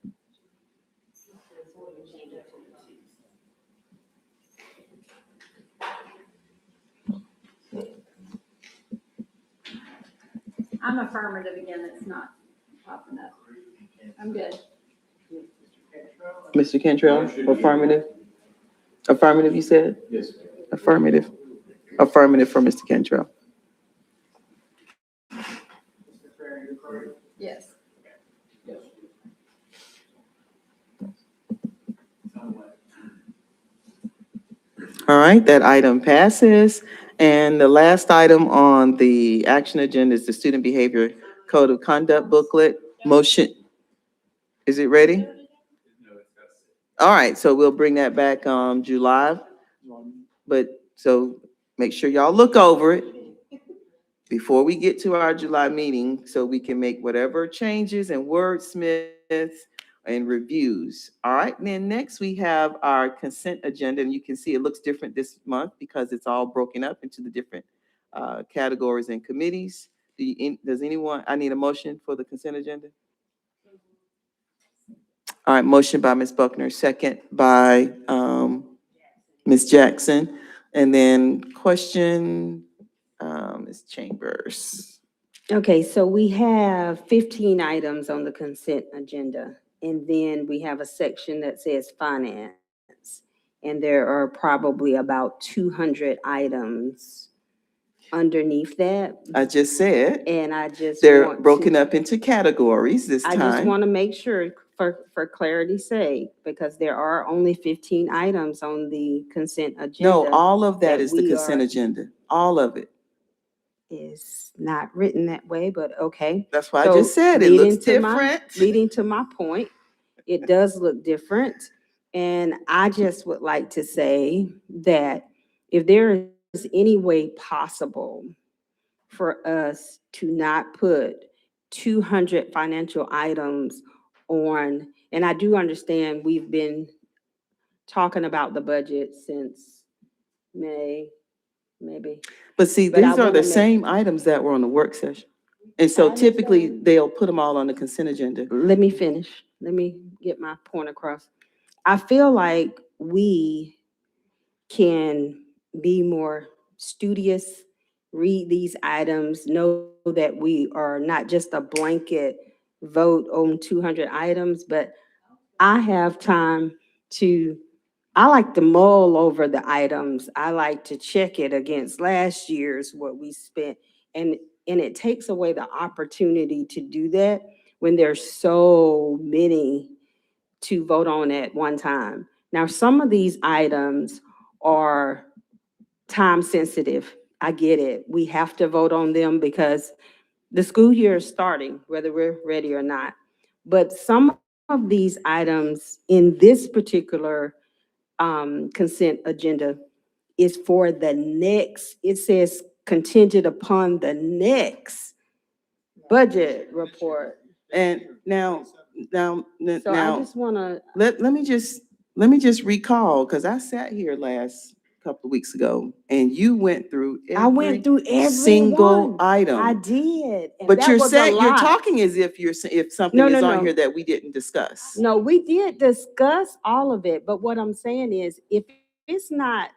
I'm affirmative again, it's not popping up. I'm good. Mr. Cantrell, affirmative? Affirmative, you said? Yes. Affirmative. Affirmative for Mr. Cantrell. Yes. All right, that item passes. And the last item on the action agenda is the Student Behavior Code of Conduct booklet. Motion. Is it ready? All right, so we'll bring that back July. But so make sure y'all look over it before we get to our July meeting, so we can make whatever changes and wordsmiths and reviews. All right, and then next we have our consent agenda, and you can see it looks different this month because it's all broken up into the different categories and committees. Does anyone, I need a motion for the consent agenda? All right, motion by Ms. Buckner, second by Ms. Jackson. And then question, Ms. Chambers. Okay, so we have 15 items on the consent agenda, and then we have a section that says finance. And there are probably about 200 items underneath that. I just said, And I just they're want broken to, up into categories this I just time. want to make sure for clarity's sake, because there are only 15 items on the consent agenda. No, all of that that is the we consent are- agenda, all of it. Is not written that way, but okay. That's why I So just said it leading looks to my- different. Leading to my point, it does look different. And I just would like to say that if there is any way possible for us to not put 200 financial items on, and I do understand we've been talking about the budget since May, maybe. But see, But I these are wanna the make- same items that were on the work session. And so typically, they'll put them all on the consent agenda. Let me finish. Let me get my point across. I feel like we can be more studious, read these items, know that we are not just a blanket vote on 200 items, but I have time to, I like to mull over the items. I like to check it against last year's, what we spent. And it takes away the opportunity to do that when there's so many to vote on at one time. Now, some of these items are time sensitive. I get it. We have to vote on them because the school year is starting, whether we're ready or not. But some of these items in this particular consent agenda is for the next, it says contingent upon the next budget report. And now, So I just wanna, let me just recall, because I sat here last couple of weeks ago and you went through I went through every single one. item. I did. and But that you're was a saying, you're lot. talking as if if something No, is no, on no. here that we didn't discuss. No, we did discuss all of it, but what I'm saying is, if it's not,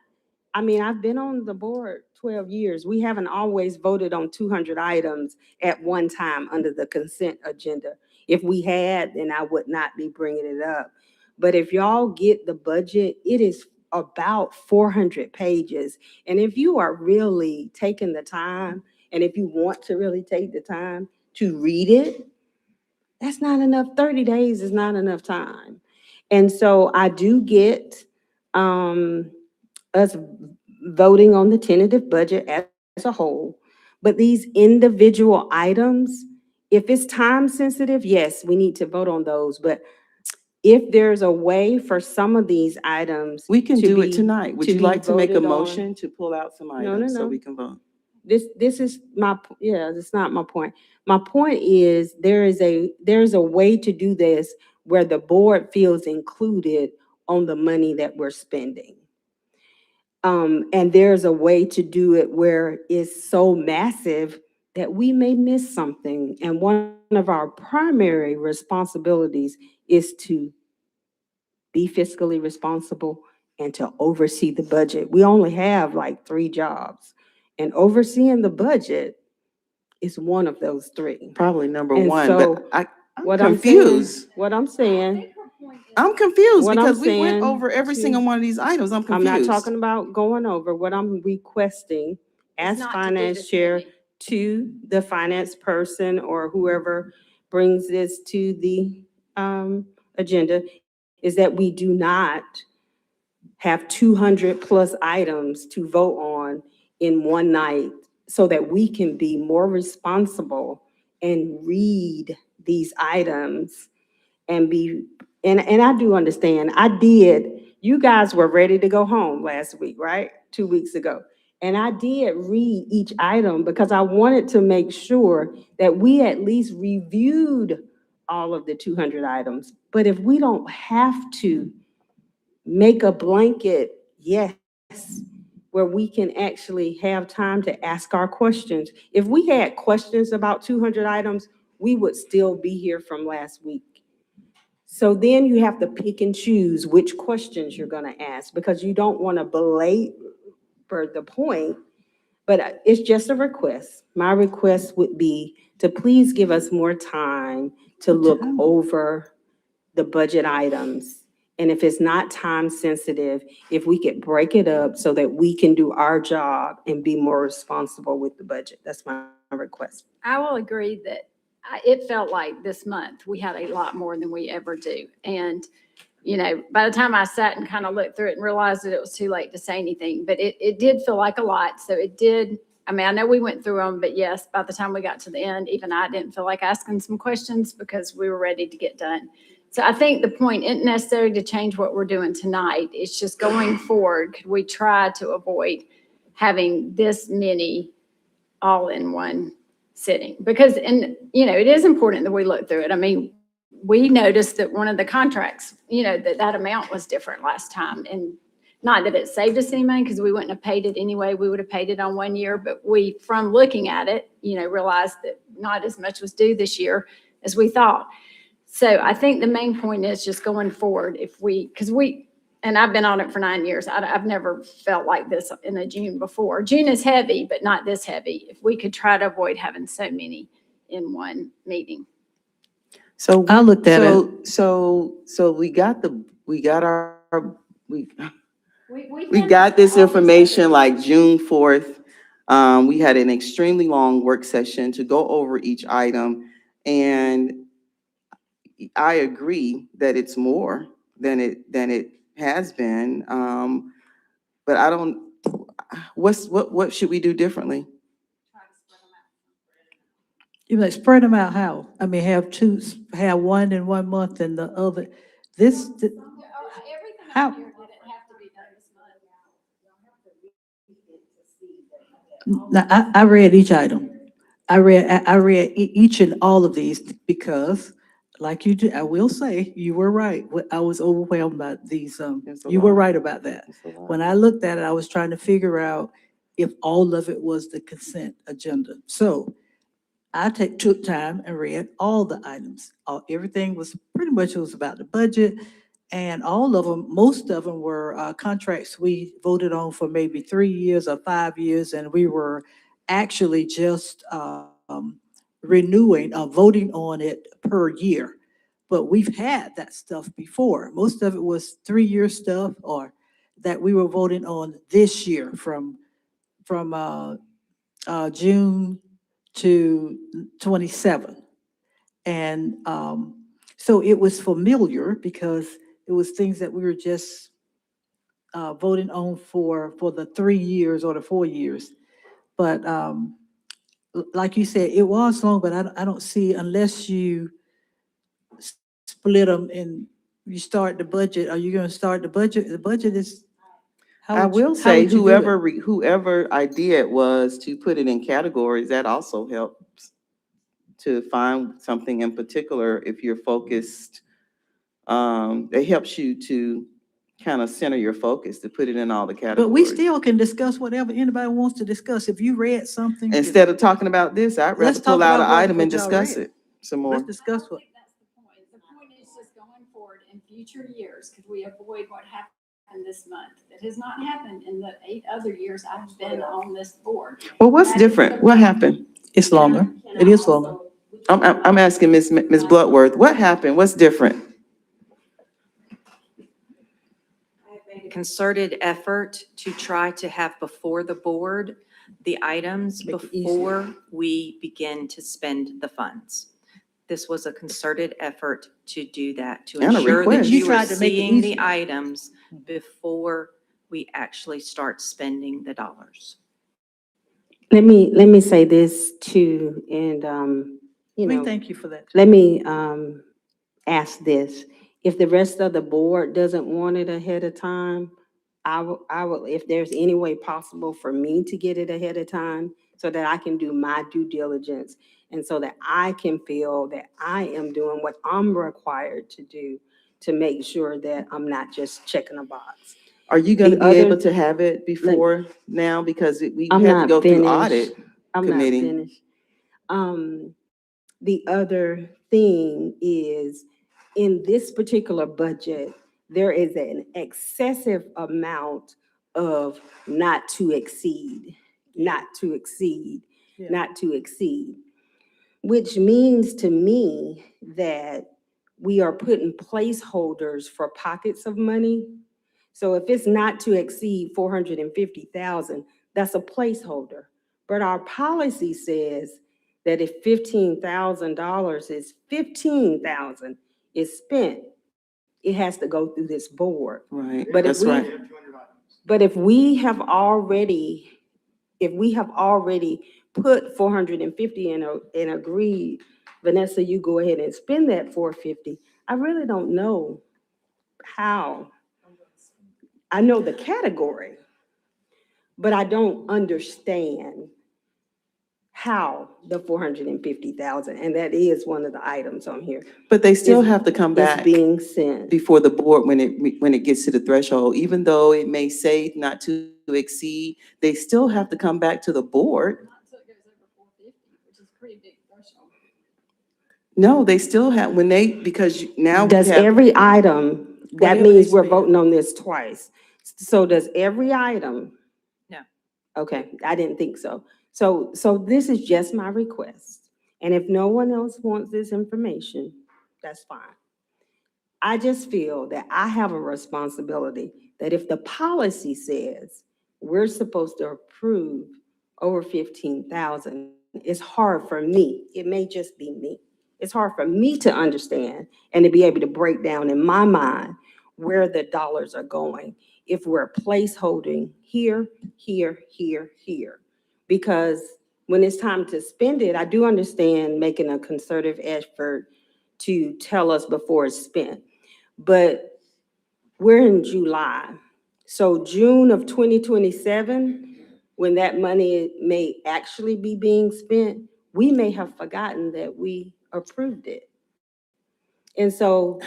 I mean, I've been on the board 12 years. We haven't always voted on 200 items at one time under the consent agenda. If we had, then I would not be bringing it up. But if y'all get the budget, it is about 400 pages. And if you are really taking the time, and if you want to really take the time to read it, that's not enough. 30 days is not enough time. And so I do get us voting on the tentative budget as a whole, but these individual items, if it's time sensitive, yes, we need to vote on those. But if there's a way for some of these items, We can to do it be- tonight. Would to you be like to make a voted on- motion to pull out some no, items so no. we can vote? This is my, yeah, that's not my point. My point is there's a way to do this where the board feels included on the money that we're spending. And there's a way to do it where it's so massive that we may miss something. And one of our primary responsibilities is to be fiscally responsible and to oversee the budget. We only have like 3 jobs, and overseeing the budget is one of those 3. Probably number And one, so but I'm what confused. I'm saying, I'm confused what I'm because we went saying over every to- single one of these items. I'm I'm confused. not talking about going over. What I'm requesting as not to do finance this chair meeting. to the finance person or whoever brings this to the agenda is that we do not have 200 plus items to vote on in one night so that we can be more responsible and read these items and be, and I do understand, you guys were ready to go home last week, right? 2 weeks ago. And I did read each item because I wanted to make sure that we at least reviewed all of the 200 items. But if we don't have to make a blanket yes, where we can actually have time to ask our questions. If we had questions about 200 items, we would still be here from last week. So then you have to pick and choose which questions you're gonna ask because you don't wanna the point, but it's just a request. My request would be to please give us more time to look over the budget items. And if it's not time sensitive, if we could break it up so that we can do our job and be more responsible with the budget. That's my request. I will agree that it felt like this month we had a lot more than we ever do. And, you know, by the time I sat and kind of looked through it and realized that it was too late to say anything, but it did feel like a lot. So it did. I mean, I know we went through them, but yes, by the time we got to the end, even I didn't feel like asking some questions because we were ready to get done. So I think the point isn't necessarily to change what we're doing tonight. It's just going forward, could we try to avoid having this many all in one sitting? Because, and, you know, it is important that we look through it. I mean, we noticed that one of the contracts, you know, that amount was different last time. And not that it saved us any money because we wouldn't have paid it anyway. We would have paid it on 1 year, but we, from looking at it, you know, realized that not as much was due this year as we thought. So I think the main point is just going forward, if we, because we, and I've been on it for 9 years. I've never felt like this in a June before. June is heavy, but not this heavy. If we could try to avoid having so many in one meeting. So I looked at it. So we got we got this information like June 4th. We had an extremely long work session to go over each item. And I agree that it's more than it has been. But I don't, what should we do differently? You like spread them out how? I mean, have one in 1 month and the other, how? Now, I read each item. I read each and all of these because, like you did, I will say, you were right. I was overwhelmed by these, you were right about that. When I looked at it, I was trying to figure out if all of it was the consent agenda. So I took time and read all the items. Everything was pretty much, it was about the budget. And all of them, most of them were contracts we voted on for maybe 3 years or 5 years. And we were actually just renewing, voting on it per year. But we've had that stuff before. Most of it was 3-year stuff or that we were voting on this year from June to 27. And so it was familiar because it was things that we were just voting on for the 3 years or the 4 years. But like you said, it was long, but I don't see, unless you split them and you start the budget, are you going to start the budget? The budget is, I will say whoever idea it was to put it in categories, that also helps to find something in particular if you're focused. It helps you to kind of center your focus, to put it in all the categories. But we still can discuss whatever anybody wants to discuss. If you read something. Instead of talking about this, I'd rather pull out an item and discuss it some more. Let's discuss what. The point is just going forward in future years, could we avoid what happened this month? That has not happened in the 8 other years I've been on this board. Well, what's different? What happened? It's longer. It is longer. I'm asking Ms. Bloodworth, what happened? What's different? Concerted effort to try to have before the board the items before we begin to spend the funds. This was a concerted effort to do that, to ensure that you are seeing the items before we actually start spending the dollars. Let me say this too, and you know. We thank you for that. Let me ask this. If the rest of the board doesn't want it ahead of time, I will, if there's any way possible for me to get it ahead of time so that I can do my due diligence and so that I can feel that I am doing what I'm required to do to make sure that I'm not just checking a box. Are you going to be able to have it before now? Because we have to go through audit committee. I'm not finished. The other thing is, in this particular budget, there is an excessive amount of not to exceed, not to exceed, Yeah. not to exceed, which means to me that we are putting placeholders for pockets of money. So if it's not to exceed 450,000, that's a placeholder. But our policy says that if $15,000 is 15,000 is spent, it has to go through this board. Right, But if that's we, right. but if we have already put 450 and agreed, Vanessa, you go ahead and spend that 450, I really don't know how. I know the category, but I don't understand how the 450,000, and that is one of the items on here. But they still Is- have to come is back being sent. before the board when it gets to the threshold. Even though it may say not to exceed, they still have to come back to the board. So it goes over 450, which is pretty big threshold. No, they still have, because now we Does have, every item, that Whatever means they we're spend. voting on this twice. So does every item? No. Okay, I didn't think so. So this is just my request. And if no one else wants this information, that's fine. I just feel that I have a responsibility that if the policy says we're supposed to approve over 15,000, it's hard for me. It may just be me. It's hard for me to understand and to be able to break down in my mind where the dollars are going if we're placeholding here, here, here, here. Because when it's time to spend it, I do understand making a concerted effort to tell us before it's spent. But we're in July. So June of 2027, when that money may actually be being spent, we may have forgotten that we approved it. And so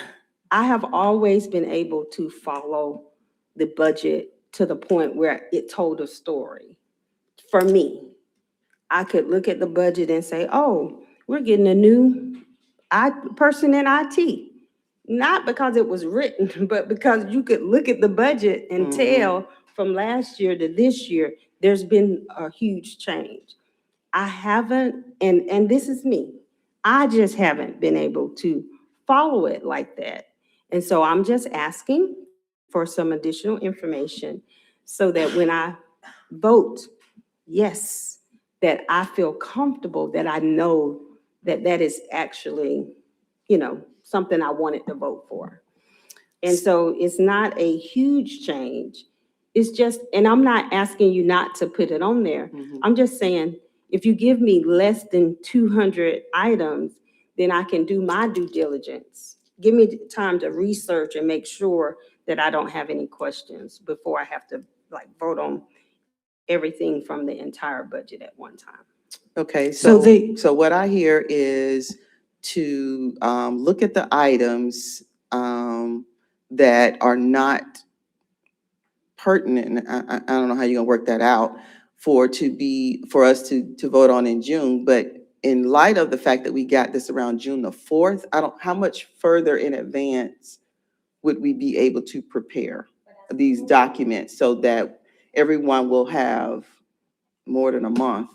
I have always been able to follow the budget to the point where it told a story. For me, I could look at the budget and say, oh, we're getting a new person in IT. Not because it was written, but because you could look at the budget and tell from last year to this year, there's been a huge change. I haven't, and this is me, I just haven't been able to follow it like that. And so I'm just asking for some additional information so that when I vote yes, that I feel comfortable, that I know that that is actually, something I wanted to vote for. And so it's not a huge change. It's just, and I'm not asking you not to put it on there. I'm just saying, if you give me less than 200 items, then I can do my due diligence. Give me time to research and make sure that I don't have any questions before I have to vote on everything from the entire budget at one time. okay, So so what I hear is to look at the items that are not pertinent. I don't know how you're gonna work that out for us to vote on in June, but in light of the fact that we got this around June the 4th, how much further in advance would we be able to prepare these documents so that everyone will have more than a month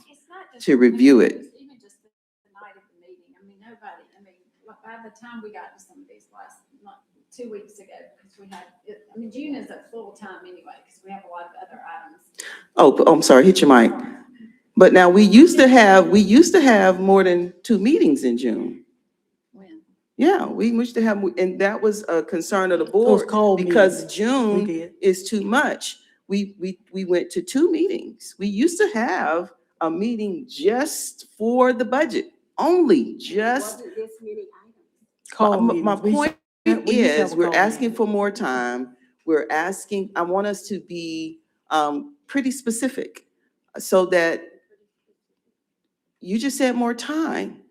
to review it? Even just the night of the meeting. I mean, nobody, by the time we got to some of these last, 2 weeks ago, because we had, June is a full time anyway, because we have a lot of other items. Oh, I'm sorry, hit your mic. But now we used to have more than 2 meetings in June. When? Yeah, we used to have, and that was a concern of the Those board call because meetings. We June did. is too much. We went to 2 meetings. We used to have a meeting just for the budget, only just. Wasn't this many items? Call My meetings. We used point to have is, a we're call asking meeting. for more time. I want us to be pretty specific so that you just said more time.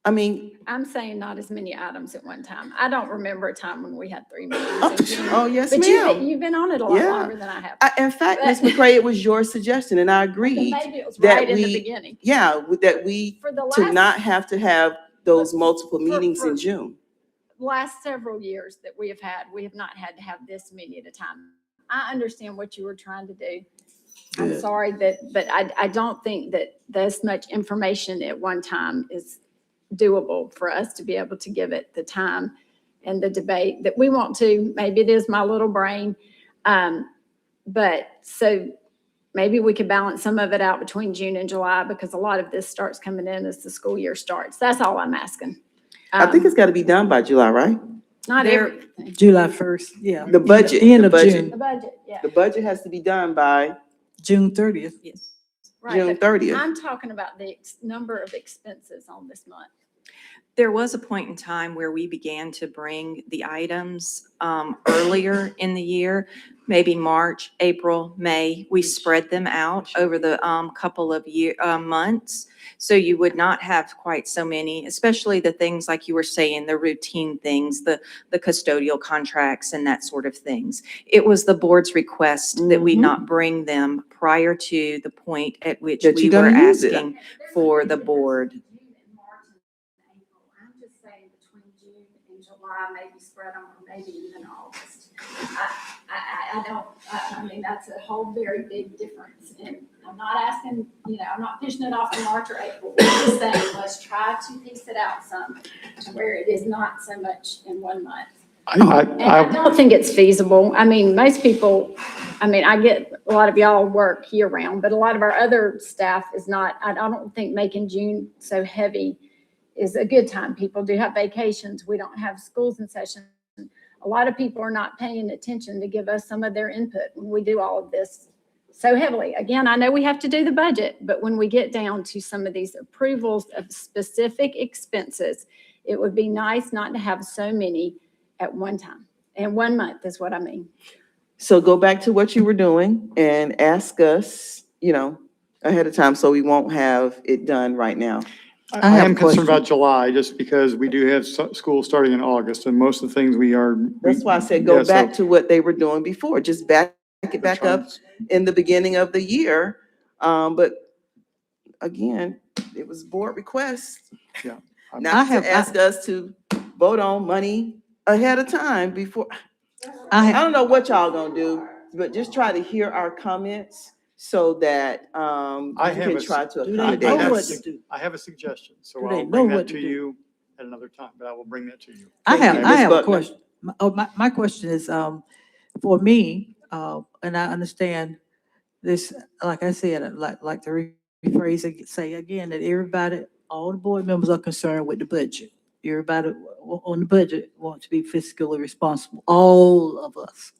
I mean, I'm saying not as many items at one time. I don't remember a time when we had 3 meetings in June. oh, yes, But ma'am. you've been on it a lot Yeah. longer than I have. In fact, But- Ms. McCray, it was your suggestion, and I Then agreed maybe it was that right in the we, beginning. that we, For the to last, not have to have those multiple meetings for- in June. last several years that we have not had to have this many at a time. I understand what you were trying to do. I'm Good. sorry but I don't think that this much information at one time is doable for us to be able to give it the time and the debate that we want to. Maybe it is my little brain. But so maybe we could balance some of it out between June and July, because a lot of this starts coming in as the school year starts. That's all I'm asking. I think it's got to be done by July, right? Not There- everything. July 1st, yeah. The budget, End the of budget. June, The budget, yeah. The budget has to be done by June 30th. Yes. Right, June but 30th. I'm talking about the number of expenses on this month. There was a point in time where we began to bring the items earlier in the year, maybe March, April, May. We spread them out over the couple of months. So you would not have quite so many, especially the things like you were saying, the routine things, the custodial contracts and that sort of things. It was the board's request that we not bring them prior to the point at which That we you're were gonna use it. asking for the board. I'm just saying between June and July, maybe spread them, or maybe even August. I mean, that's a whole very big difference. And I'm not asking, I'm not pushing it off to March or April. We're just saying, let's try to piece it out some to where it is not so much in 1 month. And I don't think it's feasible. I mean, most people, I get a lot of y'all work year round, but a lot of our other staff is not. I don't think making June so heavy is a good time. People do have vacations. We don't have schools in session. A lot of people are not paying attention to give us some of their input when we do all of this so heavily. Again, I know we have to do the budget, but when we get down to some of these approvals of specific expenses, it would be nice not to have so many at one time. And 1 month is what I mean. So go back to what you were doing and ask us, ahead of time, so we won't have it done right now. I have am a concerned question. about July, just because we do have school starting in August, and most of the things we are. That's why I said go Yeah, so- back to what they were doing before, just back it back up in the beginning of the year. But again, it was board request. Yeah. Not to ask us to vote on money ahead of time before. I don't know what y'all gonna do, but just try to hear our comments so that I you have can a- try to Do they accommodate know have what us. to do? I have a suggestion, so Do they I'll know bring what that to to do? you at another time, but I will bring that to you. I Thank you, Ms. have a Buckner. question. My question is, for me, and I understand this, like I said, I'd like to rephrase, say again, that everybody, all the board members are concerned with the budget. Everybody on the budget wants to be fiscally responsible, all of us.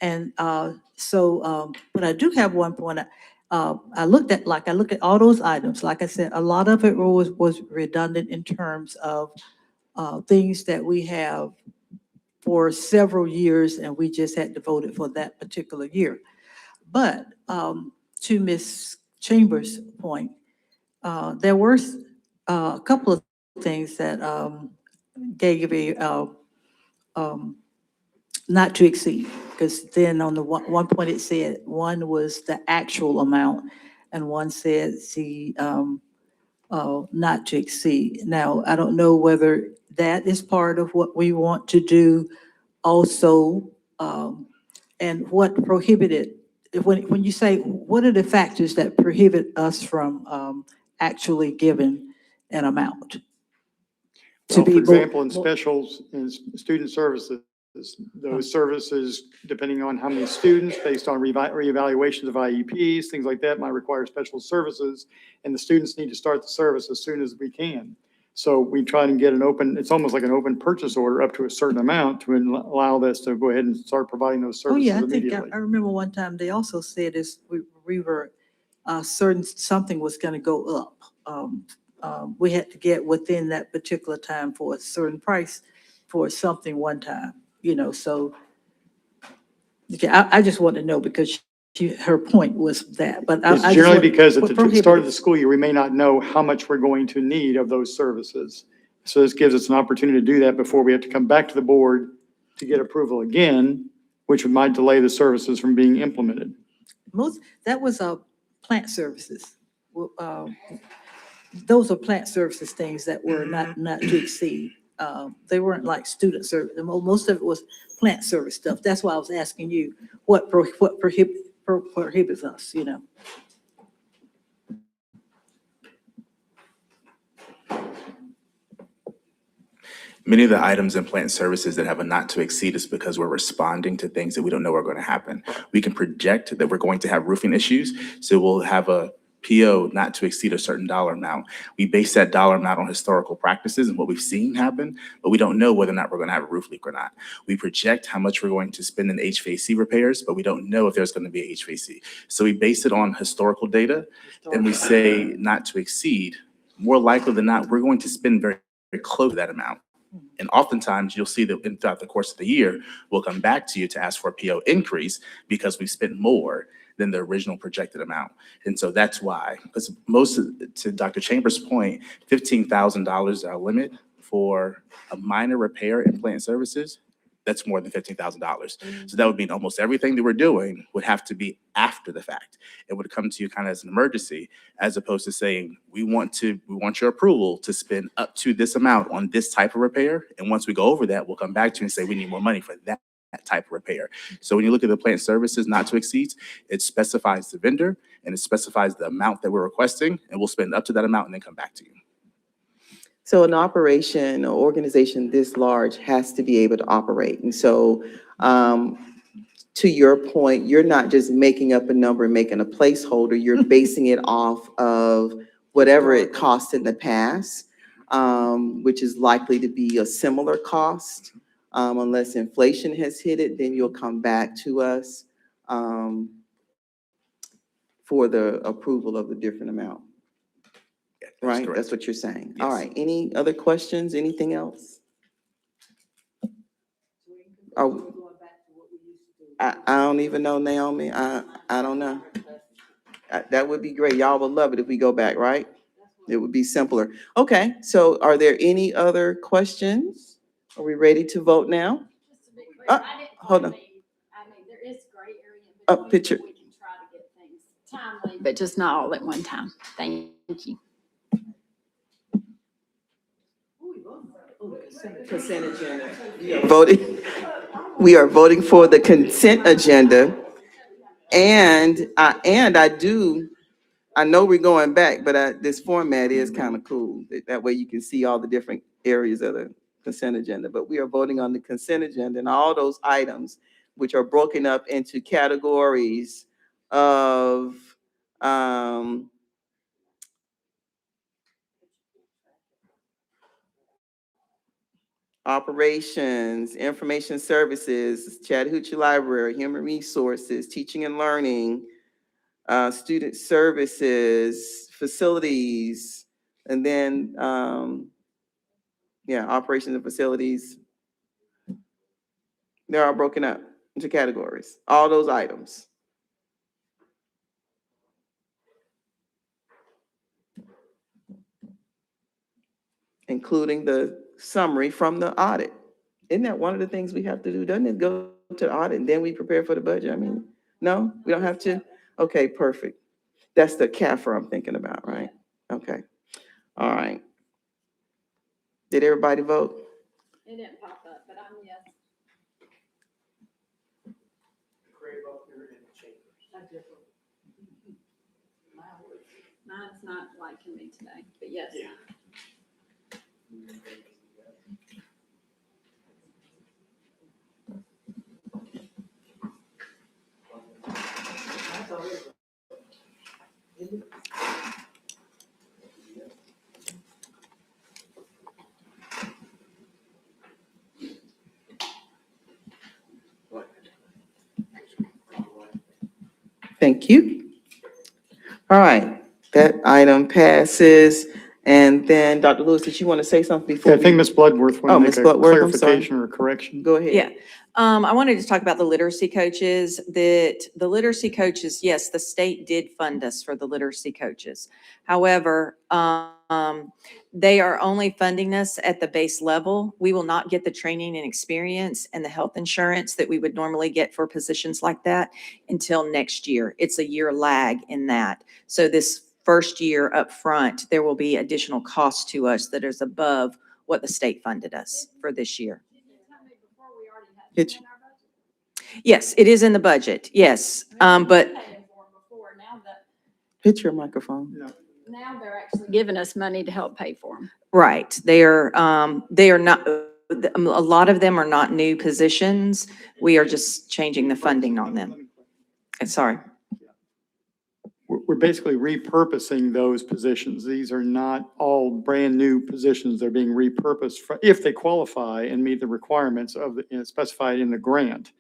And but I do have one point. I looked at all those items. Like I said, a lot of it was redundant in terms of things that we have for several years, and we just had to vote it for that particular year. But to Ms. Chambers' point, there were a couple of things that gave a not to exceed, because then on the one point it said one was the actual amount, and one said the not to exceed. Now, I don't know whether that is part of what we want to do also, and what prohibited, when you say, what are the factors that prohibit us from actually giving an amount? Well, for more- example, in specials, in student services, those services, depending on how many students, based on reevaluations of IEPs, things like that, might require special services, and the students need to start the service as soon as we can. So we try and get it's almost like an open purchase order up to a certain amount to allow us to go ahead and start providing those Oh, services yeah, I think, immediately. I remember one time they also said we were, something was gonna go up. We had to get within that particular time for a certain price for something one time, so. Okay, I just want to know, because her point was that, but It's I just generally want- because at what the start of prohibited- the school year, we may not know how much we're going to need of those services. So this gives us an opportunity to do that before we have to come back to the board to get approval again, which might delay the services from being implemented. That was plant services. Those are plant services things that were not to exceed. They weren't like student service. Most of it was plant service stuff. That's why I was asking you what prohibits us, you know? Many of the items in plant services that have a not to exceed is because we're responding to things that we don't know are going to happen. We can project that we're going to have roofing issues, so we'll have a PO not to exceed a certain dollar amount. We base that dollar amount on historical practices and what we've seen happen, but we don't know whether or not we're going to have a roof leak or not. We project how much we're going to spend in HVAC repairs, but we don't know if there's going to be a HVAC. So we base it on historical data, and we say not to exceed. More likely than not, we're going to spend very, very close to that amount. And oftentimes you'll see that throughout the course of the year, we'll come back to you to ask for a PO increase because we've spent more than the original projected amount. And so that's why, because to Dr. Chambers' point, $15,000 is our limit for a minor repair in plant services. That's more than $15,000. So that would mean almost everything that we're doing would have to be after the fact. It would come to you kind of as an emergency, as opposed to saying, we want your approval to spend up to this amount on this type of repair. And once we go over that, we'll come back to you and say, we need more money for that type of repair. So when you look at the plant services not to exceed, it specifies the vendor and it specifies the amount that we're requesting, and we'll spend up to that amount and then come back to you. So an operation or organization this large has to be able to operate. And so, to your point, you're not just making up a number and making a placeholder, you're basing it off of whatever it cost in the past, which is likely to be a similar cost. Unless inflation has hit it, then you'll come back to us for the approval of the different amount. Right? That's what you're saying. All right. Any other questions? Anything else? Oh, I don't even know, Naomi. I don't know. That would be great. Y'all would love it if we go back, right? It would be simpler. Okay, so are there any other questions? Are we ready to vote now? Hold on. There is gray area. Picture. We can try to get things timely, but just not all at one time. Thank you. Consent agenda. We are voting for the consent agenda. And I know we're going back, but this format is kind of cool. That way you can see all the different areas of the consent agenda. But we are voting on the consent agenda and all those items, which are broken up into categories of operations, information services, Chattahoochee Library, human resources, teaching and learning, student services, facilities, and then, operations and facilities. They're all broken up into categories, all those items. Including the summary from the audit. Isn't that one of the things we have to do? Doesn't it go to the audit and then we prepare for the budget? I mean, no, we don't have to? Okay, perfect. That's the CAFR I'm thinking about, right? Okay, all right. Did everybody vote? It didn't pop up, but I'm yes. Mine's not liking me today, but yes. Thank you. All right, that item passes. And then, Dr. Lewis, did you want to say something before? Yeah, I think Ms. Bloodworth wanted to Ms. make a Bloodworth, I'm sorry. clarification or a correction. Go ahead. Yeah. I wanted to talk about the literacy coaches, yes, the state did fund us for the literacy coaches. However, they are only funding us at the base level. We will not get the training and experience and the health insurance that we would normally get for positions like that until next year. It's a year lag in that. So this first year up front, there will be additional cost to us that is above what the state funded us for this year. Hit you. Yes, it is in the budget, yes, but Hit your microphone. Now they're actually giving us money to help pay for them. right, they are not, a lot of them are not new positions. We are just changing the funding on them. Sorry. We're basically repurposing those positions. These are not all brand-new positions. They're being repurposed if they qualify and meet the requirements of the, specified in the grant.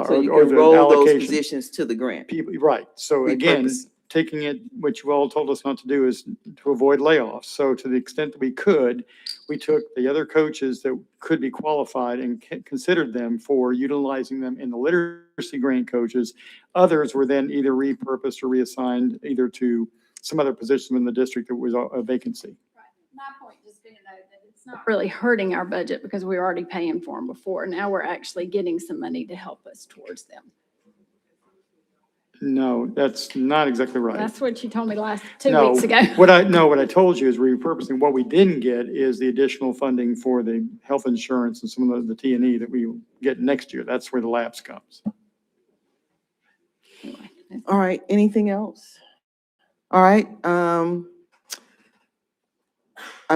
So you or can the roll those allocation. positions to the grant. People, right. So again, Repurpose. taking it, which you all told us not to do, is to avoid layoffs. So to the extent that we could, we took the other coaches that could be qualified and considered them for utilizing them in the literacy grant coaches. Others were then either repurposed or reassigned either to some other position in the district that was a vacancy. My point just being though that it's not really hurting our budget because we were already paying for them before. Now we're actually getting some money to help us towards them. No, that's not exactly right. That's what you told me last 2 No, weeks ago. what I told you is repurposing. What we didn't get is the additional funding for the health insurance and some of the T&E that we get next year. That's where the lapse comes. All right, anything else? All right, I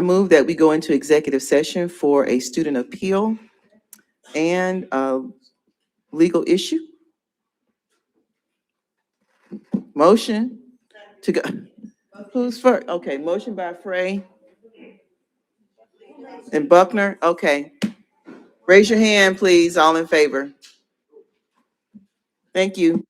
move that we go into executive session for a student appeal and a legal issue. Motion to go, who's first? Okay, motion by Frey and Buckner, okay. Raise your hand, please, all in favor. Thank you.